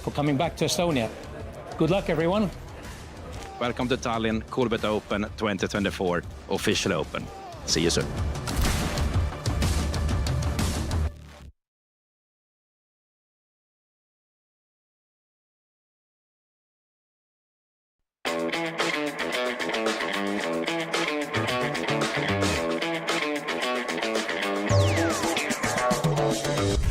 for coming back to Estonia. Good luck, everyone. Welcome to Tallinn, Coolbet Open 2024, official open. See you soon.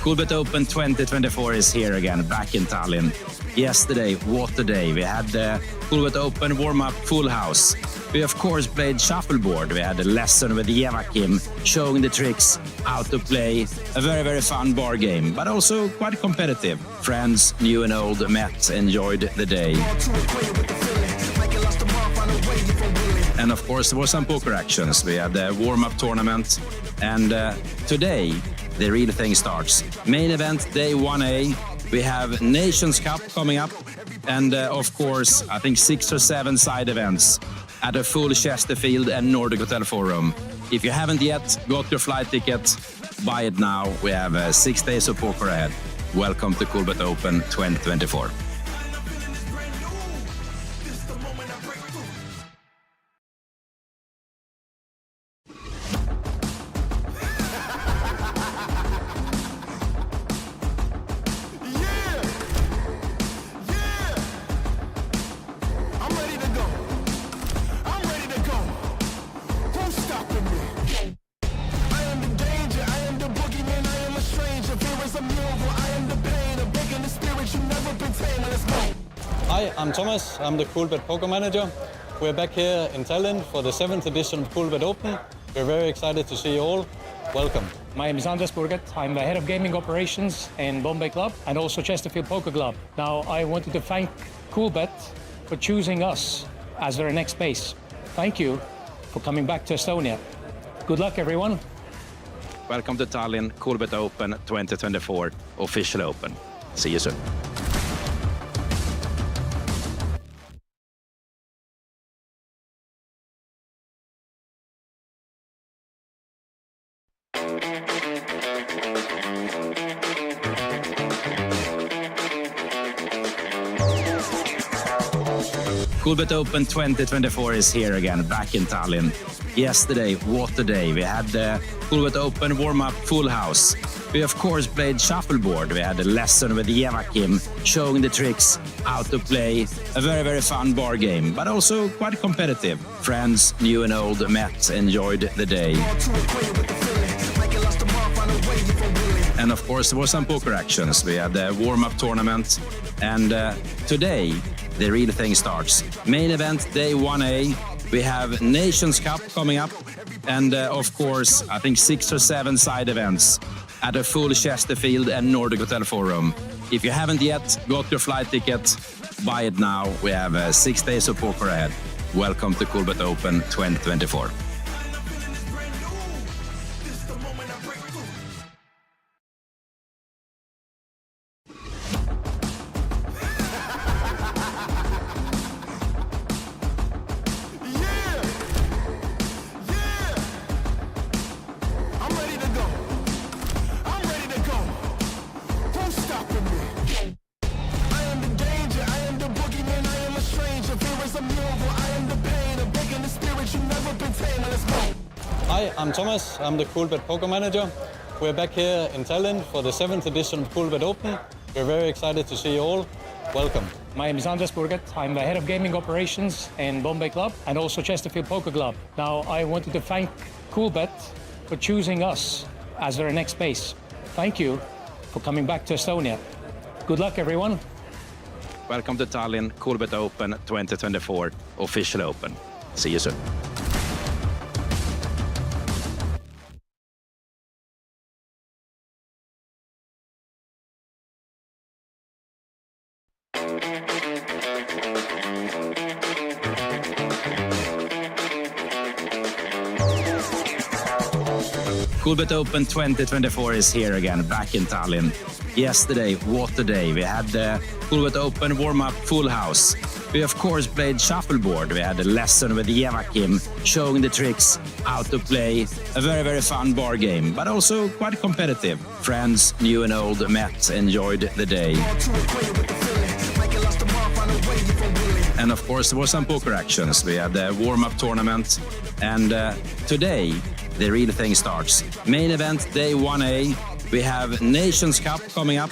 Coolbet Open 2024 is here again, back in Tallinn. Yesterday, what a day. We had the Coolbet Open warm-up full house. We of course played shuffleboard. We had a lesson with Joakim showing the tricks, how to play. A very, very fun bar game, but also quite competitive. Friends, new and old, met, enjoyed the day. And of course, there were some poker actions. We had the warm-up tournament. And today, the real thing starts. Main event, day 1A. We have Nations Cup coming up. And of course, I think 6 or 7 side events at a full Chesterfield and Nordic Hotel Forum. If you haven't yet got your flight ticket, buy it now. We have 6 days of poker ahead. Welcome to Coolbet Open 2024. Hi, I'm Thomas. I'm the Coolbet Poker Manager. We're back here in Tallinn for the 7th edition of Coolbet Open. We're very excited to see you all. Welcome. My name is Andres Burget. I'm the head of gaming operations in Bombay Club and also Chesterfield Poker Club. Now, I wanted to thank Coolbet for choosing us as their next base. Thank you for coming back to Estonia. Good luck, everyone. Welcome to Tallinn, Coolbet Open 2024, official open. See you soon. Coolbet Open 2024 is here again, back in Tallinn. Yesterday, what a day. We had the Coolbet Open warm-up full house. We of course played shuffleboard. We had a lesson with Joakim showing the tricks, how to play. A very, very fun bar game, but also quite competitive. Friends, new and old, met, enjoyed the day. And of course, there were some poker actions. We had the warm-up tournament. And today, the real thing starts. Main event, day 1A. We have Nations Cup coming up. And of course, I think 6 or 7 side events at a full Chesterfield and Nordic Hotel Forum. If you haven't yet got your flight ticket, buy it now. We have 6 days of poker ahead. Welcome to Coolbet Open 2024. Hi, I'm Thomas. I'm the Coolbet Poker Manager. We're back here in Tallinn for the 7th edition of Coolbet Open. We're very excited to see you all. Welcome. My name is Andres Burget. I'm the head of gaming operations in Bombay Club and also Chesterfield Poker Club. Now, I wanted to thank Coolbet for choosing us as their next base. Thank you for coming back to Estonia. Good luck, everyone. Welcome to Tallinn, Coolbet Open 2024, official open. See you soon. Coolbet Open 2024 is here again, back in Tallinn. Yesterday, what a day. We had the Coolbet Open warm-up full house. We of course played shuffleboard. We had a lesson with Joachim showing the tricks, how to play. A very, very fun bar game, but also quite competitive. Friends, new and old, met, enjoyed the day. And of course there were some poker actions. We had the warm-up tournament, and today the real thing starts. Main event, day 1A. We have Nations Cup coming up,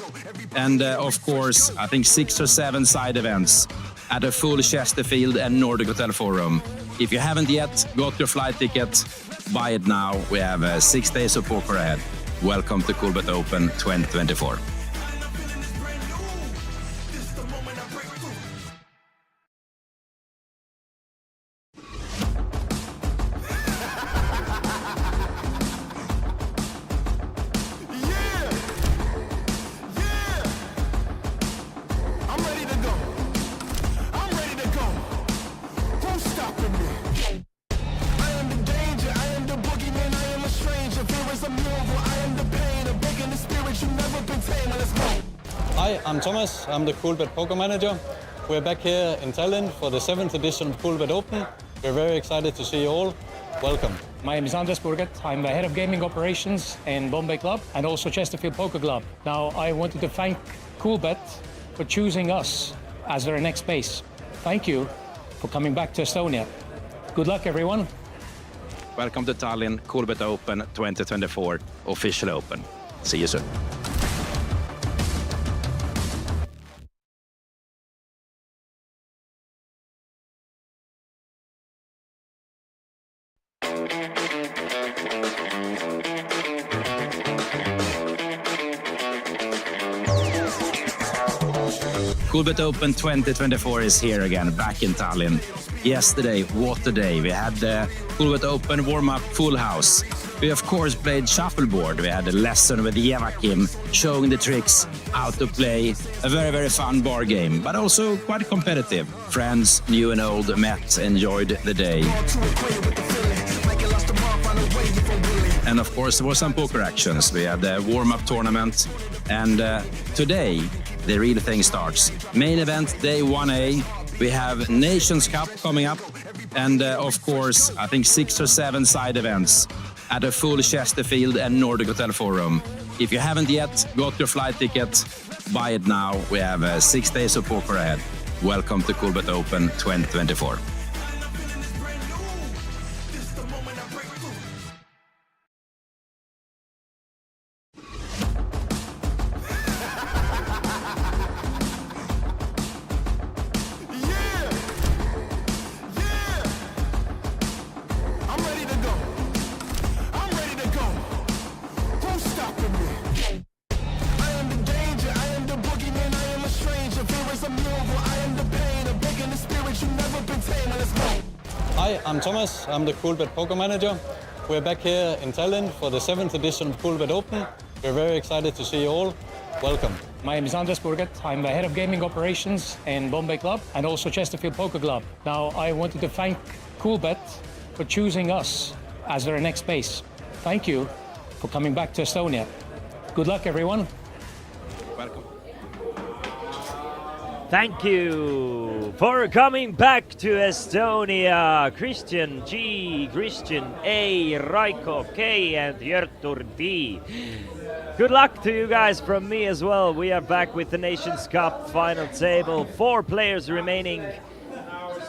and of course, I think 6 or 7 side events at a full Chesterfield and Nordic Hotel Forum. If you haven't yet got your flight ticket, buy it now. We have 6 days of poker ahead. Welcome to Coolbet Open 2024. Hi, I'm Thomas. I'm the Coolbet Poker Manager. We're back here in Tallinn for the 7th edition of Coolbet Open. We're very excited to see you all. Welcome. My name is Anders Burget. I'm the head of gaming operations in Bombay Club and also Chesterfield Poker Club. Now, I wanted to thank Coolbet for choosing us as their next base. Thank you for coming back to Estonia. Good luck, everyone. Welcome to Tallinn, Coolbet Open 2024, official open. See you soon. Coolbet Open 2024 is here again, back in Tallinn. Yesterday, what a day. We had the Coolbet Open warm-up full house. We of course played shuffleboard. We had a lesson with Joachim showing the tricks, how to play. A very, very fun bar game, but also quite competitive. Friends, new and old, met, enjoyed the day. And of course there were some poker actions. We had the warm-up tournament, and today the real thing starts. Main event, day 1A. We have Nations Cup coming up, and of course, I think 6 or 7 side events at a full Chesterfield and Nordic Hotel Forum. If you haven't yet got your flight ticket, buy it now. We have 6 days of poker ahead. Welcome to Coolbet Open 2024. Hi, I'm Thomas. I'm the Coolbet Poker Manager. We're back here in Tallinn for the 7th edition of Coolbet Open. We're very excited to see you all. Welcome. My name is Anders Burget. I'm the head of gaming operations in Bombay Club and also Chesterfield Poker Club. Now, I wanted to thank Coolbet for choosing us as their next base. Thank you for coming back to Estonia. Good luck, everyone. Welcome. Thank you for coming back to Estonia, Christian G, Christian A, Raiko K, and Jörtur D. Good luck to you guys from me as well. We are back with the Nations Cup final table. 4 players remaining,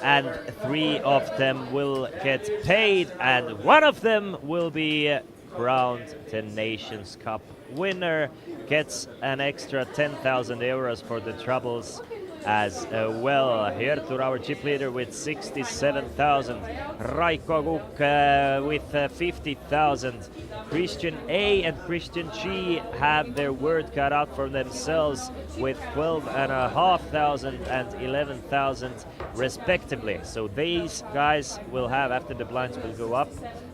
and 3 of them will get paid, and 1 of them will be crowned the Nations Cup winner. Gets an extra 10,000 euros for the troubles as well. Jörtur, our chip leader, with 67,000. Raiko Kuk with 50,000. Christian A and Christian G have their word cut out for themselves with 12,500 and 11,000 respectively. So these guys will have, after the blinds will go up,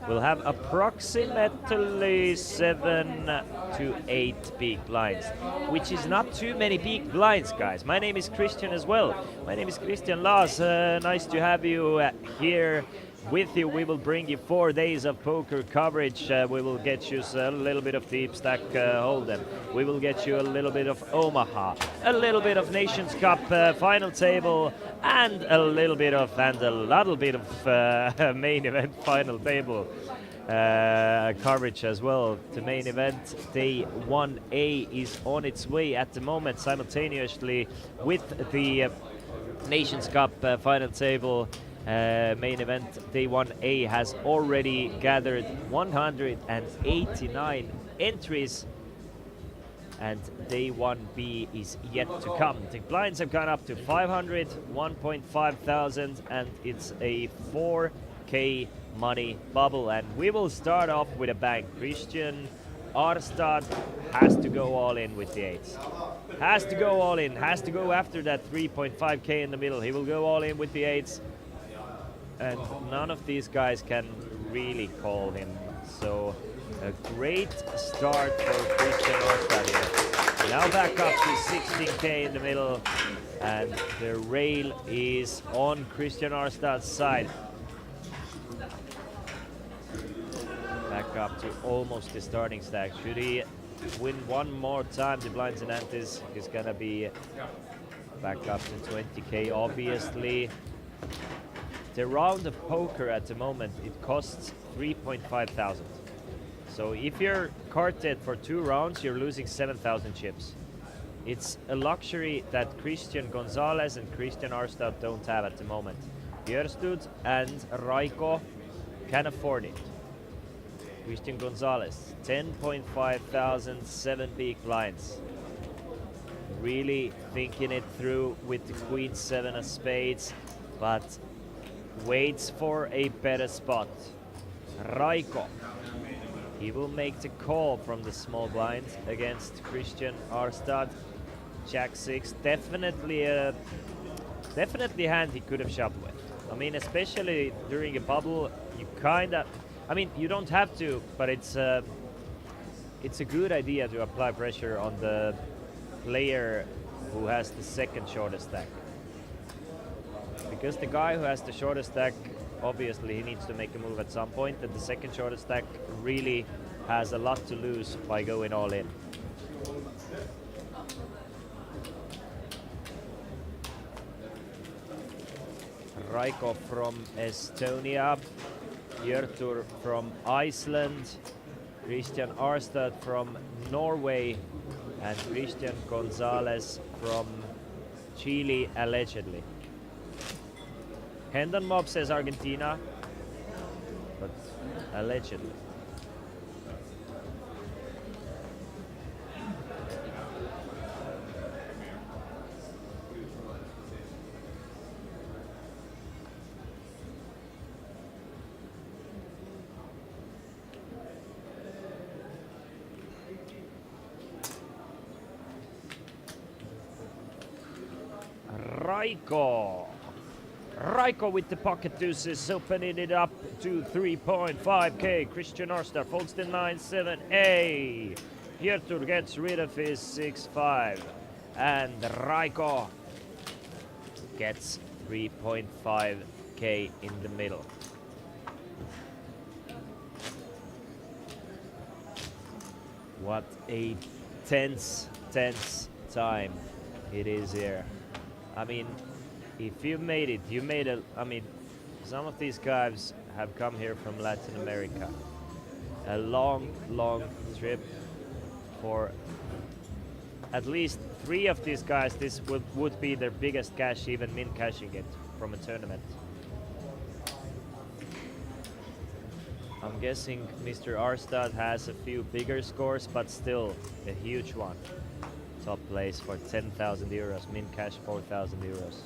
will have approximately 7 to 8 big blinds, which is not too many big blinds, guys. My name is Christian as well. My name is Christian Laas. Nice to have you here with you. We will bring you 4 days of poker coverage. We will get you a little bit of Deep Stack Hold'em. We will get you a little bit of Omaha, a little bit of Nations Cup final table, and a little bit of main event final table coverage as well. The main event day 1A is on its way at the moment, simultaneously with the Nations Cup final table. Main event day 1A has already gathered 189 entries, and day 1B is yet to come. The blinds have gone up to 500, 1.5 thousand, and it's a 4K money bubble. And we will start off with a bang. Christian Arstad has to go all in with the 8s. Has to go all in, has to go after that 3.5K in the middle. He will go all in with the 8s. And none of these guys can really call him. So a great start for Christian Arstad here. Now back up to 16K in the middle, and the rail is on Christian Arstad's side. Back up to almost the starting stack. Should he win one more time, the blinds in Antis is gonna be back up to 20K, obviously. The round of poker at the moment, it costs 3.5 thousand. So if you're carted for 2 rounds, you're losing 7,000 chips. It's a luxury that Christian Gonzalez and Christian Arstad don't have at the moment. Björstud and Raiko can afford it. Christian Gonzalez, 10.5 thousand, 7 big blinds. Really thinking it through with the Queen 7 of spades, but waits for a better spot. Raiko, he will make the call from the small blind against Christian Arstad. Jack 6, definitely a hand he could have shoved with. I mean, especially during a bubble, you kinda, I mean, you don't have to, but it's a good idea to apply pressure on the player who has the second shortest stack. Because the guy who has the shortest stack, obviously he needs to make a move at some point, and the second shortest stack really has a lot to lose by going all in. Raiko from Estonia, Björtur from Iceland, Christian Arstad from Norway, and Christian Gonzalez from Chile, allegedly. Hendon Mob says Argentina, but allegedly. Raiko with the pocket deuces, opening it up to 3.5K. Christian Arstad folds the 9-7A. Björtur gets rid of his 6-5. And Raiko gets 3.5K in the middle. What a tense time it is here. I mean, if you made it, you made it. I mean, some of these guys have come here from Latin America. A long trip. For at least 3 of these guys, this would be their biggest cash, even min cashing it from a tournament. I'm guessing Mr. Arstad has a few bigger scores, but still a huge one. Top place for 10,000 euros, min cash 4,000 euros.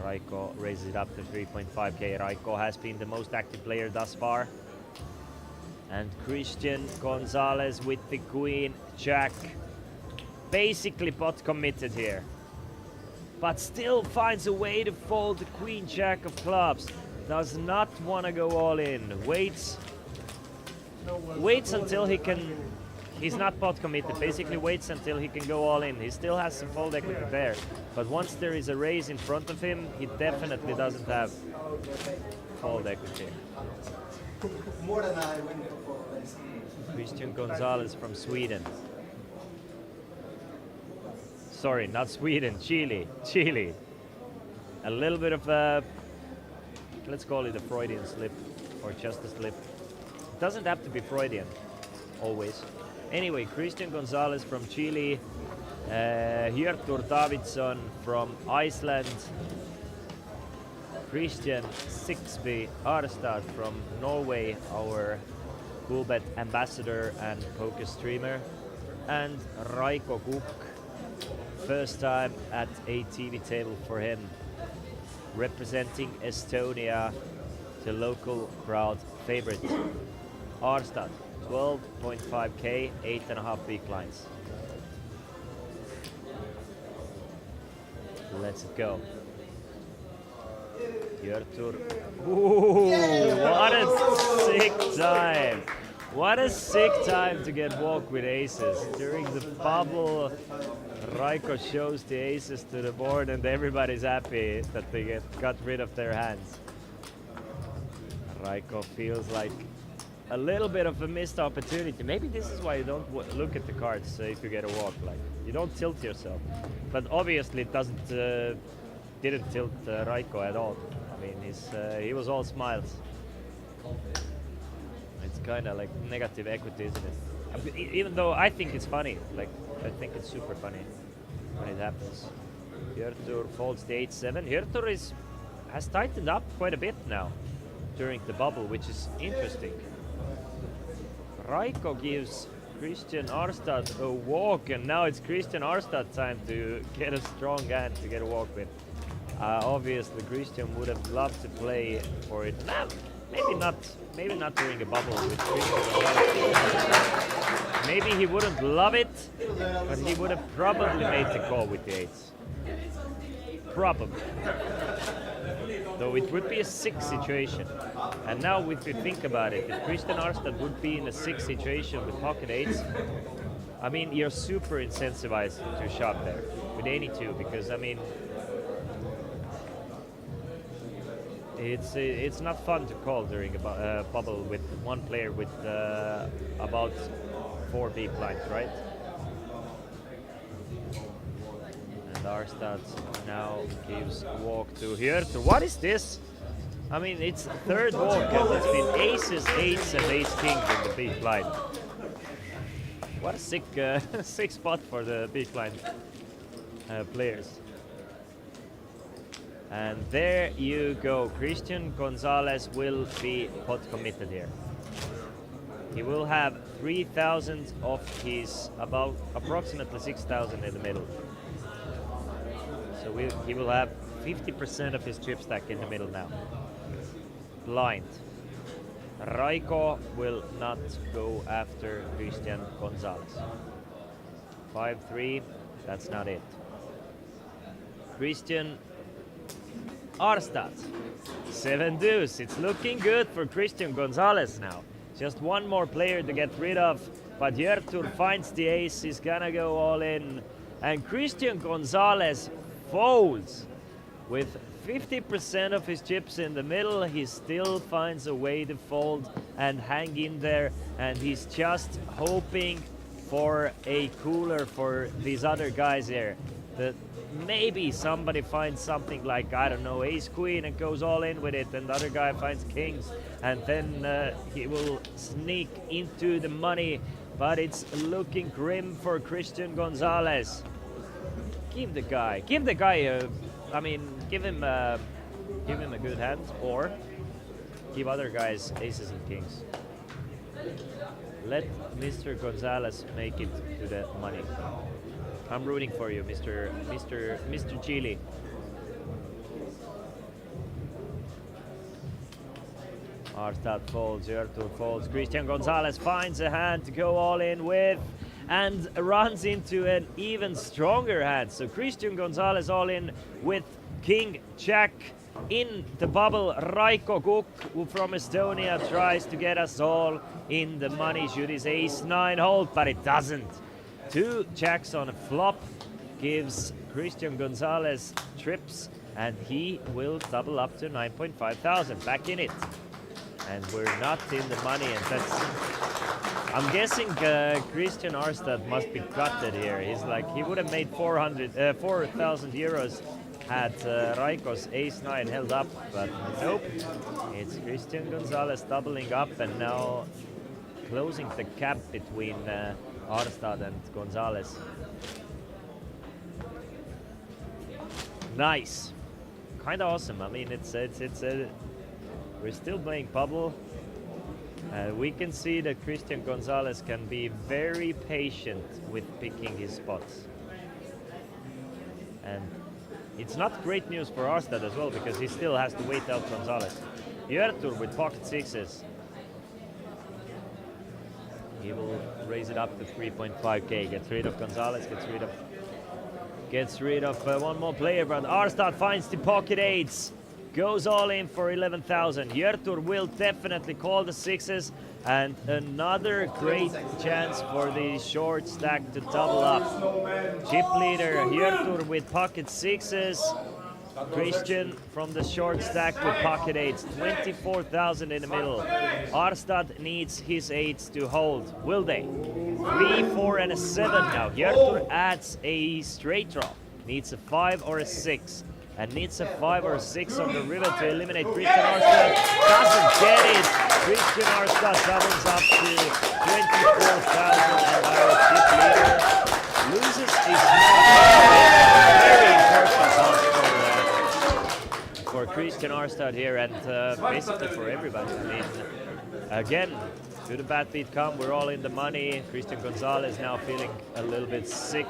Raiko raises it up to 3.5K. Raiko has been the most active player thus far. And Christian Gonzalez with the Queen Jack. Basically pot committed here. But still finds a way to fold the Queen Jack of clubs. Does not want to go all in. Waits until he can. He's not pot committed, basically waits until he can go all in. He still has some fold equity there, but once there is a raise in front of him, he definitely doesn't have fold equity. More than I win for this. Christian Gonzalez from Sweden. Sorry, not Sweden, Chile. Chile. A little bit of a, let's call it a Freudian slip, or just a slip. It doesn't have to be Freudian, always. Anyway, Christian Gonzalez from Chile, Hjörtur Davidsson from Iceland, Christian Sixby Arstad from Norway, our Coolbet ambassador and poker streamer, and Raiko Kuk, first time at a TV table for him, representing Estonia, the local crowd favorite. Arstad, 12.5k, 8.5 big lines. Let's go. Hjörtur. Ooh, what a sick time. What a sick time to get walk with aces. During the bubble, Raiko shows the aces to the board and everybody's happy that they got rid of their hands. Raiko feels like a little bit of a missed opportunity. Maybe this is why you don't look at the cards if you get a walk. Like, you don't tilt yourself. But obviously it didn't tilt Raiko at all. I mean, he was all smiles. It's kind of like negative equity, isn't it? Even though I think it's funny. Like, I think it's super funny when it happens. Hjörtur folds the 8-7. Hjörtur has tightened up quite a bit now during the bubble, which is interesting. Raiko gives Christian Arstad a walk, and now it's Christian Arstad time to get a strong hand to get a walk with. Obviously, Christian would have loved to play for it. Nah, maybe not during a bubble with Christian. Maybe he wouldn't love it, but he would have probably made the call with the 8s. Probably. Though it would be a 6 situation. And now if you think about it, if Christian Arstad would be in a 6 situation with pocket 8s, I mean, you're super incentivized to shop there with any 2, because I mean, it's not fun to call during a bubble with one player with about 4 big blinds, right? And Arstad now gives walk to Hjörtur. What is this? I mean, it's third walk and it's been aces, 8s and ace-king in the big blind. What a sick, sick spot for the big blind players. And there you go. Christian Gonzalez will be pot committed here. He will have 3,000 of his approximately 6,000 in the middle. So he will have 50% of his chip stack in the middle now. Blind. Raiko will not go after Christian Gonzalez. 5-3, that's not it. Christian Arstad, 7 deuce. It's looking good for Christian Gonzalez now. Just one more player to get rid of, but Hjörtur finds the ace, he's gonna go all in. And Christian Gonzalez folds. With 50% of his chips in the middle, he still finds a way to fold and hang in there, and he's just hoping for a cooler for these other guys here. That maybe somebody finds something like, I don't know, ace queen and goes all in with it, and the other guy finds kings, and then he will sneak into the money, but it's looking grim for Christian Gonzalez. Give the guy give him a good hand, or give other guys aces and kings. Let Mr. Gonzalez make it to the money. I'm rooting for you, Mr. Chile. Arstad folds, Hjörtur folds. Christian Gonzalez finds a hand to go all in with, and runs into an even stronger hand. So Christian Gonzalez all in with King Jack in the bubble. Raiko Kuk, who from Estonia, tries to get us all in the money. Should his ace-9 hold, but it doesn't. 2 jacks on a flop gives Christian Gonzalez trips, and he will double up to 9.5 thousand. Back in it. And we're not in the money, and that's... I'm guessing Christian Arstad must be gutted here. He's like, he would have made 4,000 euros had Raiko's ace-9 held up, but nope. It's Christian Gonzalez doubling up and now closing the gap between Arstad and Gonzalez. Nice. Kind of awesome. I mean, we're still playing Bubble. We can see that Christian Gonzalez can be very patient with picking his spots. And it's not great news for Arstad as well, because he still has to wait out Gonzalez. Yertur with pocket sixes. He will raise it up to 3.5k. Gets rid of Gonzalez, gets rid of one more player, but Arstad finds the pocket eights. Goes all in for 11,000. Yertur will definitely call the sixes, and another great chance for the short stack to double up. Chip leader Yertur with pocket sixes. Christian from the short stack with pocket eights. 24,000 in the middle. Arstad needs his eights to hold. Will they? 3, 4, and a 7 now. Yertur adds a straight draw. Needs a 5 or a 6. And needs a 5 or 6 on the river to eliminate Christian Arstad. Doesn't get it. Christian Arstad doubles up to 24,000, and our chip leader loses his very important for Christian Arstad here, and basically for everybody. I mean, again, to the bad beat come, we're all in the money. Christian Gonzalez now feeling a little bit sick,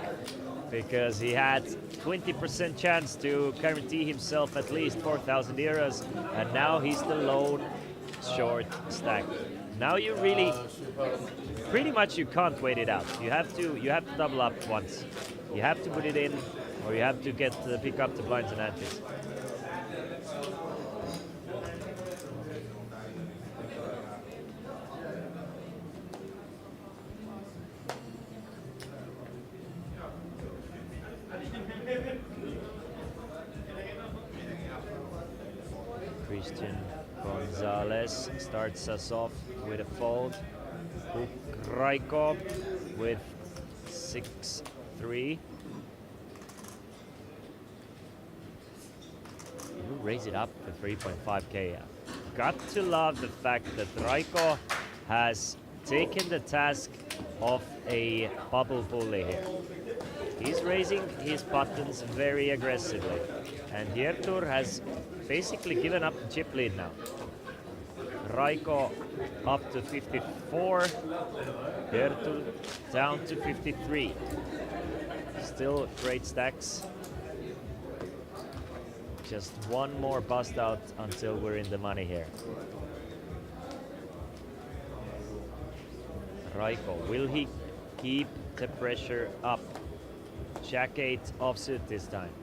because he had 20% chance to guarantee himself at least 4,000 euros, and now he's the lone short stack. Now you really, pretty much you can't wait it out. You have to double up once. You have to put it in, or you have to pick up the blinds and antes. Christian Gonzalez starts us off with a fold. Raiko with 6-3. You raise it up to 3.5k. Got to love the fact that Raiko has taken the task of a bubble bully here. He's raising his buttons very aggressively, and Yertur has basically given up the chip lead now. Raiko up to 54, Yertur down to 53. Still great stacks. Just one more bust out until we're in the money here. Raiko, will he keep the pressure up? Jack 8 offsuit this time.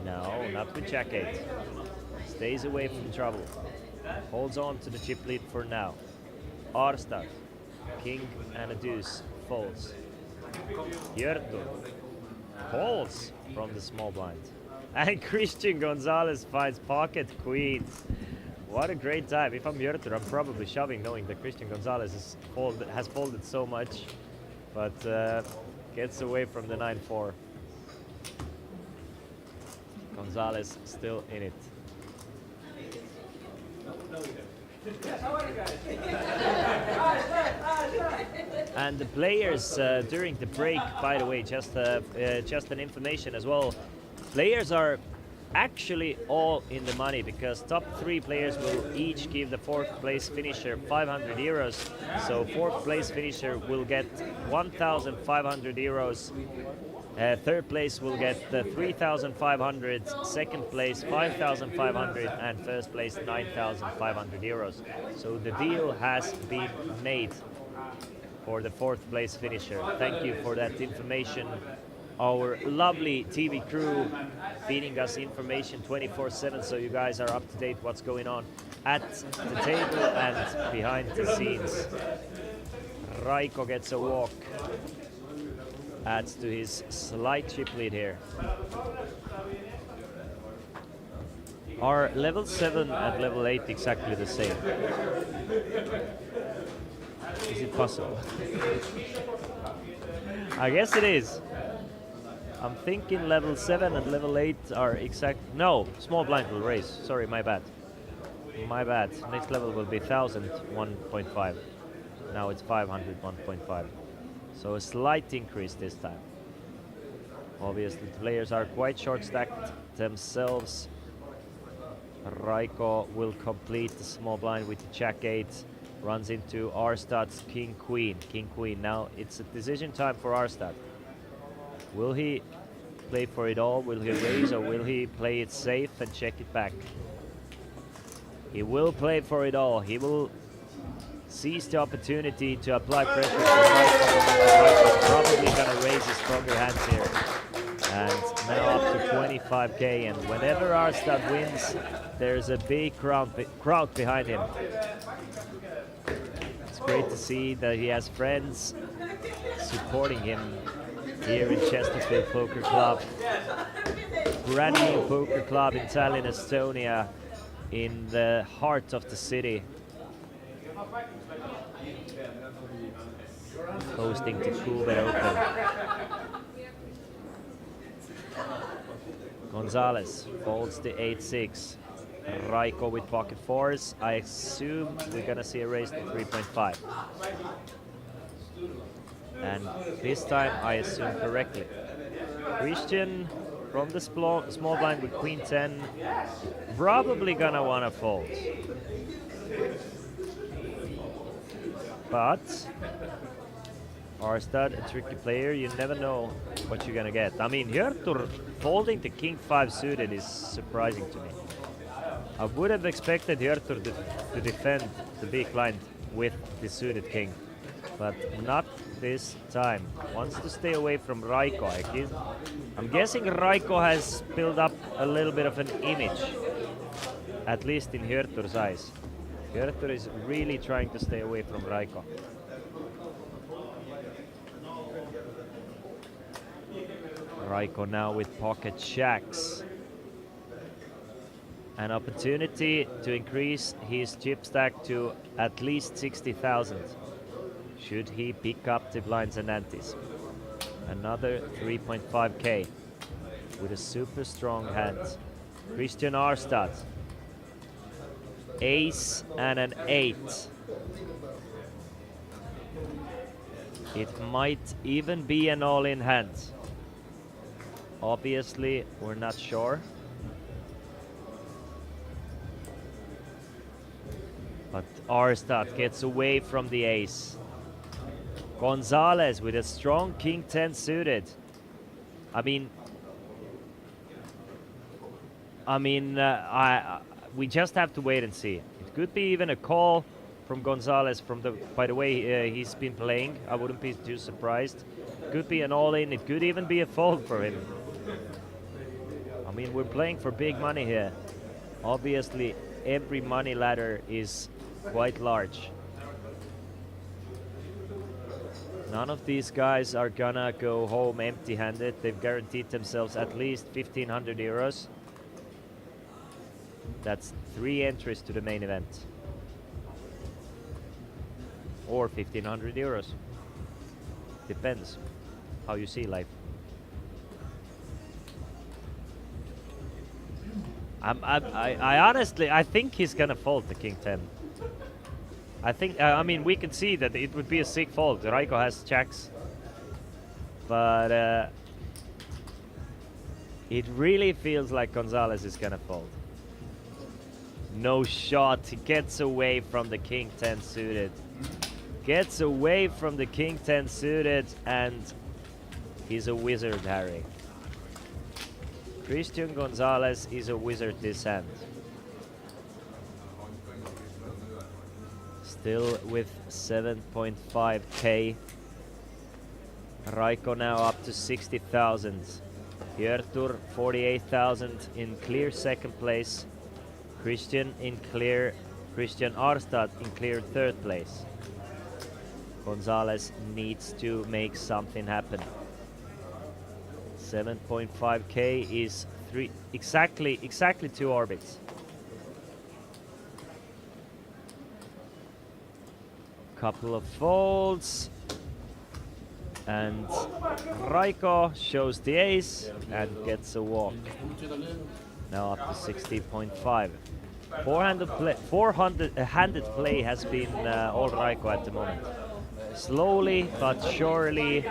No, not with Jack 8. Stays away from trouble. Holds on to the chip lead for now. Arstad, king and a deuce, folds. Yertur calls from the small blind. And Christian Gonzalez finds pocket queens. What a great time. If I'm Yertur, I'm probably shoving, knowing that Christian Gonzalez has folded so much, but gets away from the 9-4. Gonzalez still in it. And the players during the break, by the way, just an information as well. Players are actually all in the money, because top 3 players will each give the 4th place finisher 500 euros. So 4th place finisher will get 1,500 euros. 3rd place will get 3,500, 2nd place 5,500, and 1st place 9,500 euros. So the deal has been made for the 4th place finisher. Thank you for that information. Our lovely TV crew feeding us information 24/7, so you guys are up to date what's going on at the table and behind the scenes. Raiko gets a walk. Adds to his slight chip lead here. Are level 7 and level 8 exactly the same? Is it possible? I guess it is. I'm thinking level 7 and level 8 are exact. No, small blind will raise. Sorry, my bad. My bad. Next level will be 1000, 1.5. Now it's 500, 1.5. So a slight increase this time. Obviously, the players are quite short stacked themselves. Raiko will complete the small blind with the Jack 8. Runs into Arstad's King Queen. King Queen. Now it's a decision time for Arstad. Will he play for it all? Will he raise, or will he play it safe and check it back? He will play for it all. He will seize the opportunity to apply pressure. Raiko's probably gonna raise his stronger hands here. And now up to 25k, and whenever Arstad wins, there's a big crowd behind him. It's great to see that he has friends supporting him here in Chesterfield Poker Club. Brand new poker club in Tallinn, Estonia, in the heart of the city. Hosting the Coolbet Open. Gonzalez folds the 8-6. Raiko with pocket fours. I assume we're gonna see a raise to 3.5. And this time I assume correctly. Christian from the small blind with Queen 10, probably gonna wanna fold. But Arstad, a tricky player, you never know what you're gonna get. I mean, Hjörtur folding the King 5 suited is surprising to me. I would have expected Hjörtur to defend the big blind with the suited King, but not this time. Wants to stay away from Raiko. I'm guessing Raiko has built up a little bit of an image, at least in Hjörtur's eyes. Hjörtur is really trying to stay away from Raiko. Raiko now with pocket jacks. An opportunity to increase his chip stack to at least 60,000. Should he pick up the blinds and antes. Another 3.5k with a super strong hand. Christian Arstad. Ace and an 8. It might even be an all-in hand. Obviously, we're not sure. But Arstad gets away from the ace. Gonzalez with a strong King 10 suited. We just have to wait and see. It could be even a call from Gonzalez by the way he's been playing. I wouldn't be too surprised. It could be an all-in. It could even be a fold for him. I mean, we're playing for big money here. Obviously, every money ladder is quite large. None of these guys are gonna go home empty-handed. They've guaranteed themselves at least 1,500 euros. That's 3 entries to the main event. Or 1,500 euros. Depends how you see life. I honestly, I think he's gonna fold the King 10. I think, I mean, we can see that it would be a sick fold. Raiko has jacks. But it really feels like Gonzalez is gonna fold. No shot. He gets away from the King 10 suited. Gets away from the King 10 suited, and he's a wizard, Harry. Christian Gonzalez is a wizard this hand. Still with 7.5k. Raiko now up to 60,000. Hjörtur 48,000 in clear second place. Christian Arstad in clear third place. Gonzalez needs to make something happen. 7.5k is exactly 2 orbits. Couple of folds. And Raiko shows the ace and gets a walk. Now up to 60.5. Handed play has been all Raiko at the moment. Slowly but surely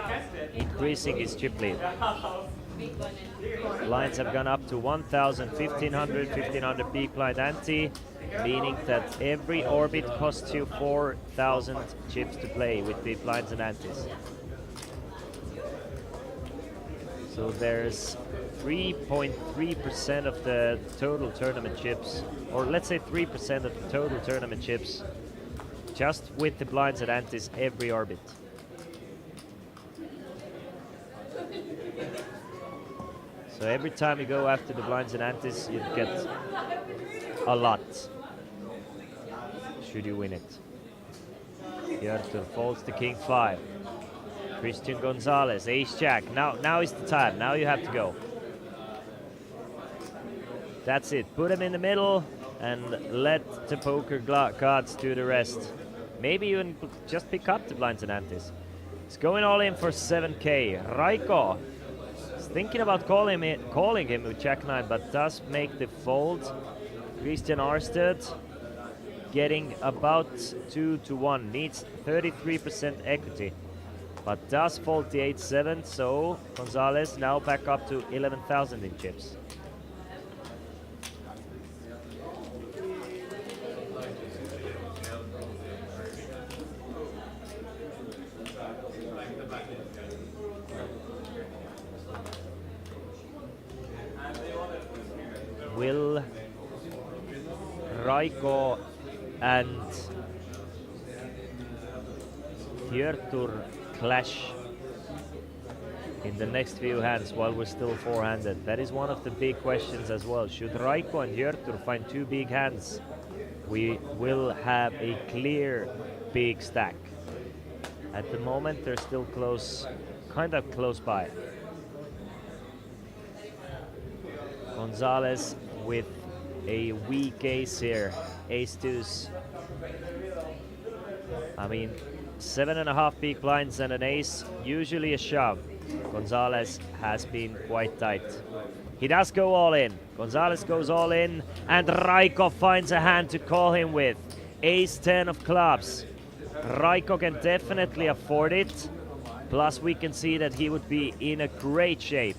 increasing his chip lead. Lines have gone up to 1,000, 1,500, 1,500 big blind ante, meaning that every orbit costs you 4,000 chips to play with the blinds and antes. So there's 3.3% of the total tournament chips, or let's say 3% of the total tournament chips, just with the blinds and antes every orbit. So every time you go after the blinds and antes, you get a lot, should you win it. Hjörtur folds the king 5. Christian Gonzalez, ace-jack. Now is the time. Now you have to go. That's it. Put him in the middle and let the poker gods do the rest. Maybe even just pick up the blinds and antes. He's going all in for 7k. Raiko is thinking about calling him with jack-9, but does make the fold. Christian Arsted getting about 2-1. Needs 33% equity, but does fold the 8-7, so Gonzalez now back up to 11,000 in chips. Will Raiko and Hjörtur clash in the next few hands while we're still 4-handed? That is one of the big questions as well. Should Raiko and Hjörtur find 2 big hands, we will have a clear big stack. At the moment they're still close, kind of close by. Gonzalez with a weak ace here, ace-2s. I mean, 7.5 big blinds and an ace, usually a shove. Gonzalez has been quite tight. He does go all in. Gonzalez goes all in, and Raiko finds a hand to call him with. Ace-10 of clubs. Raiko can definitely afford it. Plus, we can see that he would be in a great shape.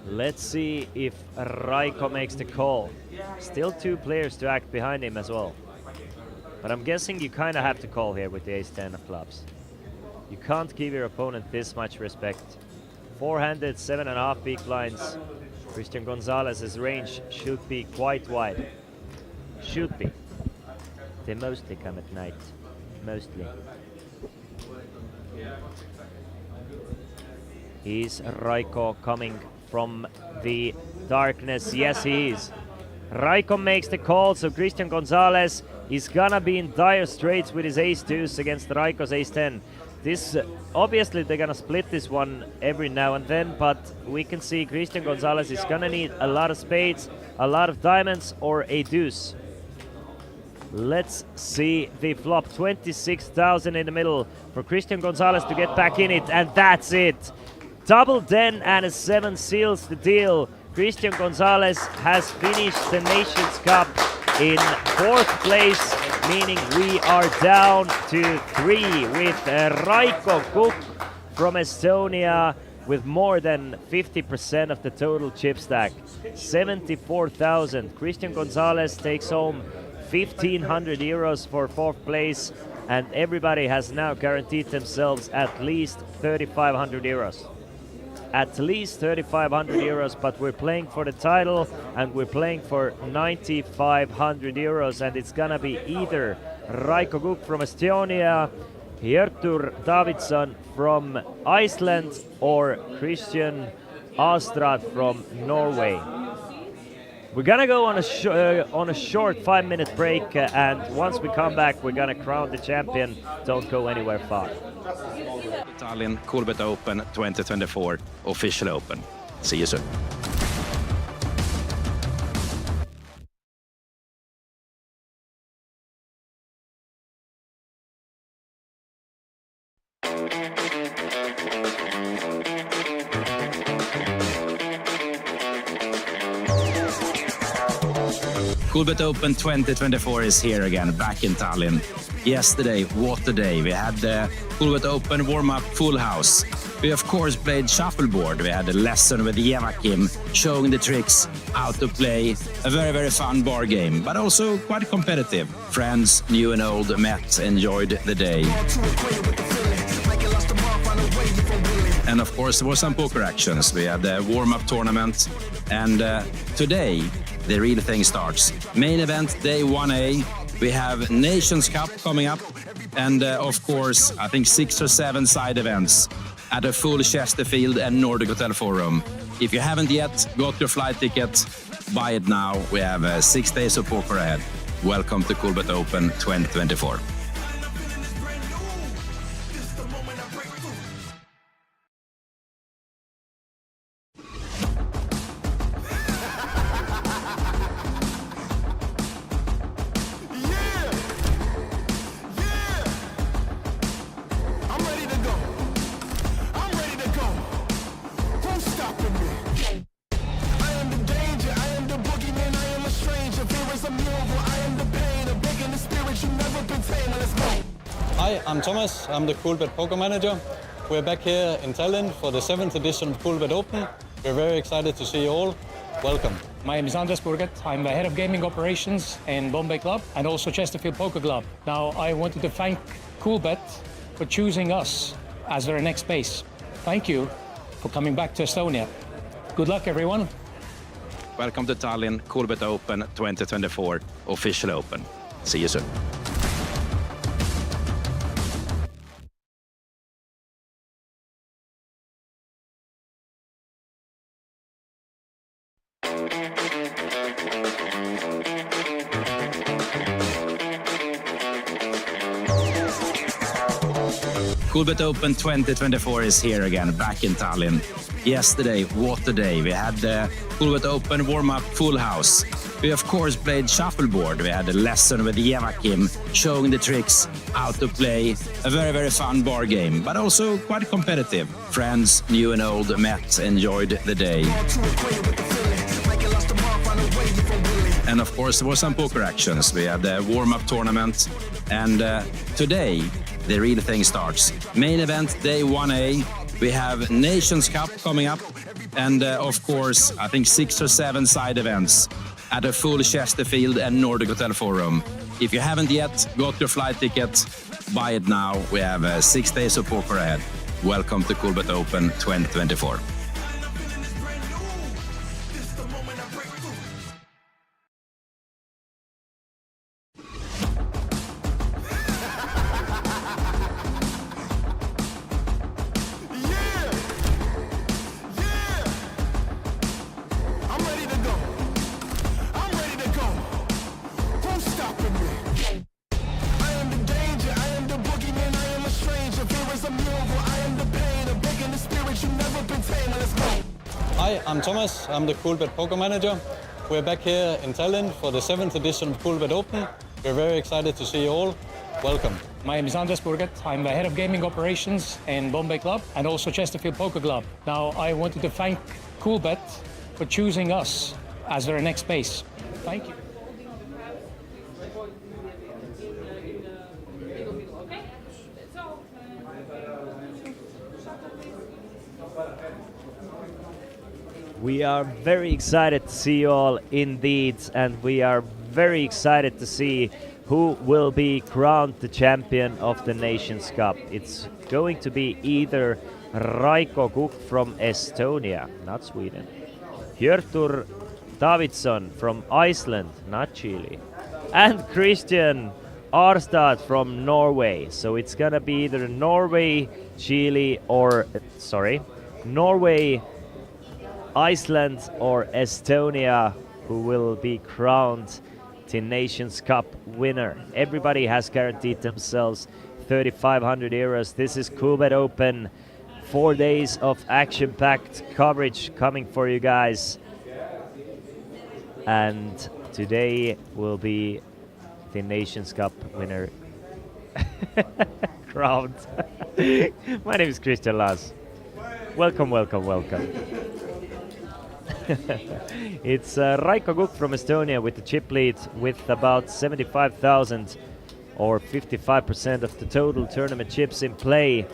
Let's see if Raiko makes the call. Still 2 players to act behind him as well. But I'm guessing you kind of have to call here with the ace-10 of clubs. You can't give your opponent this much respect. 4-handed, 7.5 big blinds. Christian Gonzalez's range should be quite wide. Should be. They mostly come at night. Mostly. Is Raiko coming from the darkness? Yes, he is. Raiko makes the call, so Christian Gonzalez is gonna be in dire straits with his ace-2s against Raiko's ace-10. This, obviously they're gonna split this one every now and then, but we can see Christian Gonzalez is gonna need a lot of spades, a lot of diamonds, or a deuce. Let's see the flop. 26,000 in the middle for Christian Gonzalez to get back in it, and that's it. Double den and a 7 seals the deal. Christian Gonzalez has finished the Nations Cup in 4th place, meaning we are down to 3 with Raiko Cook from Estonia with more than 50% of the total chip stack. 74,000. Christian Gonzalez takes home 1,500 euros for 4th place, and everybody has now guaranteed themselves at least 3,500 euros. At least 3,500 euros, but we're playing for the title and we're playing for 9,500 euros, and it's gonna be either Raiko Cook from Estonia, Hjörtur Davidsson from Iceland, or Christian Astrad from Norway. We're gonna go on a short 5-minute break, and once we come back, we're gonna crown the champion. Don't go anywhere far. Tallinn Coolbet Open 2024 official open. See you soon. Coolbet Open 2024 is here again, back in Tallinn. Yesterday, what a day. We had the Coolbet Open warm-up full house. We of course played shuffleboard. We had a lesson with Joakim showing the tricks, how to play a very, very fun bar game, but also quite competitive. Friends, new and old, met, enjoyed the day. And of course, there were some poker actions. We had the warm-up tournament, and today, the real thing starts. Main event, day 1A. We have Nations Cup coming up, and of course, I think 6 or 7 side events at a full Chesterfield and Nordic Hotel Forum. If you haven't yet got your flight ticket, buy it now. We have 6 days of poker ahead. Welcome to Coolbet Open 2024. Hi, I'm Thomas. I'm the Coolbet Poker Manager. We're back here in Tallinn for the 7th edition of Coolbet Open. We're very excited to see you all. Welcome. My name is Anders Burget. I'm the head of gaming operations in Bombay Club and also Chesterfield Poker Club. Now, I wanted to thank Coolbet for choosing us as their next base. Thank you for coming back to Estonia. Good luck, everyone. Welcome to Tallinn Coolbet Open 2024 official open. See you soon. Coolbet Open 2024 is here again, back in Tallinn. Yesterday, what a day. We had the Coolbet Open warm-up full house. We of course played shuffleboard. We had a lesson with Joakim showing the tricks, how to play a very, very fun bar game, but also quite competitive. Friends, new and old, met, enjoyed the day. And of course, there were some poker actions. We had the warm-up tournament, and today, the real thing starts. Main event, day 1A. We have Nations Cup coming up, and of course, I think 6 or 7 side events at a full Chesterfield and Nordic Hotel Forum. If you haven't yet got your flight ticket, buy it now. We have 6 days of poker ahead. Welcome to Coolbet Open 2024. Hi, I'm Thomas. I'm the Coolbet Poker Manager. We're back here in Tallinn for the 7th edition of Coolbet Open. We're very excited to see you all. Welcome. My name is Anders Burget. I'm the head of gaming operations in Bombay Club and also Chesterfield Poker Club. Now, I wanted to thank Coolbet for choosing us as their next base. Thank you. We are very excited to see you all indeed, and we are very excited to see who will be crowned the champion of the Nations Cup. It's going to be either Raiko Kukk from Estonia, not Sweden, Hjörtur Davidsson from Iceland, not Chile, and Christian Arstad from Norway. So it's gonna be either Norway, Chile, or Norway, Iceland or Estonia who will be crowned the Nations Cup winner. Everybody has guaranteed themselves 3,500 euros. This is Coolbet Open. 4 days of action-packed coverage coming for you guys. And today will be the Nations Cup winner crowned. My name is Christian Laas. Welcome, welcome, welcome. It's Raiko Kukk from Estonia with the chip lead with about 75,000 or 55% of the total tournament chips in play.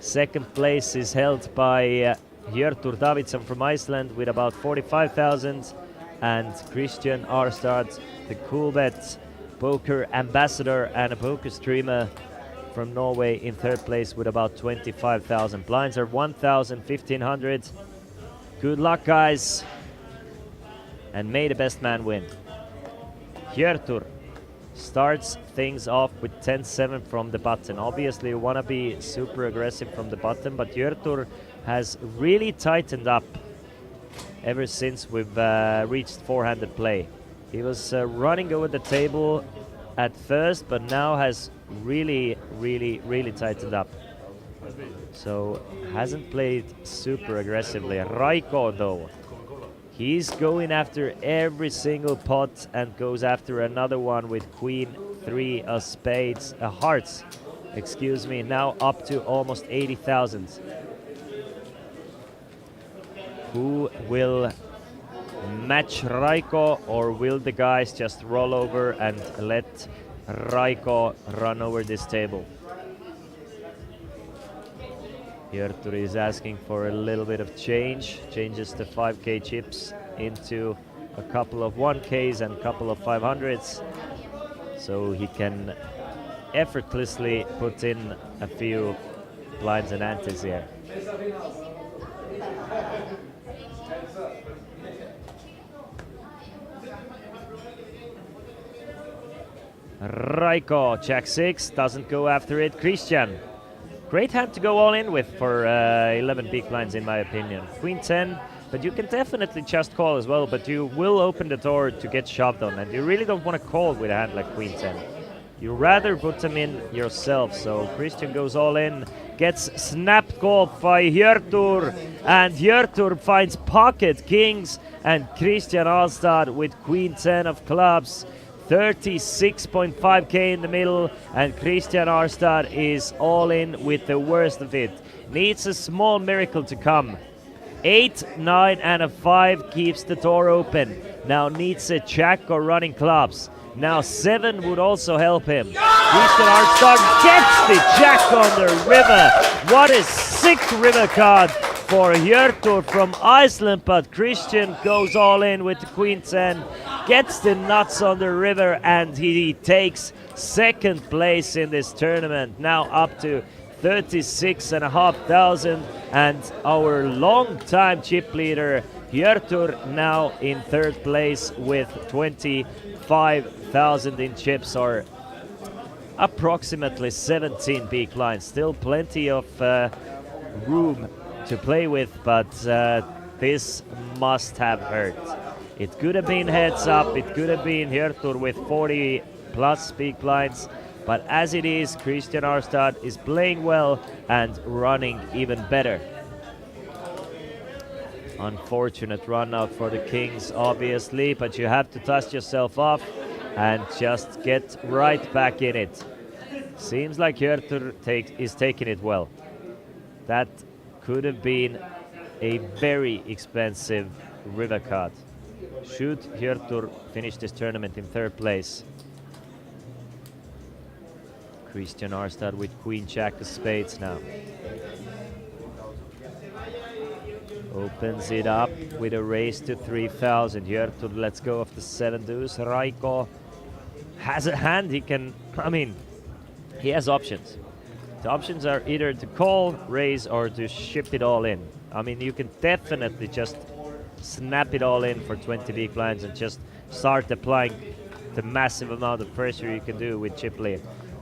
Second place is held by Hjörtur Davidsson from Iceland with about 45,000, and Christian Arstad, the Coolbet poker ambassador and a poker streamer from Norway, in third place with about 25,000. Blinds are 1,000, 1,500. Good luck, guys, and may the best man win. Hjörtur starts things off with 10-7 from the button. Obviously, you want to be super aggressive from the button, but Hjörtur has really tightened up ever since we've reached four-handed play. He was running over the table at first, but now has really tightened up. So hasn't played super aggressively. Raiko, though, he's going after every single pot and goes after another one with Queen 3 of spades, hearts, excuse me, now up to almost 80,000. Who will match Raiko, or will the guys just roll over and let Raiko run over this table? Hjörtur is asking for a little bit of change, changes the 5k chips into a couple of 1ks and a couple of 500s, so he can effortlessly put in a few blinds and antes here. Raiko, Jack 6, doesn't go after it. Christian, great hand to go all in with for 11 big blinds in my opinion. Queen 10, but you can definitely just call as well, but you will open the door to get shoved on, and you really don't want to call with a hand like Queen 10. You rather put them in yourself, so Christian goes all in, gets snapped called by Hjörtur, and Hjörtur finds pocket kings, and Christian Alstad with Queen 10 of clubs. 36.5k in the middle, and Christian Arstad is all in with the worst of it. Needs a small miracle to come. 8, 9 and a 5 keeps the door open. Now needs a jack or running clubs. Now 7 would also help him. Christian Arstad gets the jack on the river. What a sick river card for Hjörtur from Iceland, but Christian goes all in with the Queen 10, gets the nuts on the river, and he takes second place in this tournament, now up to 36,500, and our long-time chip leader Hjörtur now in third place with 25,000 in chips, or approximately 17 big blinds. Still plenty of room to play with, but this must have hurt. It could have been heads up, it could have been Hjörtur with 40 plus big blinds, but as it is, Christian Arstad is playing well and running even better. Unfortunate run out for the Kings, obviously, but you have to dust yourself off and just get right back in it. Seems like Hjörtur is taking it well. That could have been a very expensive river card. Should Hjörtur finish this tournament in third place? Christian Arstad with Queen Jack of spades now. Opens it up with a raise to 3,000. Hjörtur lets go of the 7 deuce. Raiko has a hand he can, he has options. The options are either to call, raise, or to ship it all in. You can definitely just snap it all in for 20 big blinds and just start applying the massive amount of pressure you can do with chip lead.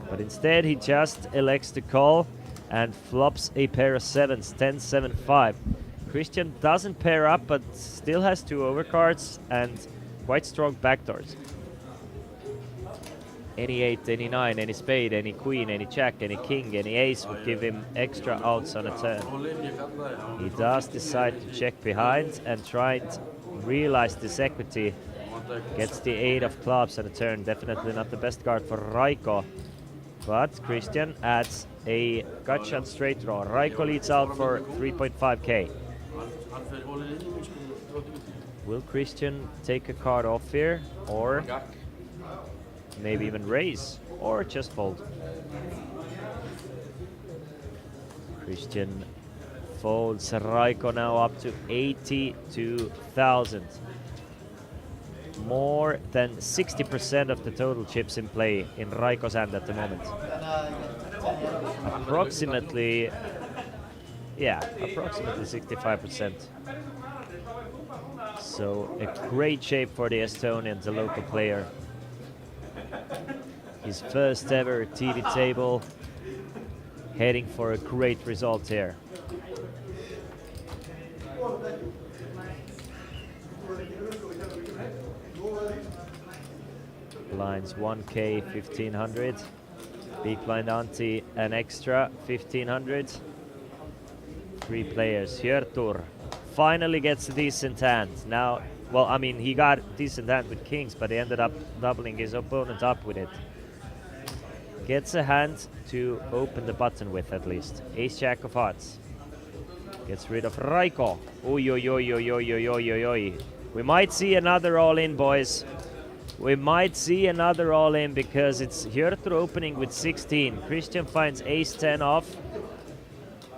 But instead, he just elects to call and flops a pair of 7s, 10, 7, 5. Christian doesn't pair up, but still has 2 overcards and quite strong backdoors. Any 8, any 9, any spade, any queen, any jack, any king, any ace would give him extra outs on a turn. He does decide to check behind and try and realize this equity. Gets the 8 of clubs on a turn. Definitely not the best card for Raiko. But Christian adds a gut shot straight draw. Raiko leads out for 3.5k. Will Christian take a card off here, or maybe even raise, or just fold? Christian folds. Raiko now up to 82,000. More than 60% of the total chips in play in Raiko's hand at the moment. Approximately, yeah, approximately 65%. So a great shape for the Estonian, the local player. His first ever TD table, heading for a great result here. Blinds 1k, 1500. Big blind ante, an extra 1500. 3 players. Hjörtur finally gets a decent hand. Now, well, I mean, he got a decent hand with kings, but he ended up doubling his opponent up with it. Gets a hand to open the button with, at least. Ace jack of hearts. Gets rid of Raiko. Oi, oi, oi, oi, oi, oi, oi, oi, oi. We might see another all-in, boys. We might see another all-in because it's Hjörtur opening with 16. Christian finds ace-10 off.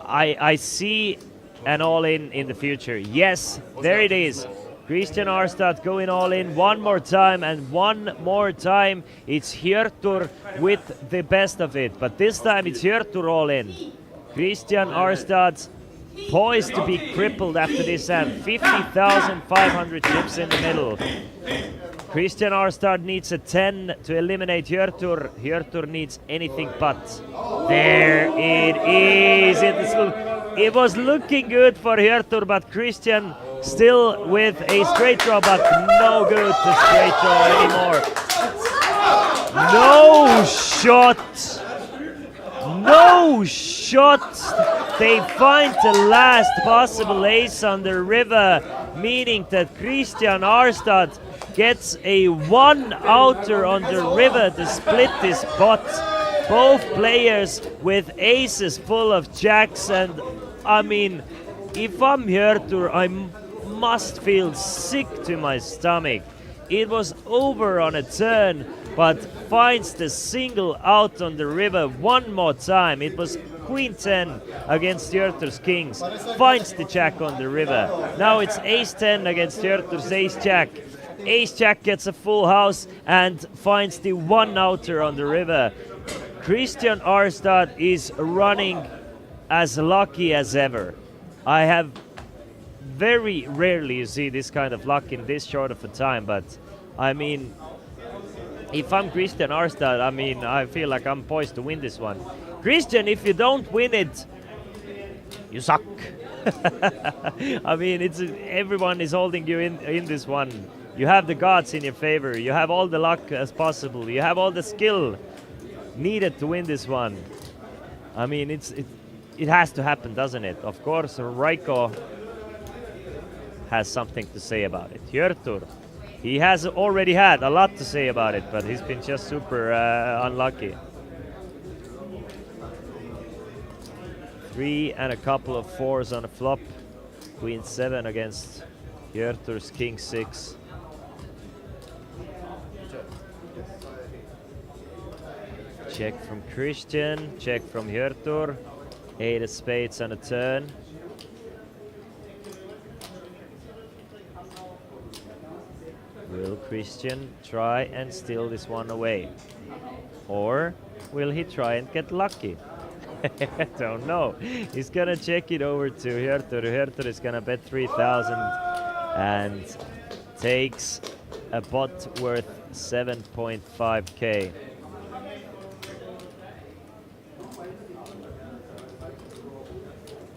I see an all-in in the future. Yes, there it is. Christian Arstad going all-in one more time, and one more time it's Hjörtur with the best of it. But this time it's Hjörtur all-in. Christian Arstad poised to be crippled after this hand. 50,500 chips in the middle. Christian Arstad needs a 10 to eliminate Hjörtur. Hjörtur needs anything but. There it is. It was looking good for Hjörtur, but Christian still with a straight draw, but no good to straight draw anymore. No shot. No shot. They find the last possible ace on the river, meaning that Christian Arstad gets a 1-outer on the river to split this pot. Both players with aces full of jacks, and I mean, if I'm Hjörtur, I must feel sick to my stomach. It was over on a turn, but finds the single out on the river one more time. It was Queen 10 against Hjörtur's kings. Finds the jack on the river. Now it's ace 10 against Hjörtur's ace jack. Ace jack gets a full house and finds the 1-outer on the river. Christian Arstad is running as lucky as ever. I have very rarely see this kind of luck in this short of a time, but I mean, if I'm Christian Arstad, I mean, I feel like I'm poised to win this one. Christian, if you don't win it, you suck. I mean, everyone is holding you in this one. You have the gods in your favor. You have all the luck as possible. You have all the skill needed to win this one. I mean, it has to happen, doesn't it? Of course, Raiko has something to say about it. Hjörtur, he has already had a lot to say about it, but he's been just super unlucky. 3 and a couple of 4s on a flop. Queen 7 against Hjörtur's King 6. Check from Christian, check from Hjörtur. 8 of spades on a turn. Will Christian try and steal this one away? Or will he try and get lucky? I don't know. He's gonna check it over to Hjörtur. Hjörtur is gonna bet 3,000 and takes a pot worth 7.5k.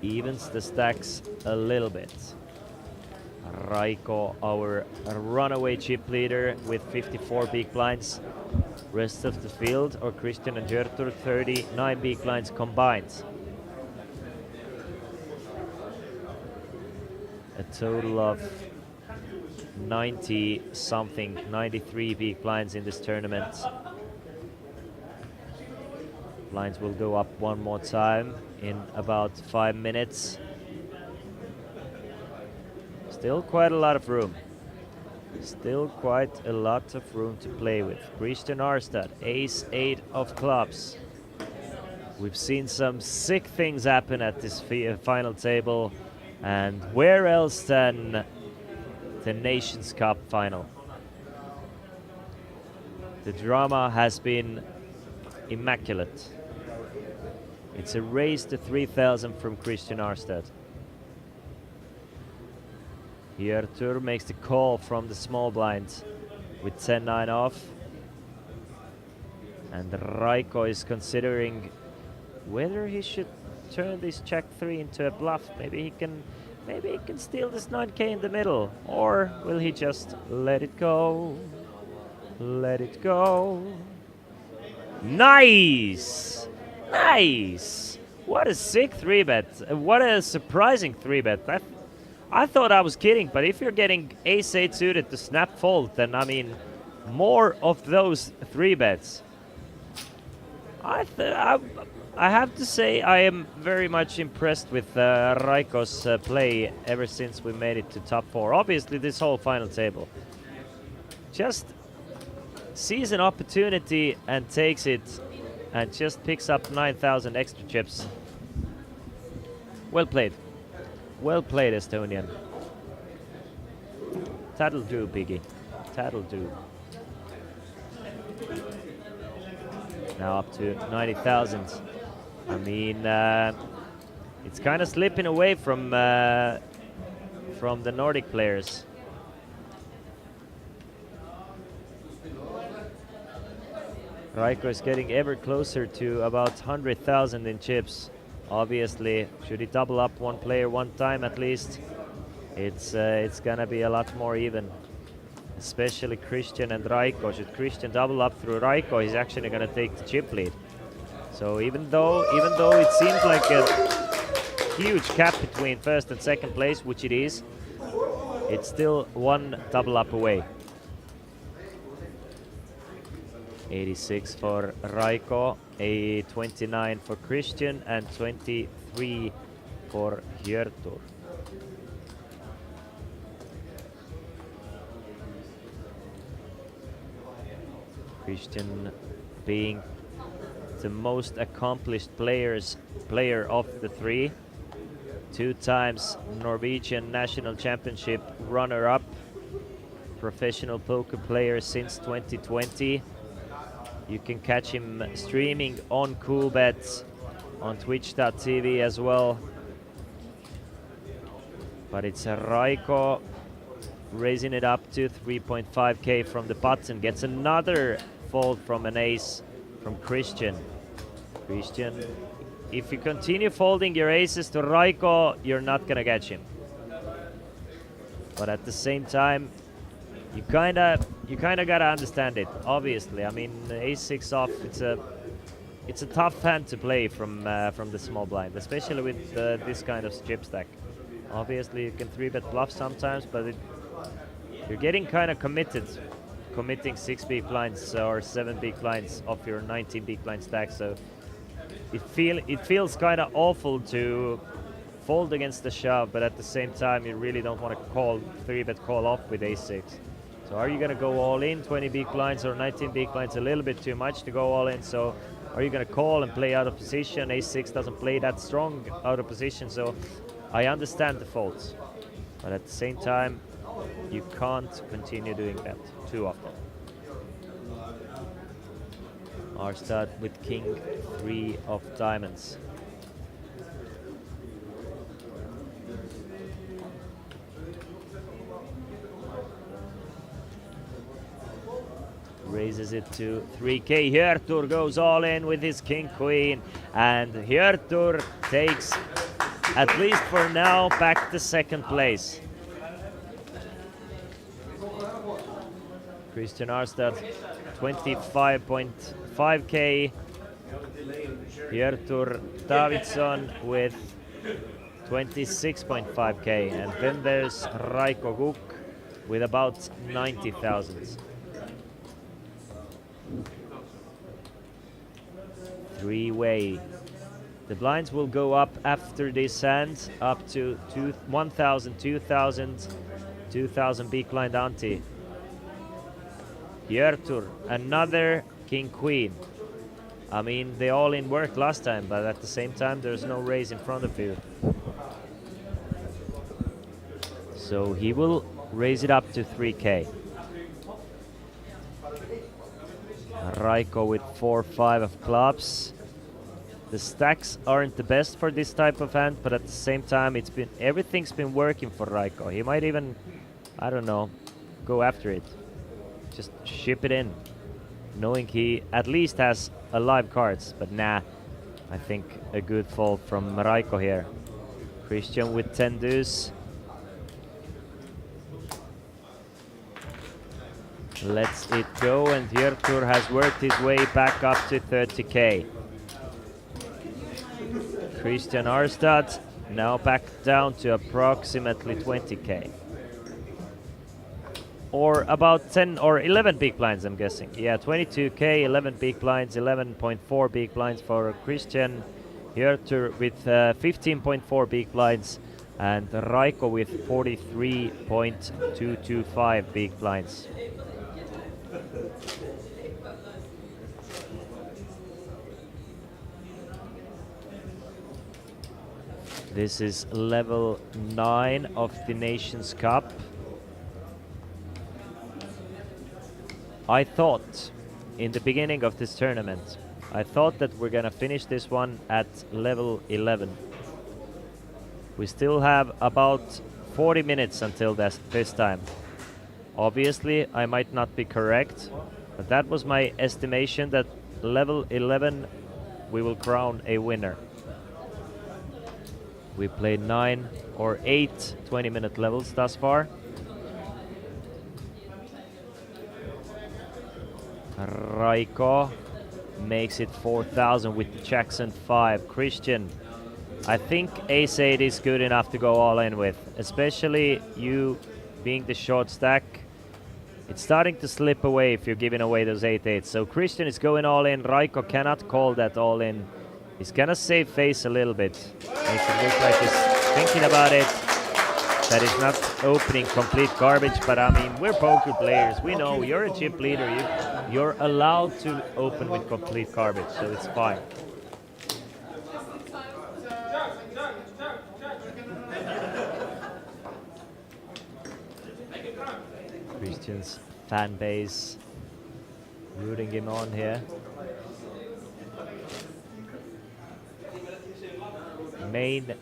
Evens the stacks a little bit. Raiko, our runaway chip leader with 54 big blinds. Rest of the field, or Christian and Hjörtur, 39 big blinds combined. A total of 90 something, 93 big blinds in this tournament. Blinds will go up one more time in about 5 minutes. Still quite a lot of room. Still quite a lot of room to play with. Christian Arstad, ace-8 of clubs. We've seen some sick things happen at this final table, and where else than the Nations Cup final? The drama has been immaculate. It's a race to 3,000 from Christian Arstad. Hjörtur makes the call from the small blind with 10-9 off. And Raiko is considering whether he should turn this check 3 into a bluff. Maybe he can steal this 9k in the middle. Or will he just let it go? Let it go. Nice! Nice! What a sick 3-bet. What a surprising 3-bet. I thought I was kidding, but if you're getting ace-8 suited to snap fold, then I mean, more of those 3-bets. I have to say I am very much impressed with Raiko's play ever since we made it to top 4. Obviously, this whole final table. Just sees an opportunity and takes it, and just picks up 9,000 extra chips. Well played. Well played, Estonian. That'll do, Biggie. That'll do. Now up to 90,000. I mean, it's kind of slipping away from the Nordic players. Raiko is getting ever closer to about 100,000 in chips. Obviously, should he double up one player one time at least, it's gonna be a lot more even. Especially Christian and Raiko. Should Christian double up through Raiko, he's actually gonna take the chip lead. So even though it seems like a huge gap between first and second place, which it is, it's still one double up away. 86 for Raiko, a 29 for Christian, and 23 for Hjörtur. Christian being the most accomplished player of the three. 2 times Norwegian National Championship runner-up. Professional poker player since 2020. You can catch him streaming on Coolbet, on twitch.tv as well. But it's Raiko raising it up to 3.5k from the button. Gets another fold from an ace from Christian. Christian, if you continue folding your aces to Raiko, you're not gonna catch him. But at the same time, you kinda gotta understand it. Obviously, I mean, ace-6 off. It's a tough hand to play from the small blind, especially with this kind of chip stack. Obviously, you can 3-bet bluff sometimes, but you're getting kind of committing 6 big blinds or 7 big blinds off your 19 big blind stack. So it feels kind of awful to fold against the shove, but at the same time, you really don't want to 3-bet call off with ace-6. So are you going to go all in 20 big blinds or 19 big blinds? A little bit too much to go all in. So are you going to call and play out of position? Ace-6 doesn't play that strong out of position. So I understand the folds, but at the same time, you can't continue doing that too often. Arstad with king 3 of diamonds. Raises it to 3k. Hjörtur goes all in with his king queen, and Hjörtur takes, at least for now, back to second place. Christian Arstad, 25.5k. Hjörtur Davidsson with 26.5k. And then there's Raiko Guk with about 90,000. Three-way. The blinds will go up after this hand, up to 1,000, 2,000, 2,000 big blind ante. Hjörtur, another king-queen. I mean, they all in worked last time, but at the same time, there's no raise in front of you. So he will raise it up to 3k. Raiko with 4-5 of clubs. The stacks aren't the best for this type of hand, but at the same time, everything's been working for Raiko. He might even, I don't know, go after it. Just ship it in, knowing he at least has alive cards. But nah, I think a good fold from Raiko here. Christian with 10 deuce. Lets it go, and Hjörtur has worked his way back up to 30k. Christian Arstad now back down to approximately 20k. Or about 10 or 11 big blinds, I'm guessing. Yeah, 22k, 11 big blinds, 11.4 big blinds for Christian. Hjörtur with 15.4 big blinds, and Raiko with 43.225 big blinds. This is level 9 of the Nations Cup. I thought in the beginning of this tournament, I thought that we're gonna finish this one at level 11. We still have about 40 minutes until this time. Obviously, I might not be correct, but that was my estimation, that level 11 we will crown a winner. We played 9 or 8 20-minute levels thus far. Raiko makes it 4,000 with Jackson 5. Christian, I think Ace-8 is good enough to go all in with, especially you being the short stack. It's starting to slip away if you're giving away those 8-8s. So Christian is going all in. Raiko cannot call that all in. He's gonna save face a little bit. Makes it look like he's thinking about it. That is not opening complete garbage, but I mean, we're poker players. We know you're a chip leader. You're allowed to open with complete garbage, so it's fine. Christian's fan base rooting him on here. Main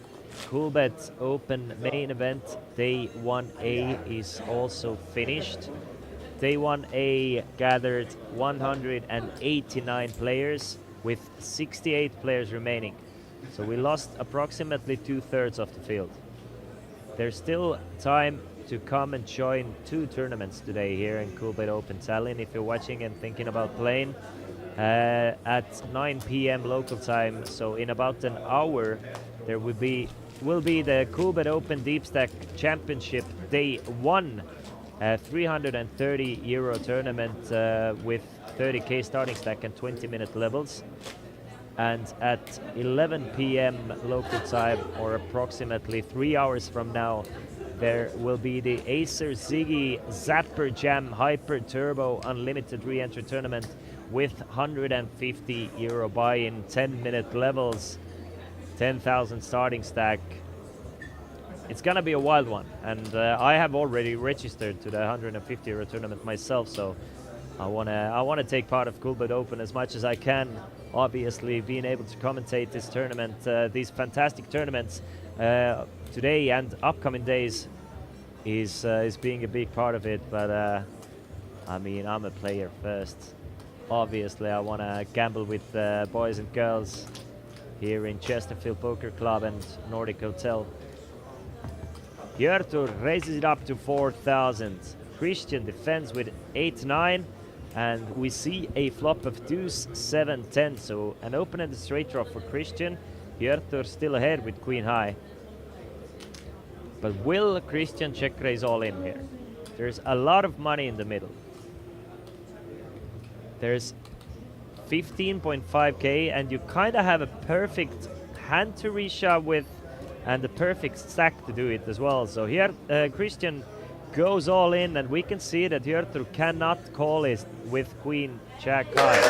Coolbet Open main event Day 1A is also finished. Day 1A gathered 189 players with 68 players remaining. So we lost approximately 2/3 of the field. There's still time to come and join 2 tournaments today here in Coolbet Open Tallinn if you're watching and thinking about playing. At 9 p.m. local time, so in about an hour, there will be the Coolbet Open Deep Stack Championship Day 1, 330 euro tournament with 30k starting stack and 20-minute levels. And at 11 p.m. local time, or approximately 3 hours from now, there will be the Acer Ziggy Zapper Jam Hyper Turbo Unlimited Re-Entry Tournament with 150 euro buy-in, 10-minute levels, 10,000 starting stack. It's gonna be a wild one, and I have already registered to the 150 euro tournament myself, so I wanna take part of Coolbet Open as much as I can. Obviously, being able to commentate this tournament, these fantastic tournaments today and upcoming days is being a big part of it. But I mean, I'm a player first. Obviously, I want to gamble with boys and girls here in Chesterfield Poker Club and Nordic Hotel. Hjörtur raises it up to 4,000. Christian defends with 8-9, and we see a flop of deuce 7-10. So an open-ended straight draw for Christian. Hjörtur still ahead with queen high. But will Christian check raise all in here? There's a lot of money in the middle. There's 15.5k, and you kind of have a perfect hand to reshove with and the perfect stack to do it as well. So here Christian goes all in, and we can see that Hjörtur cannot call it with queen jack high.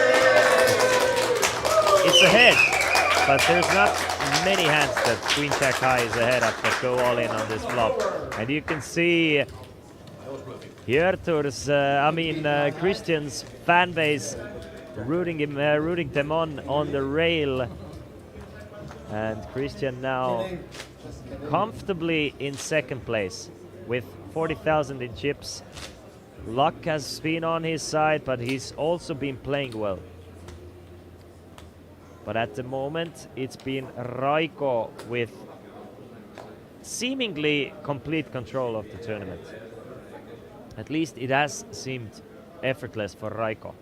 It's ahead, but there's not many hands that queen jack high is ahead of that go all in on this flop. And you can see Hjörtur's, Christian's fan base rooting them on the rail. And Christian now comfortably in second place with 40,000 in chips. Luck has been on his side, but he's also been playing well. But at the moment, it's been Raiko with seemingly complete control of the tournament. At least it has seemed effortless for Raiko.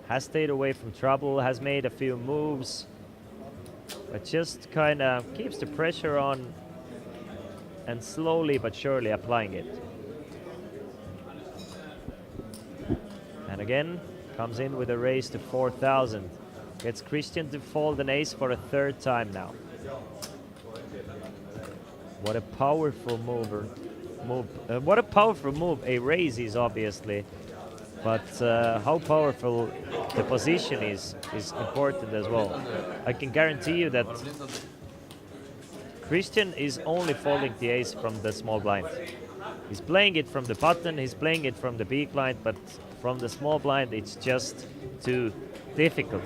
Has stayed away from trouble, has made a few moves, but just kind of keeps the pressure on and slowly but surely applying it. And again, comes in with a raise to 4,000. Gets Christian to fold an ace for a third time now. What a powerful move. What a powerful move a raise is, obviously. But how powerful the position is important as well. I can guarantee you that Christian is only folding the ace from the small blind. He's playing it from the button, he's playing it from the big blind, but from the small blind it's just too difficult.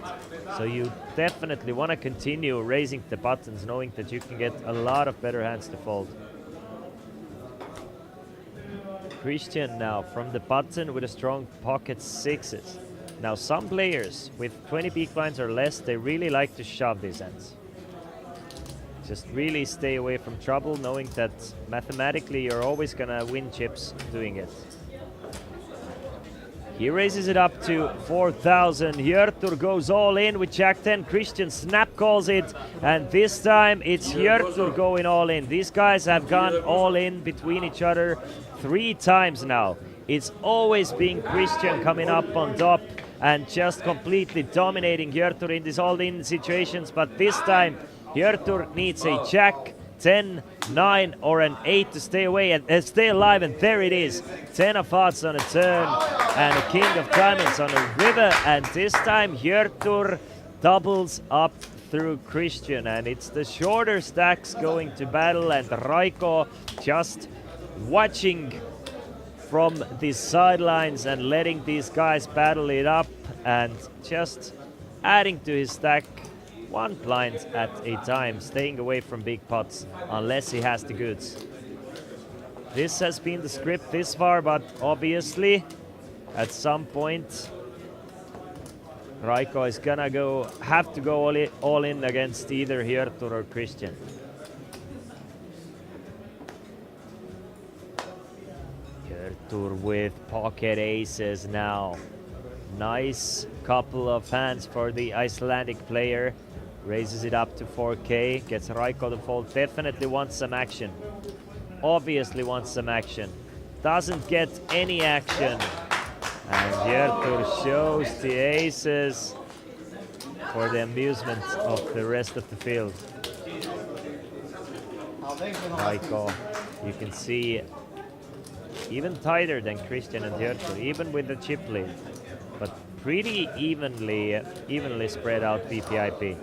So you definitely want to continue raising the buttons, knowing that you can get a lot of better hands to fold. Christian now from the button with a strong pocket sixes. Now some players with 20 big blinds or less, they really like to shove these hands. Just really stay away from trouble, knowing that mathematically you're always gonna win chips doing it. He raises it up to 4,000. Hjörtur goes all in with Jack 10. Christian snap calls it, and this time it's Hjörtur going all in. These guys have gone all in between each other 3 times now. It's always been Christian coming up on top and just completely dominating Hjörtur in these all-in situations, but this time Hjörtur needs a Jack 10, 9 or an 8 to stay away and stay alive, and there it is. 10 of hearts on a turn and a king of diamonds on a river, and this time Hjörtur doubles up through Christian, and it's the shorter stacks going to battle, and Raiko just watching from the sidelines and letting these guys battle it up and just adding to his stack 1 blind at a time, staying away from big pots unless he has the goods. This has been the script this far, but obviously at some point Raiko is gonna have to go all in against either Hjörtur or Christian. Hjörtur with pocket aces now. Nice couple of hands for the Icelandic player. Raises it up to 4k, gets Raiko to fold, definitely wants some action. Obviously wants some action. Doesn't get any action. And Hjörtur shows the aces for the amusement of the rest of the field. Raiko, you can see, even tighter than Christian and Hjörtur, even with the chip lead. But pretty evenly spread out PPIP.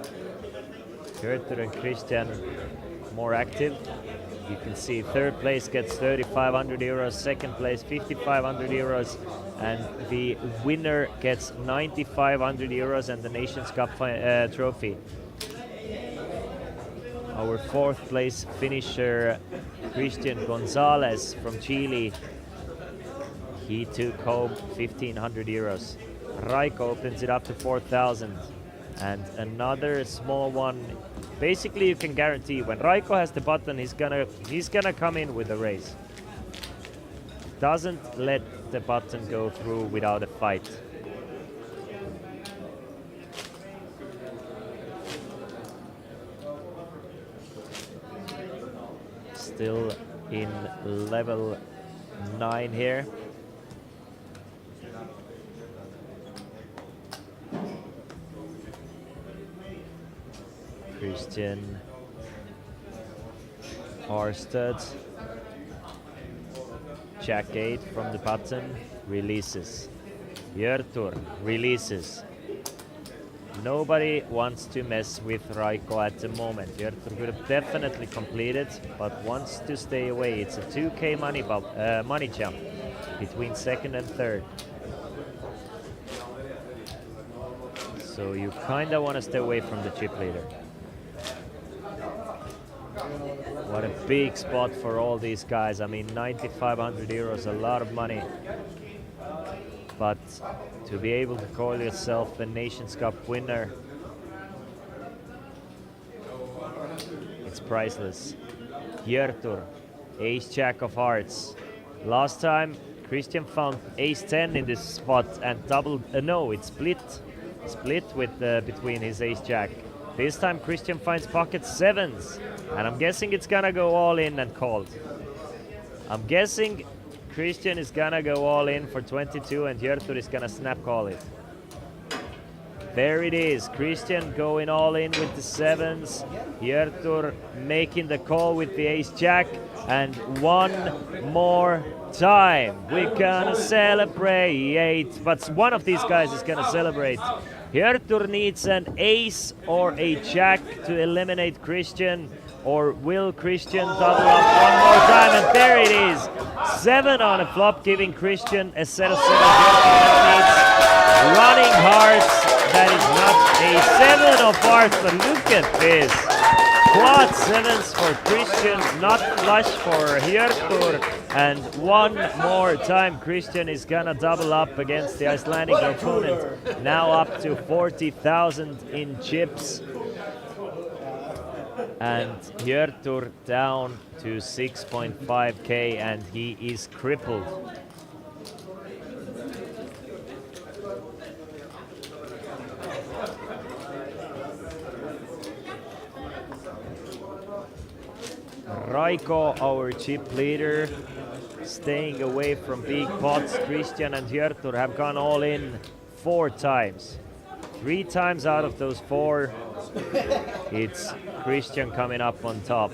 Hjörtur and Christian more active. You can see third place gets 3,500 euros, second place 5,500 euros, and the winner gets 9,500 euros and the Nations Cup trophy. Our 4th place finisher, Christian Gonzalez from Chile, he took home 1,500 euros. Raiko opens it up to 4,000. And another small one. Basically, you can guarantee when Raiko has the button, he's gonna come in with a raise. doesn't let the button go through without a fight. Still in level 9 here. Christian Arstad. Jack 8 from the button, releases. Hjörtur releases. Nobody wants to mess with Raiko at the moment. Hjörtur could have definitely completed, but wants to stay away. It's a 2k money jump between second and third. So you kinda wanna stay away from the chip leader. What a big spot for all these guys. I mean, 9,500 euros, a lot of money. But to be able to call yourself a Nations Cup winner, it's priceless. Hjörtur, ace-jack of hearts. Last time, Christian found ace-10 in this spot and doubled, no, it split with between his ace-jack. This time Christian finds pocket 7s, and I'm guessing it's gonna go all in and called. I'm guessing Christian is gonna go all in for 22 and Hjörtur is gonna snap call it. There it is, Christian going all in with the 7s, Hjörtur making the call with the ace-jack, and one more time we're gonna celebrate, but one of these guys is gonna celebrate. Hjörtur needs an ace or a jack to eliminate Christian, or will Christian double up one more time? And there it is, 7 on a flop, giving Christian a set of 7 Hjörtur needs. Running hearts, that is not a 7 of hearts, but look at this. Quad 7s for Christian, not flush for Hjörtur, and one more time Christian is gonna double up against the Icelandic opponent, now up to 40,000 in chips. And Hjörtur down to 6.5k, and he is crippled. Raiko, our chip leader, staying away from big pots. Christian and Hjörtur have gone all in 4 times. 3 times out of those 4, it's Christian coming up on top.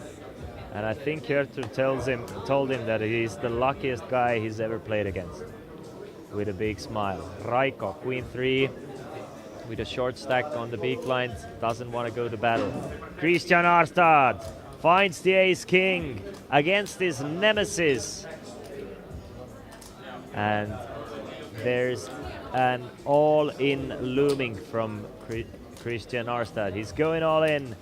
And I think Hjörtur told him that he's the luckiest guy he's ever played against. With a big smile. Raiko, queen 3, with a short stack on the big blind, doesn't want to go to battle. Christian Arstad finds the ace-king against his nemesis. And there's an all-in looming from Christian Arstad. He's going all in,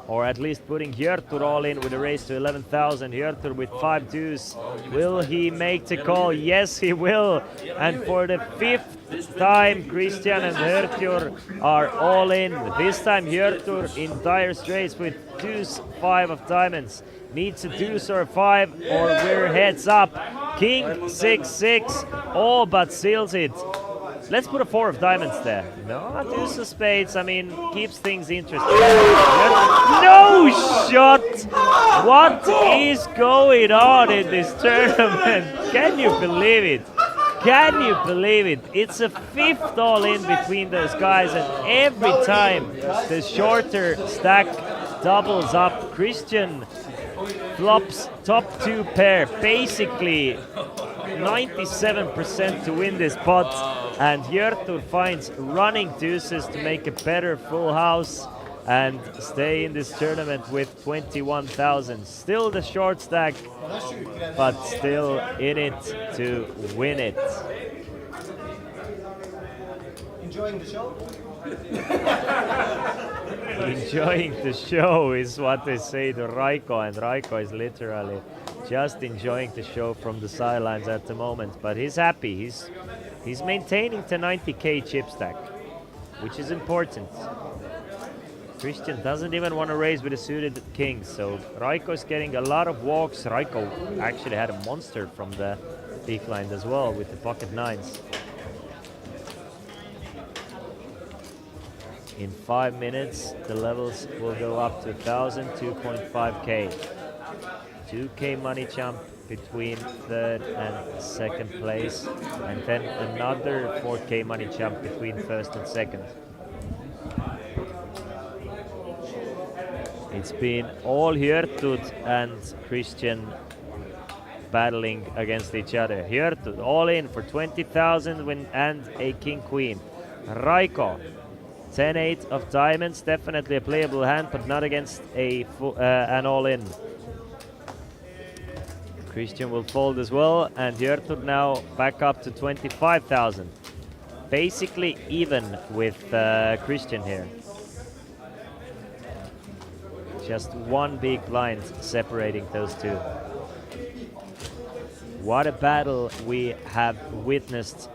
or at least putting Hjörtur all in with a raise to 11,000. Hjörtur with 5 deuce. Will he make the call? Yes, he will. And for the 5th time, Christian and Hjörtur are all in. This time Hjörtur in dire straits with deuce 5 of diamonds. Needs a deuce or a 5, or we're heads up. King 6-6, all but seals it. Let's put a 4 of diamonds there. No, a deuce of spades, I mean, keeps things interesting. No shot! What is going on in this tournament? Can you believe it? Can you believe it? It's a 5th all-in between those guys, and every time the shorter stack doubles up, Christian flops top 2 pair, basically 97% to win this pot, and Hjörtur finds running deuces to make a better full house and stay in this tournament with 21,000. Still the short stack, but still in it to win it. Enjoying the show? Enjoying the show is what they say to Raiko, and Raiko is literally just enjoying the show from the sidelines at the moment. But he's happy. He's maintaining the 90k chip stack, which is important. Christian doesn't even want to raise with a suited king, so Raiko is getting a lot of walks. Raiko actually had a monster from the big blind as well with the pocket nines. In 5 minutes, the levels will go up to 1,000, 2.5k. 2k money jump between third and second place, and then another 4k money jump between first and second. It's been all Hjörtud and Christian battling against each other. Hjörtud all in for 20,000 and a king queen. Raiko 10-8 of diamonds, definitely a playable hand, but not against an all in. Christian will fold as well, and Hjörtud now back up to 25,000. Basically even with Christian here. Just one big blind separating those two. What a battle we have witnessed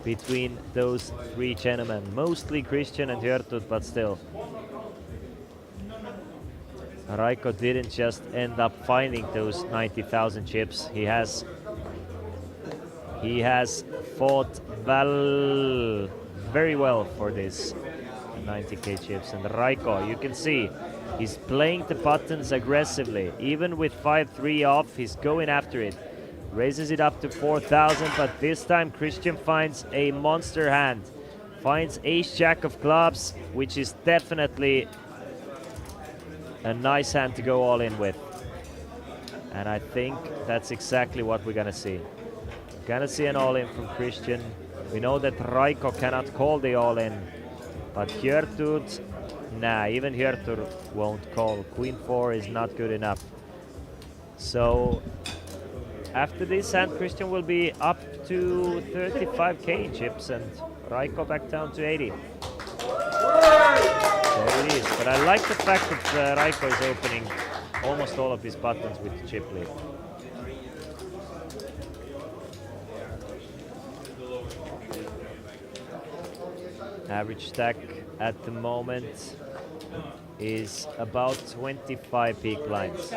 between those three gentlemen. Mostly Christian and Hjörtud, but still. Raiko didn't just end up finding those 90,000 chips. He has fought very well for this 90k chips. And Raiko, you can see, he's playing the buttons aggressively. Even with 5-3 off, he's going after it. Raises it up to 4,000, but this time Christian finds a monster hand. Finds ace-jack of clubs, which is definitely a nice hand to go all in with. And I think that's exactly what we're gonna see. We're gonna see an all-in from Christian. We know that Raiko cannot call the all-in, but Hjörtud, nah, even Hjörtur won't call. Queen 4 is not good enough. So after this hand, Christian will be up to 35k in chips and Raiko back down to 80. There it is. But I like the fact that Raiko is opening almost all of his buttons with the chip lead. Average stack at the moment is about 25 big blinds.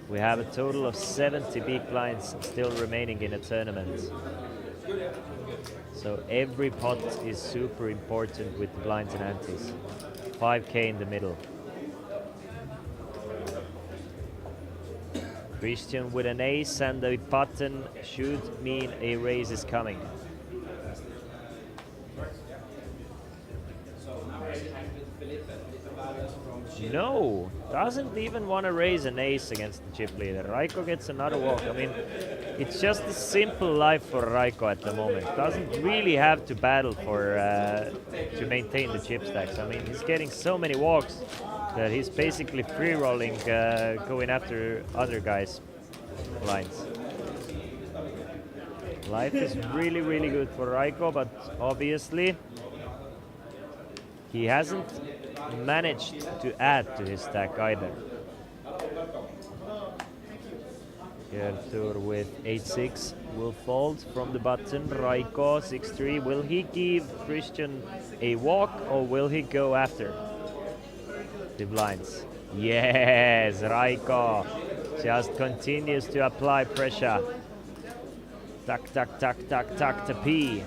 We have a total of 70 big blinds still remaining in a tournament. So every pot is super important with the blinds and antes. 5k in the middle. Christian with an ace and a button should mean a raise is coming. No, doesn't even want to raise an ace against the chip leader. Raiko gets another walk. I mean, it's just a simple life for Raiko at the moment. Doesn't really have to battle for to maintain the chip stacks. I mean, he's getting so many walks that he's basically free rolling, going after other guys' lines. Life is really, really good for Raiko, but obviously he hasn't managed to add to his stack either. Hjörtur with 8-6 will fold from the button. Raiko 6-3. Will he give Christian a walk or will he go after the blinds? Yes, Raiko just continues to apply pressure. Tuck, tuck, tuck, tuck, tuck to P.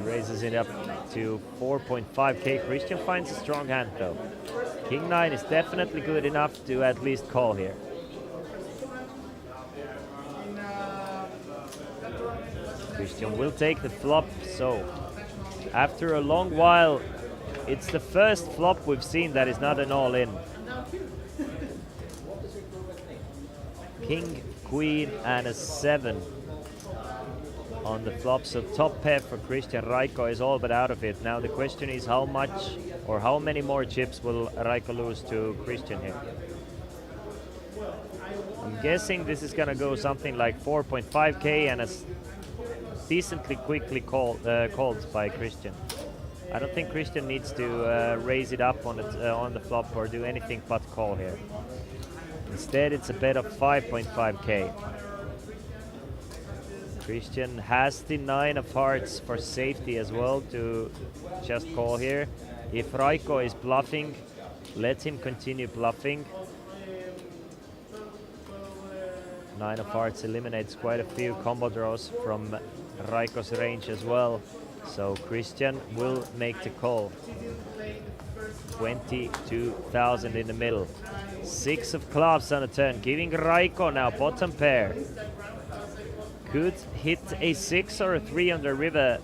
Raises it up to 4.5k. Christian finds a strong hand though. King 9 is definitely good enough to at least call here. Christian will take the flop, so after a long while it's the first flop we've seen that is not an all-in. King, Queen and a 7 on the flop, so top pair for Christian. Raiko is all but out of it. Now the question is how much or how many more chips will Raiko lose to Christian here? I'm guessing this is gonna go something like 4.5k and a decently quickly called by Christian. I don't think Christian needs to raise it up on the flop or do anything but call here. Instead it's a bet of 5.5k. Christian has the 9 of hearts for safety as well to just call here. If Raiko is bluffing, let him continue bluffing. 9 of hearts eliminates quite a few combo draws from Raiko's range as well. So Christian will make the call. 22,000 in the middle. 6 of clubs on the turn, giving Raiko now bottom pair. Could hit a 6 or a 3 on the river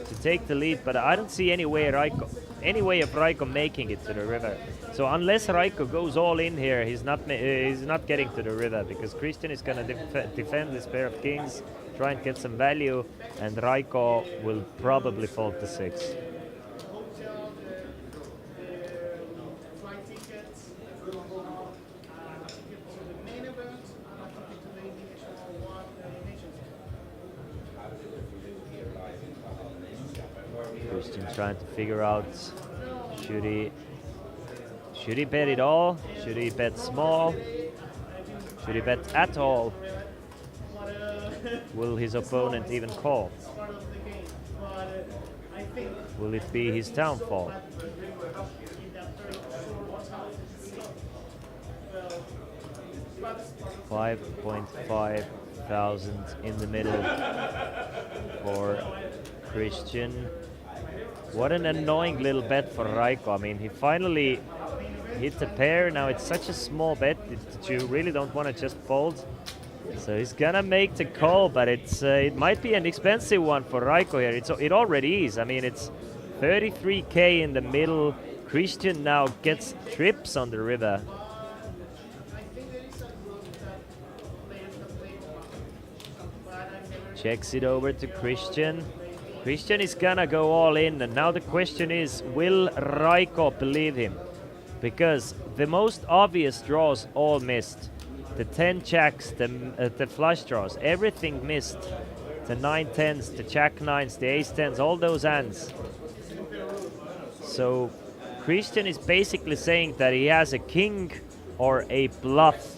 to take the lead, but I don't see any way of Raiko making it to the river. So unless Raiko goes all in here, he's not getting to the river, because Christian is going to defend this pair of kings, try and get some value, and Raiko will probably fold the 6. Christian trying to figure out, should he bet it all? Should he bet small? Should he bet at all? Will his opponent even call? Will it be his downfall? $5,500 in the middle for Christian. What an annoying little bet for Raiko. I mean, he finally hit the pair. Now it's such a small bet that you really don't want to just fold. So he's gonna make the call, but it might be an expensive one for Raiko here. It already is. I mean, it's 33k in the middle. Christian now gets trips on the river. Checks it over to Christian. Christian is gonna go all in, and now the question is, will Raiko believe him? Because the most obvious draws all missed. The 10 jacks, the flush draws, everything missed. The 9-10s, the jack-9s, the ace-10s, all those hands. So Christian is basically saying that he has a king or a bluff,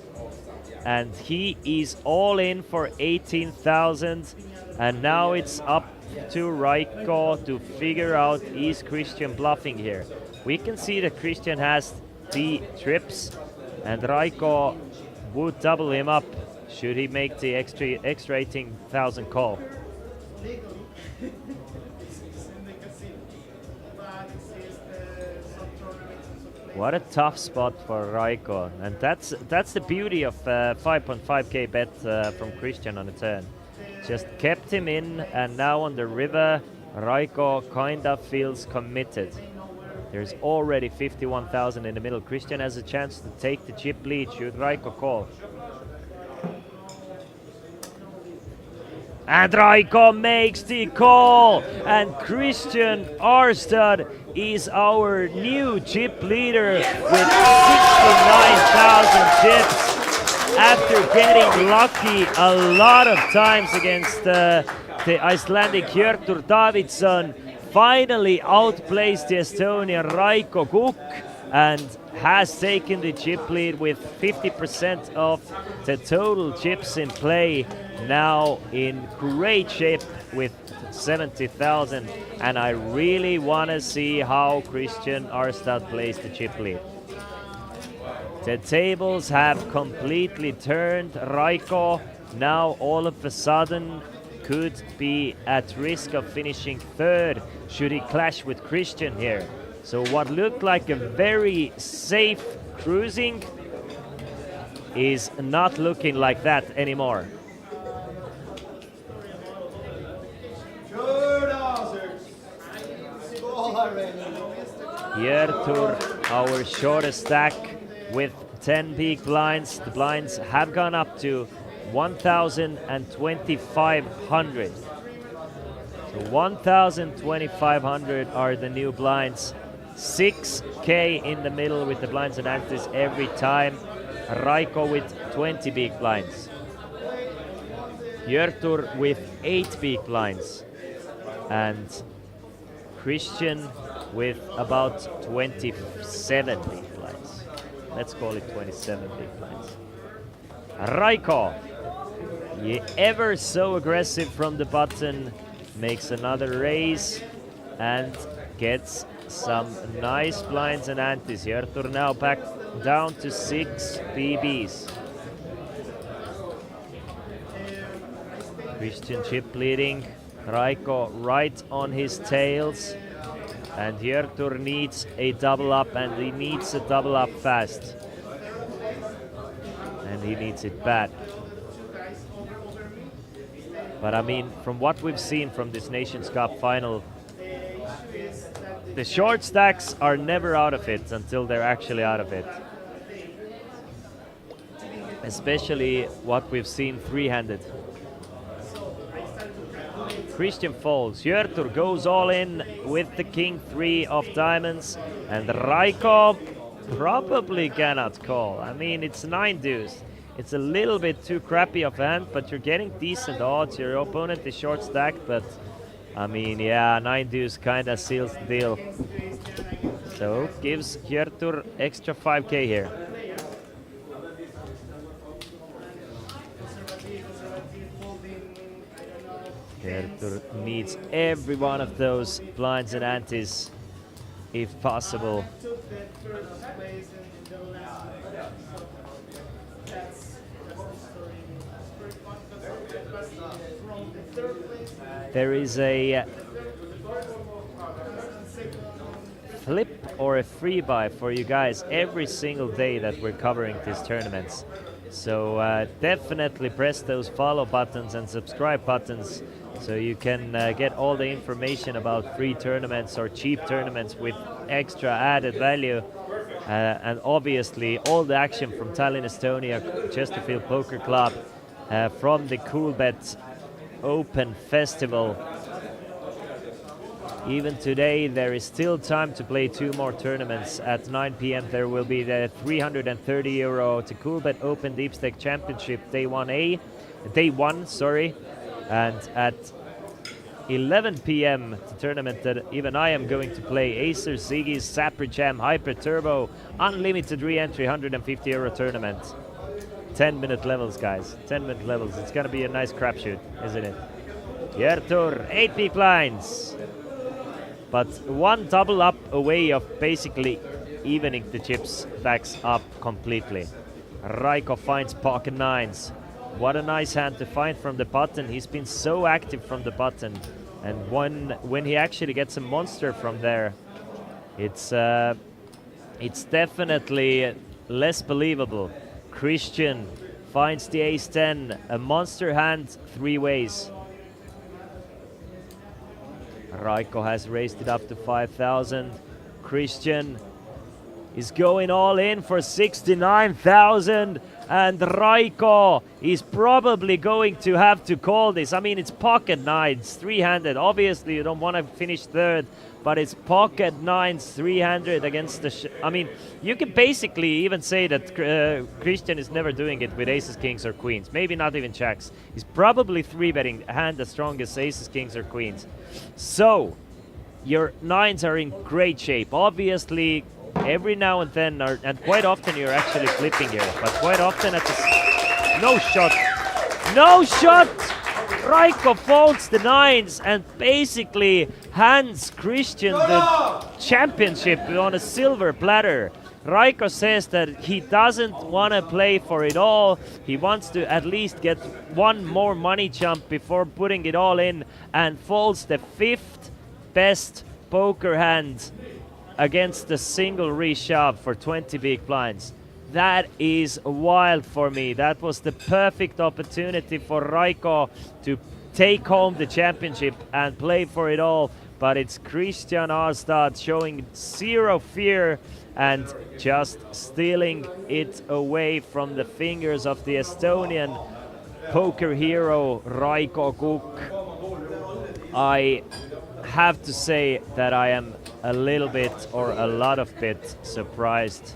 and he is all in for 18,000, and now it's up to Raiko to figure out, is Christian bluffing here? We can see that Christian has the trips, and Raiko would double him up should he make the extra 18,000 call. What a tough spot for Raiko, and that's the beauty of 5.5k bet from Christian on the turn. Just kept him in, and now on the river, Raiko kind of feels committed. There's already 51,000 in the middle. Christian has a chance to take the chip lead should Raiko call. And Raiko makes the call, and Christian Arstad is our new chip leader with 69,000 chips. After getting lucky a lot of times against the Icelandic Hjörtur Davidsson, finally outplays the Estonian Raiko Kukk and has taken the chip lead with 50% of the total chips in play. Now in great shape with 70,000, and I really want to see how Christian Arstad plays the chip lead. The tables have completely turned. Raiko now all of a sudden could be at risk of finishing third should he clash with Christian here. So what looked like a very safe cruising is not looking like that anymore. Hjörtur, our shortest stack, with 10 big blinds. The blinds have gone up to 1,200. So 1,200 are the new blinds. 6k in the middle with the blinds and antes every time. Raiko with 20 big blinds. Hjörtur with 8 big blinds. And Christian with about 27 big blinds. Let's call it 27 big blinds. Raiko, ever so aggressive from the button, makes another raise and gets some nice blinds and antes. Hjörtur now back down to 6 BBs. Christian chip leading. Raiko right on his tails. And Hjörtur needs a double up, and he needs a double up fast. And he needs it bad. But I mean, from what we've seen from this Nations Cup final, the short stacks are never out of it until they're actually out of it. Especially what we've seen three-handed. Christian folds. Hjörtur goes all in with the king 3 of diamonds, and Raiko probably cannot call. I mean, it's 9 deuce. It's a little bit too crappy of a hand, but you're getting decent odds. Your opponent is short stacked, but I mean, yeah, 9 deuce kinda seals the deal. So gives Hjörtur extra 5k here. Hjörtur needs every one of those blinds and antes, if possible. There is a flip or a free buy for you guys every single day that we're covering these tournaments. So definitely press those follow buttons and subscribe buttons so you can get all the information about free tournaments or cheap tournaments with extra added value. And obviously all the action from Tallinn, Estonia, Chesterfield Poker Club, from the Coolbet Open Festival. Even today there is still time to play 2 more tournaments. At 9 p.m. there will be the €330 to Coolbet Open Deep Stake Championship Day 1, sorry. And at 11 p.m. the tournament that even I am going to play, Acer Ziggy's Sapper Jam Hyper Turbo Unlimited Re-Entry €150 tournament. 10-minute levels, guys. 10-minute levels. It's gonna be a nice crapshoot, isn't it? Hjörtur, 8 big blinds. But one double up away of basically evening the chips stacks up completely. Raiko finds pocket 9s. What a nice hand to find from the button. He's been so active from the button. And when he actually gets a monster from there, it's definitely less believable. Christian finds the ace-10, a monster hand 3 ways. Raiko has raised it up to 5,000. Christian is going all in for 69,000, and Raiko is probably going to have to call this. I mean, it's pocket 9s, 3-handed. Obviously, you don't want to finish 3rd, but it's pocket 9s, 300 against the... I mean, you can basically even say that Christian is never doing it with aces, kings, or queens. Maybe not even jacks. He's probably 3-betting a hand as strong as aces, kings, or queens. So, your 9s are in great shape. Obviously, every now and then, and quite often you're actually flipping here, but quite often at the... No shot! No shot! Raiko folds the 9s and basically hands Christian the championship on a silver platter. Raiko says that he doesn't want to play for it all. He wants to at least get one more money jump before putting it all in, and folds the 5th best poker hand against the single reshove for 20 big blinds. That is wild for me. That was the perfect opportunity for Raiko to take home the championship and play for it all. But it's Christian Arstad showing zero fear and just stealing it away from the fingers of the Estonian poker hero Raiko Kukk. I have to say that I am a little bit or a lot of bit surprised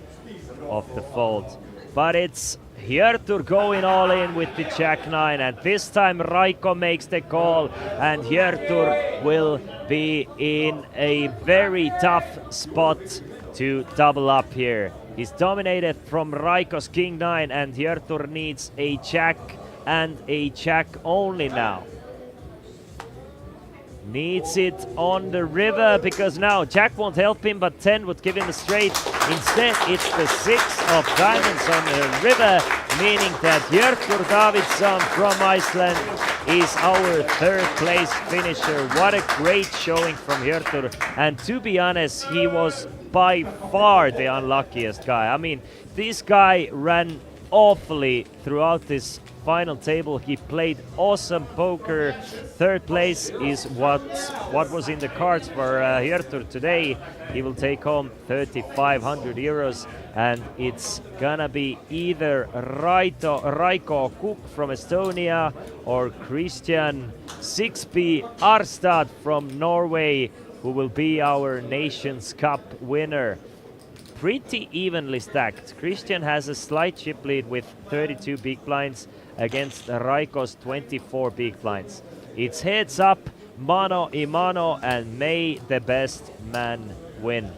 of the fold. But it's Hjörtur going all in with the Jack-9, and this time Raiko makes the call, and Hjörtur will be in a very tough spot to double up here. He's dominated from Raiko's King-9, and Hjörtur needs a Jack and a Jack only now. Needs it on the river, because now Jack won't help him, but 10 would give him a straight. Instead, it's the 6 of diamonds on the river, meaning that Hjörtur Davidsson from Iceland is our third place finisher. What a great showing from Hjörtur. And to be honest, he was by far the unluckiest guy. I mean, this guy ran awfully throughout this final table. He played awesome poker. Third place is what was in the cards for Hjörtur today. He will take home 3,500 euros, and it's gonna be either Raiko Cook from Estonia or Christian 6B Arstad from Norway, who will be our Nations Cup winner. Pretty evenly stacked. Christian has a slight chip lead with 32 big blinds against Raiko's 24 big blinds. It's heads up, mano a mano, and may the best man win.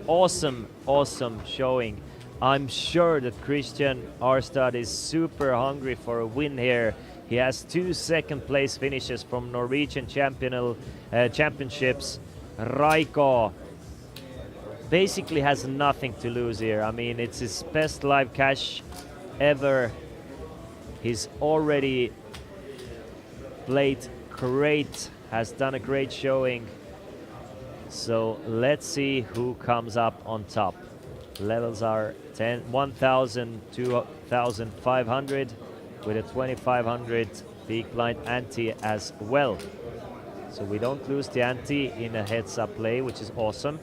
Awesome, awesome showing. I'm sure that Christian Arstad is super hungry for a win here. He has 2 second place finishes from Norwegian championships. Raiko basically has nothing to lose here. I mean, it's his best live cash ever. He's already played great, has done a great showing. So let's see who comes up on top. Levels are 1,000, 2,500 with a 2,500 big blind ante as well. So we don't lose the ante in a heads up play, which is awesome.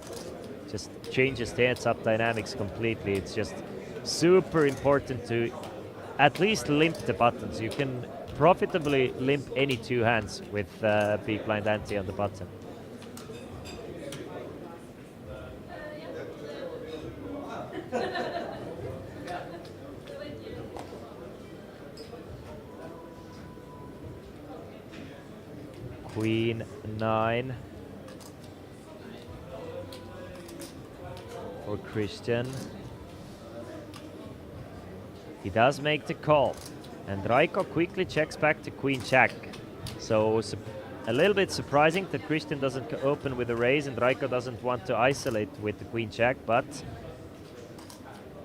Just changes the heads-up dynamics completely. It's just super important to at least limp the buttons. You can profitably limp any 2 hands with big blind ante on the button. Queen 9. For Christian. He does make the call, and Raiko quickly checks back to Queen Jack. So a little bit surprising that Christian doesn't open with a raise and Raiko doesn't want to isolate with the Queen Jack, but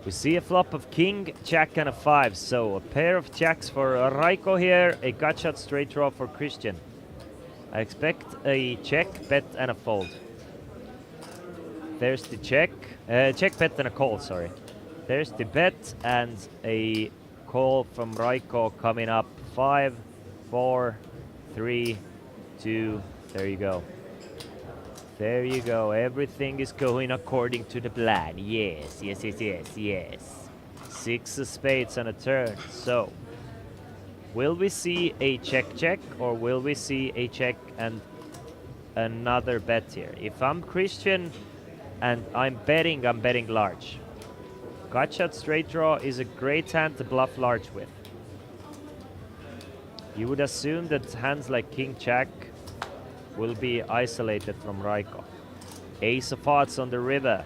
we see a flop of King, Jack and a 5. So a pair of jacks for Raiko here, a gut shot straight draw for Christian. I expect a check, bet and a fold. There's the check, bet and a call, sorry. There's the bet and a call from Raiko coming up. 5, 4, 3, 2, there you go. There you go, everything is going according to the plan. Yes, yes, yes, yes, yes. 6 of spades on a turn, so. Will we see a check or will we see a check and another bet here? If I'm Christian and I'm betting large. Gut shot straight draw is a great hand to bluff large with. You would assume that hands like King Jack will be isolated from Raiko. Ace of hearts on the river.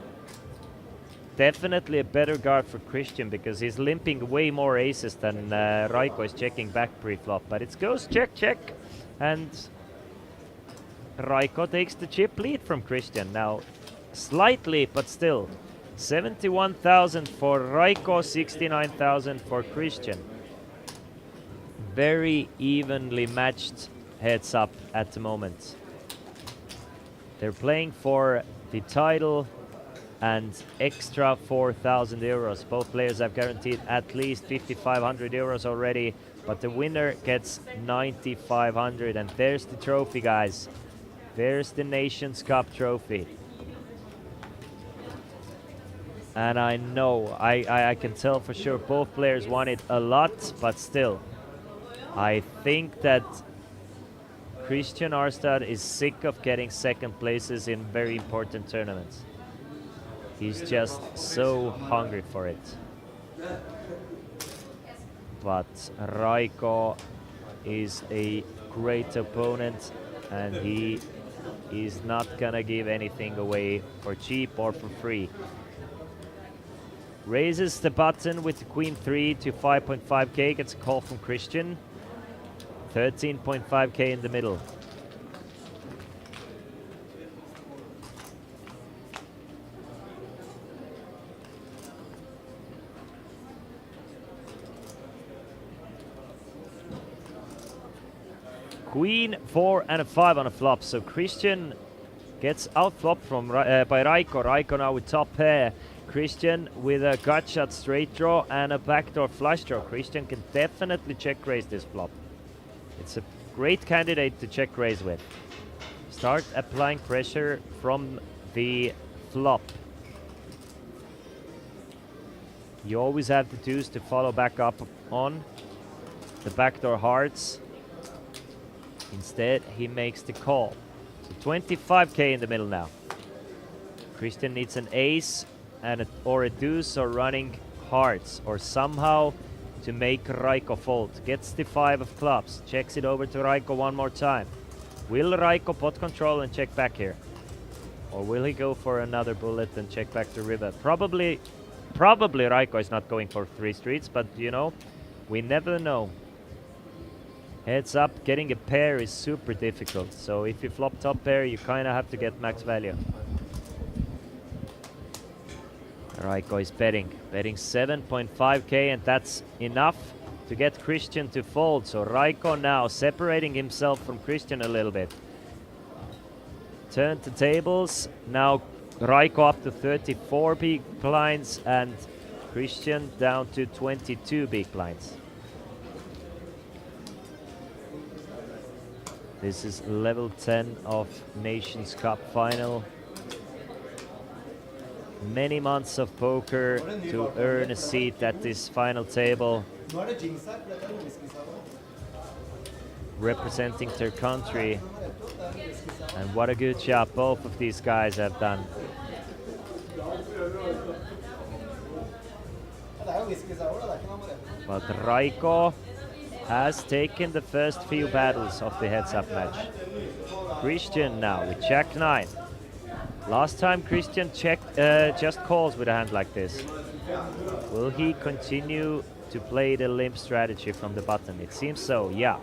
Definitely a better guard for Christian because he's limping way more aces than Raiko is checking back pre-flop. But it goes check, check, and Raiko takes the chip lead from Christian. Now, slightly, but still. 71,000 for Raiko, 69,000 for Christian. Very evenly matched heads up at the moment. They're playing for the title and extra 4,000 euros. Both players have guaranteed at least 5,500 euros already, but the winner gets 9,500. And there's the trophy, guys. There's the Nations Cup trophy. And I know, I can tell for sure both players want it a lot, but still, I think that Christian Arstad is sick of getting second places in very important tournaments. He's just so hungry for it. But Raiko is a great opponent and he is not gonna give anything away for cheap or for free. Raises the button with the Queen 3 to 5.5k, gets a call from Christian. 13.5k in the middle. Queen, 4 and a 5 on a flop. So Christian gets outflopped from by Raiko. Raiko now with top pair. Christian with a gut shot straight draw and a backdoor flush draw. Christian can definitely check raise this flop. It's a great candidate to check raise with. Start applying pressure from the flop. You always have the deuce to follow back up on. The backdoor hearts. Instead, he makes the call. So 25k in the middle now. Christian needs an ace and or a deuce or running hearts or somehow to make Raiko fold. Gets the 5 of clubs. Checks it over to Raiko one more time. Will Raiko pot control and check back here? Or will he go for another bullet and check back to river? Probably Raiko is not going for 3 streets, but you know, we never know. Heads up, getting a pair is super difficult. So if you flop top pair, you kind of have to get max value. Raiko is betting 7.5k, and that's enough to get Christian to fold. So Raiko now separating himself from Christian a little bit. Turn to tables. Now Raiko up to 34 big blinds and Christian down to 22 big blinds. This is level 10 of Nations Cup final. Many months of poker to earn a seat at this final table, representing their country. And what a good job both of these guys have done. But Raiko has taken the first few battles of the heads-up match. Christian now with Jack 9. Last time Christian just calls with a hand like this. Will he continue to play the limp strategy from the button? It seems so, yeah.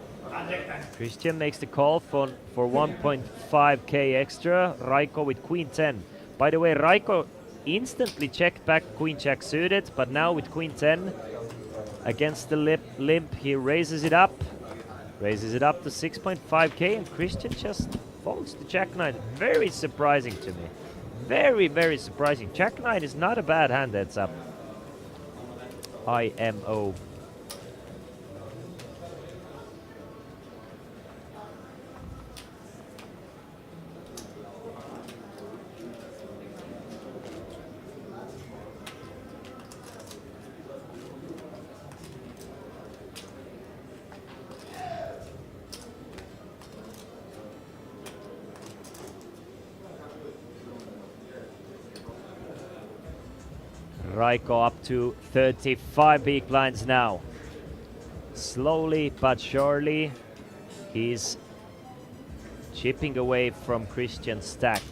Christian makes the call for 1.5k extra. Raiko with Queen 10. By the way, Raiko instantly checked back Queen Jack suited, but now with Queen 10 against the limp, he raises it up. Raises it up to 6.5k, and Christian just folds the Jack 9. Very surprising to me. Very, very surprising. Jack 9 is not a bad hand, heads up. IMO. Raiko up to 35 big blinds now. Slowly but surely, he's chipping away from Christian's stack.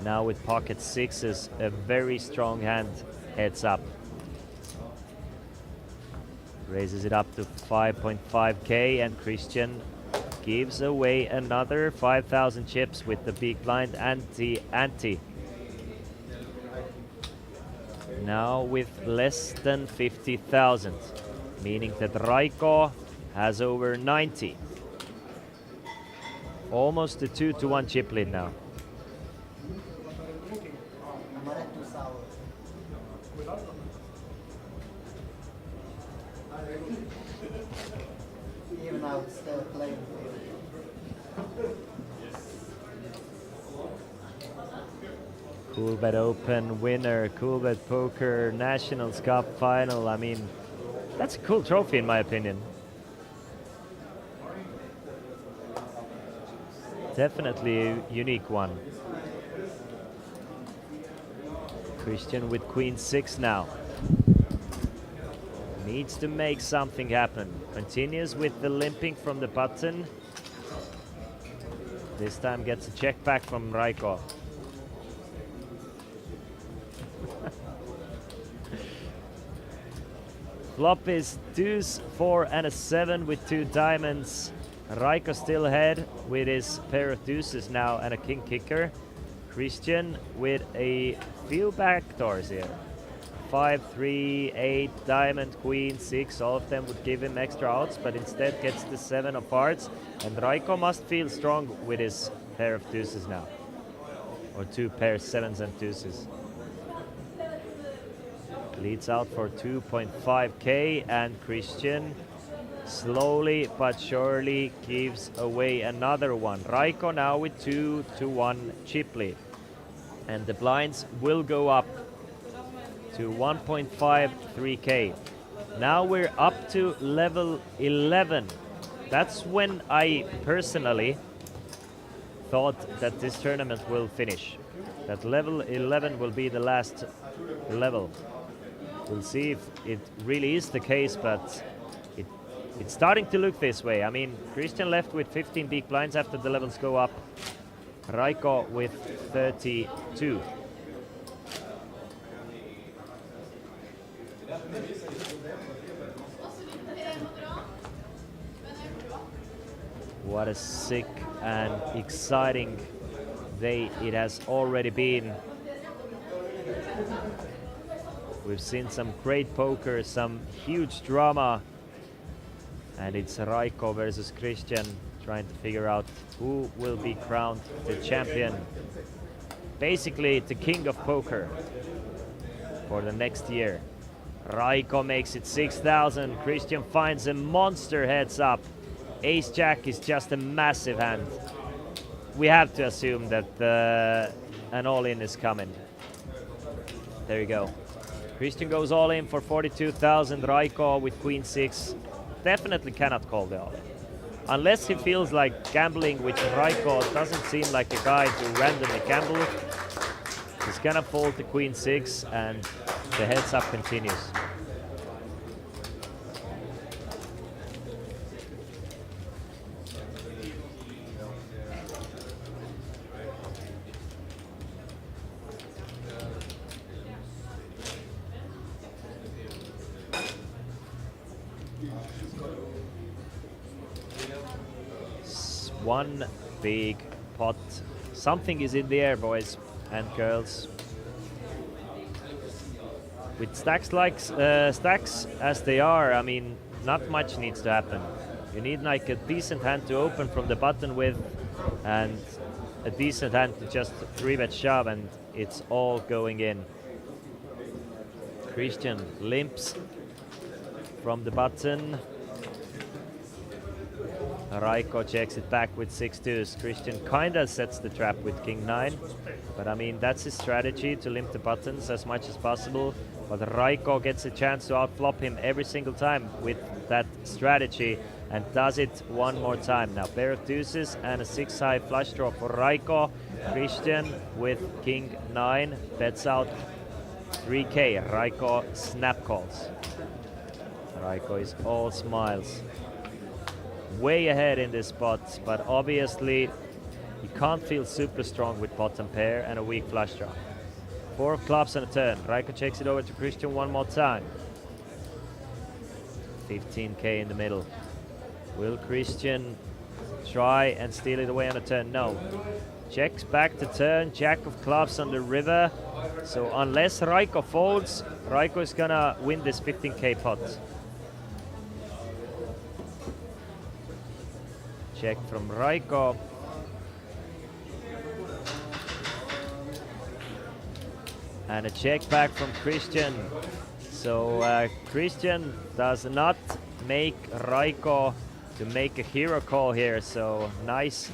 Now with pocket sixes, a very strong hand heads up. Raises it up to 5.5k, and Christian gives away another 5,000 chips with the big blind ante. Now with less than 50,000, meaning that Raiko has over 90. Almost a 2-to-1 chip lead now. Even out still playing. Coolbet Open winner, Coolbet Poker Nationals Cup final. I mean, that's a cool trophy in my opinion. Definitely a unique one. Christian with Queen 6 now. Needs to make something happen. Continues with the limping from the button. This time gets a check back from Raiko. Flop is deuce, 4 and a 7 with 2 diamonds. Raiko still ahead with his pair of deuces now and a king kicker. Christian with a few backdoors here. 5, 3, 8, diamond, queen, 6. All of them would give him extra outs, but instead gets the 7 of hearts. And Raiko must feel strong with his pair of deuces now. Or 2 pairs, 7s and deuces. Leads out for 2.5k, and Christian slowly but surely gives away another one. Raiko now with 2-1 chip lead. And the blinds will go up to 1.53k. Now we're up to level 11. That's when I personally thought that this tournament will finish. That level 11 will be the last level. We'll see if it really is the case, but it's starting to look this way. I mean, Christian left with 15 big blinds after the levels go up. Raiko with 32. What a sick and exciting day it has already been. We've seen some great poker, some huge drama, and it's Raiko versus Christian trying to figure out who will be crowned the champion. Basically the king of poker for the next year. Raiko makes it 6,000. Christian finds a monster heads up. Ace Jack is just a massive hand. We have to assume that an all-in is coming. There you go. Christian goes all in for 42,000. Raiko with Queen 6 definitely cannot call the all-in. Unless he feels like gambling, which Raiko doesn't seem like a guy to randomly gamble. He's gonna fold the Queen 6 and the heads up continues. One big pot. Something is in the air, boys and girls. With stacks like stacks as they are, I mean, not much needs to happen. You need like a decent hand to open from the button with, and a decent hand to just 3-bet shove, and it's all going in. Christian limps from the button. Raiko checks it back with 6-2s. Christian kinda sets the trap with King 9, but I mean that's his strategy, to limp the buttons as much as possible. But Raiko gets a chance to outflop him every single time with that strategy, and does it one more time. Now pair of deuces and a 6-high flush draw for Raiko. Christian with King 9 bets out 3k. Raiko snap calls. Raiko is all smiles. Way ahead in this spot, but obviously you can't feel super strong with bottom pair and a weak flush draw. 4 of clubs on a turn. Raiko checks it over to Christian one more time. 15k in the middle. Will Christian try and steal it away on a turn? No. Checks back to turn. Jack of clubs on the river. So unless Raiko folds, Raiko is gonna win this 15k pot. Check from Raiko. And a check back from Christian. So Christian does not make Raiko to make a hero call here. So nice.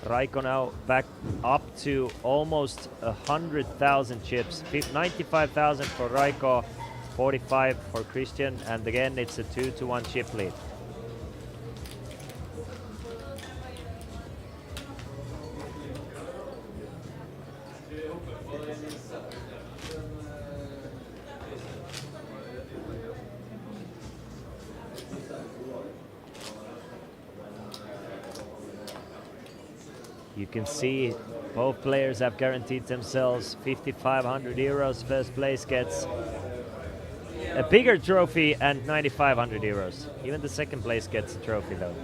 Raiko now back up to almost 100,000 chips. 95,000 for Raiko, 45 for Christian, and again it's a 2-1 chip lead. You can see both players have guaranteed themselves 5,500 euros. First place gets a bigger trophy and 9,500 euros. Even the second place gets a trophy though.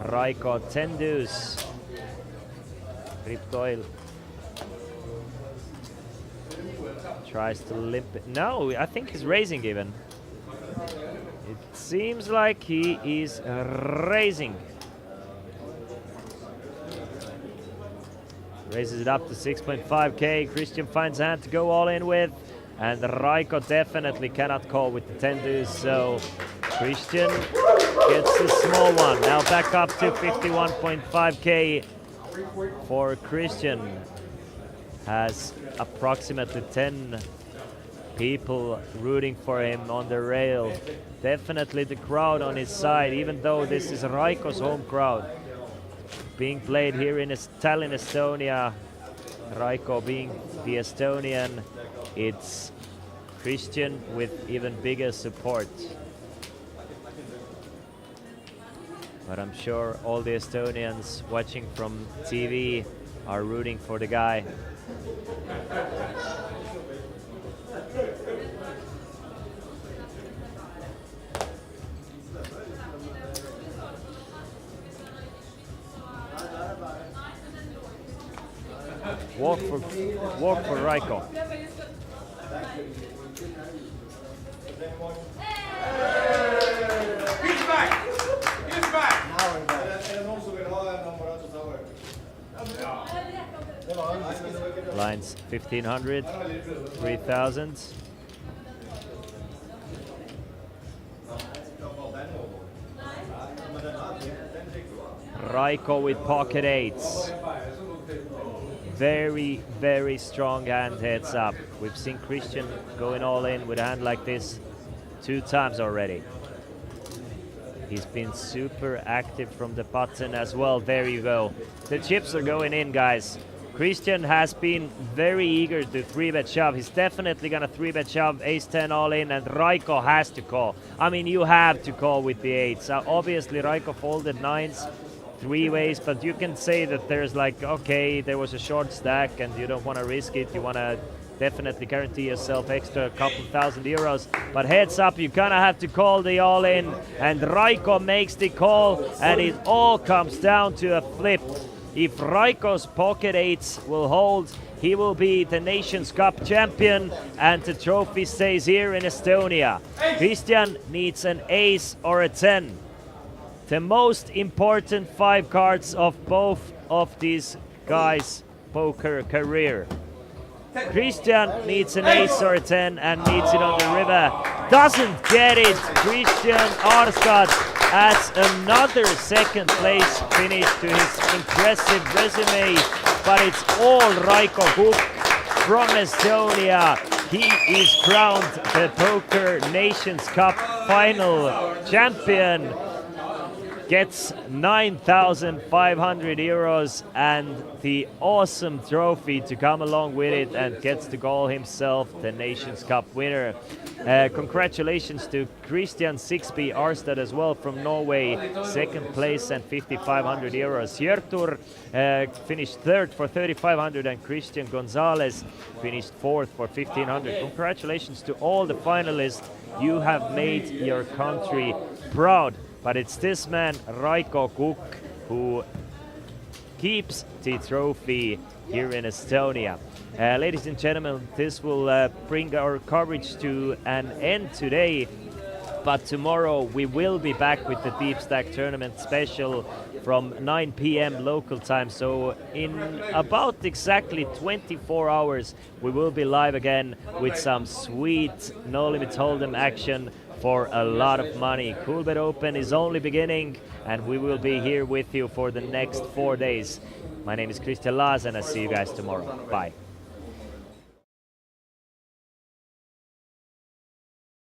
Raiko 10 deuce. Ripped oil. Tries to limp it. No, I think he's raising even. It seems like he is raising. Raises it up to 6.5k. Christian finds a hand to go all in with. And Raiko definitely cannot call with the 10 deuce, so Christian gets the small one. Now back up to 51.5k for Christian. Has approximately 10 people rooting for him on the rail. Definitely the crowd on his side, even though this is Raiko's home crowd. Being played here in Tallinn, Estonia. Raiko being the Estonian. It's Christian with even bigger support. But I'm sure all the Estonians watching from TV are rooting for the guy. Walk for Raiko. He's back! He's back! Lines 1500, 3000. Raiko with pocket eights. Very, very strong hand heads up. We've seen Christian going all in with a hand like this 2 times already. He's been super active from the button as well. There you go. The chips are going in, guys. Christian has been very eager to 3-bet shove. He's definitely gonna 3-bet shove ace-10 all in, and Raiko has to call. I mean, you have to call with the eights. Obviously, Raiko folded 9s 3 ways, but you can say that there's like, okay, there was a short stack and you don't want to risk it. You want to definitely guarantee yourself extra couple thousand euros. But heads up, you're gonna have to call the all-in, and Raiko makes the call, and it all comes down to a flip. If Raiko's pocket eights will hold, he will be the Nations Cup champion, and the trophy stays here in Estonia. Christian needs an ace or a 10. The most important 5 cards of both of these guys' poker career. Christian needs an ace or a 10 and needs it on the river. Doesn't get it. Christian Arad adds another second place finish to his impressive resume, but it's all Raiko Kukk from Estonia. He is crowned the Poker Nations Cup final champion. Gets 9,500 euros and the awesome trophy to come along with it, and gets to call himself the Nations Cup winner. Congratulations to Christian 6B Arstad as well from Norway, second place and 5,500 euros. Hjörtur finished third for 3,500, and Christian Gonzalez finished fourth for 1,500. Congratulations to all the finalists. You have made your country proud. But it's this man, Raiko Kukk, who keeps the trophy here in Estonia. Ladies and gentlemen, this will bring our coverage to an end today. But tomorrow we will be back with the Deep Stack Tournament special from 9 p.m. local time. So in about exactly 24 hours, we will be live again with some sweet No Limit Hold'em action for a lot of money. Coolbet Open is only beginning, and we will be here with you for the next 4 days. My name is Christian Laas, and I'll see you guys tomorrow. Bye.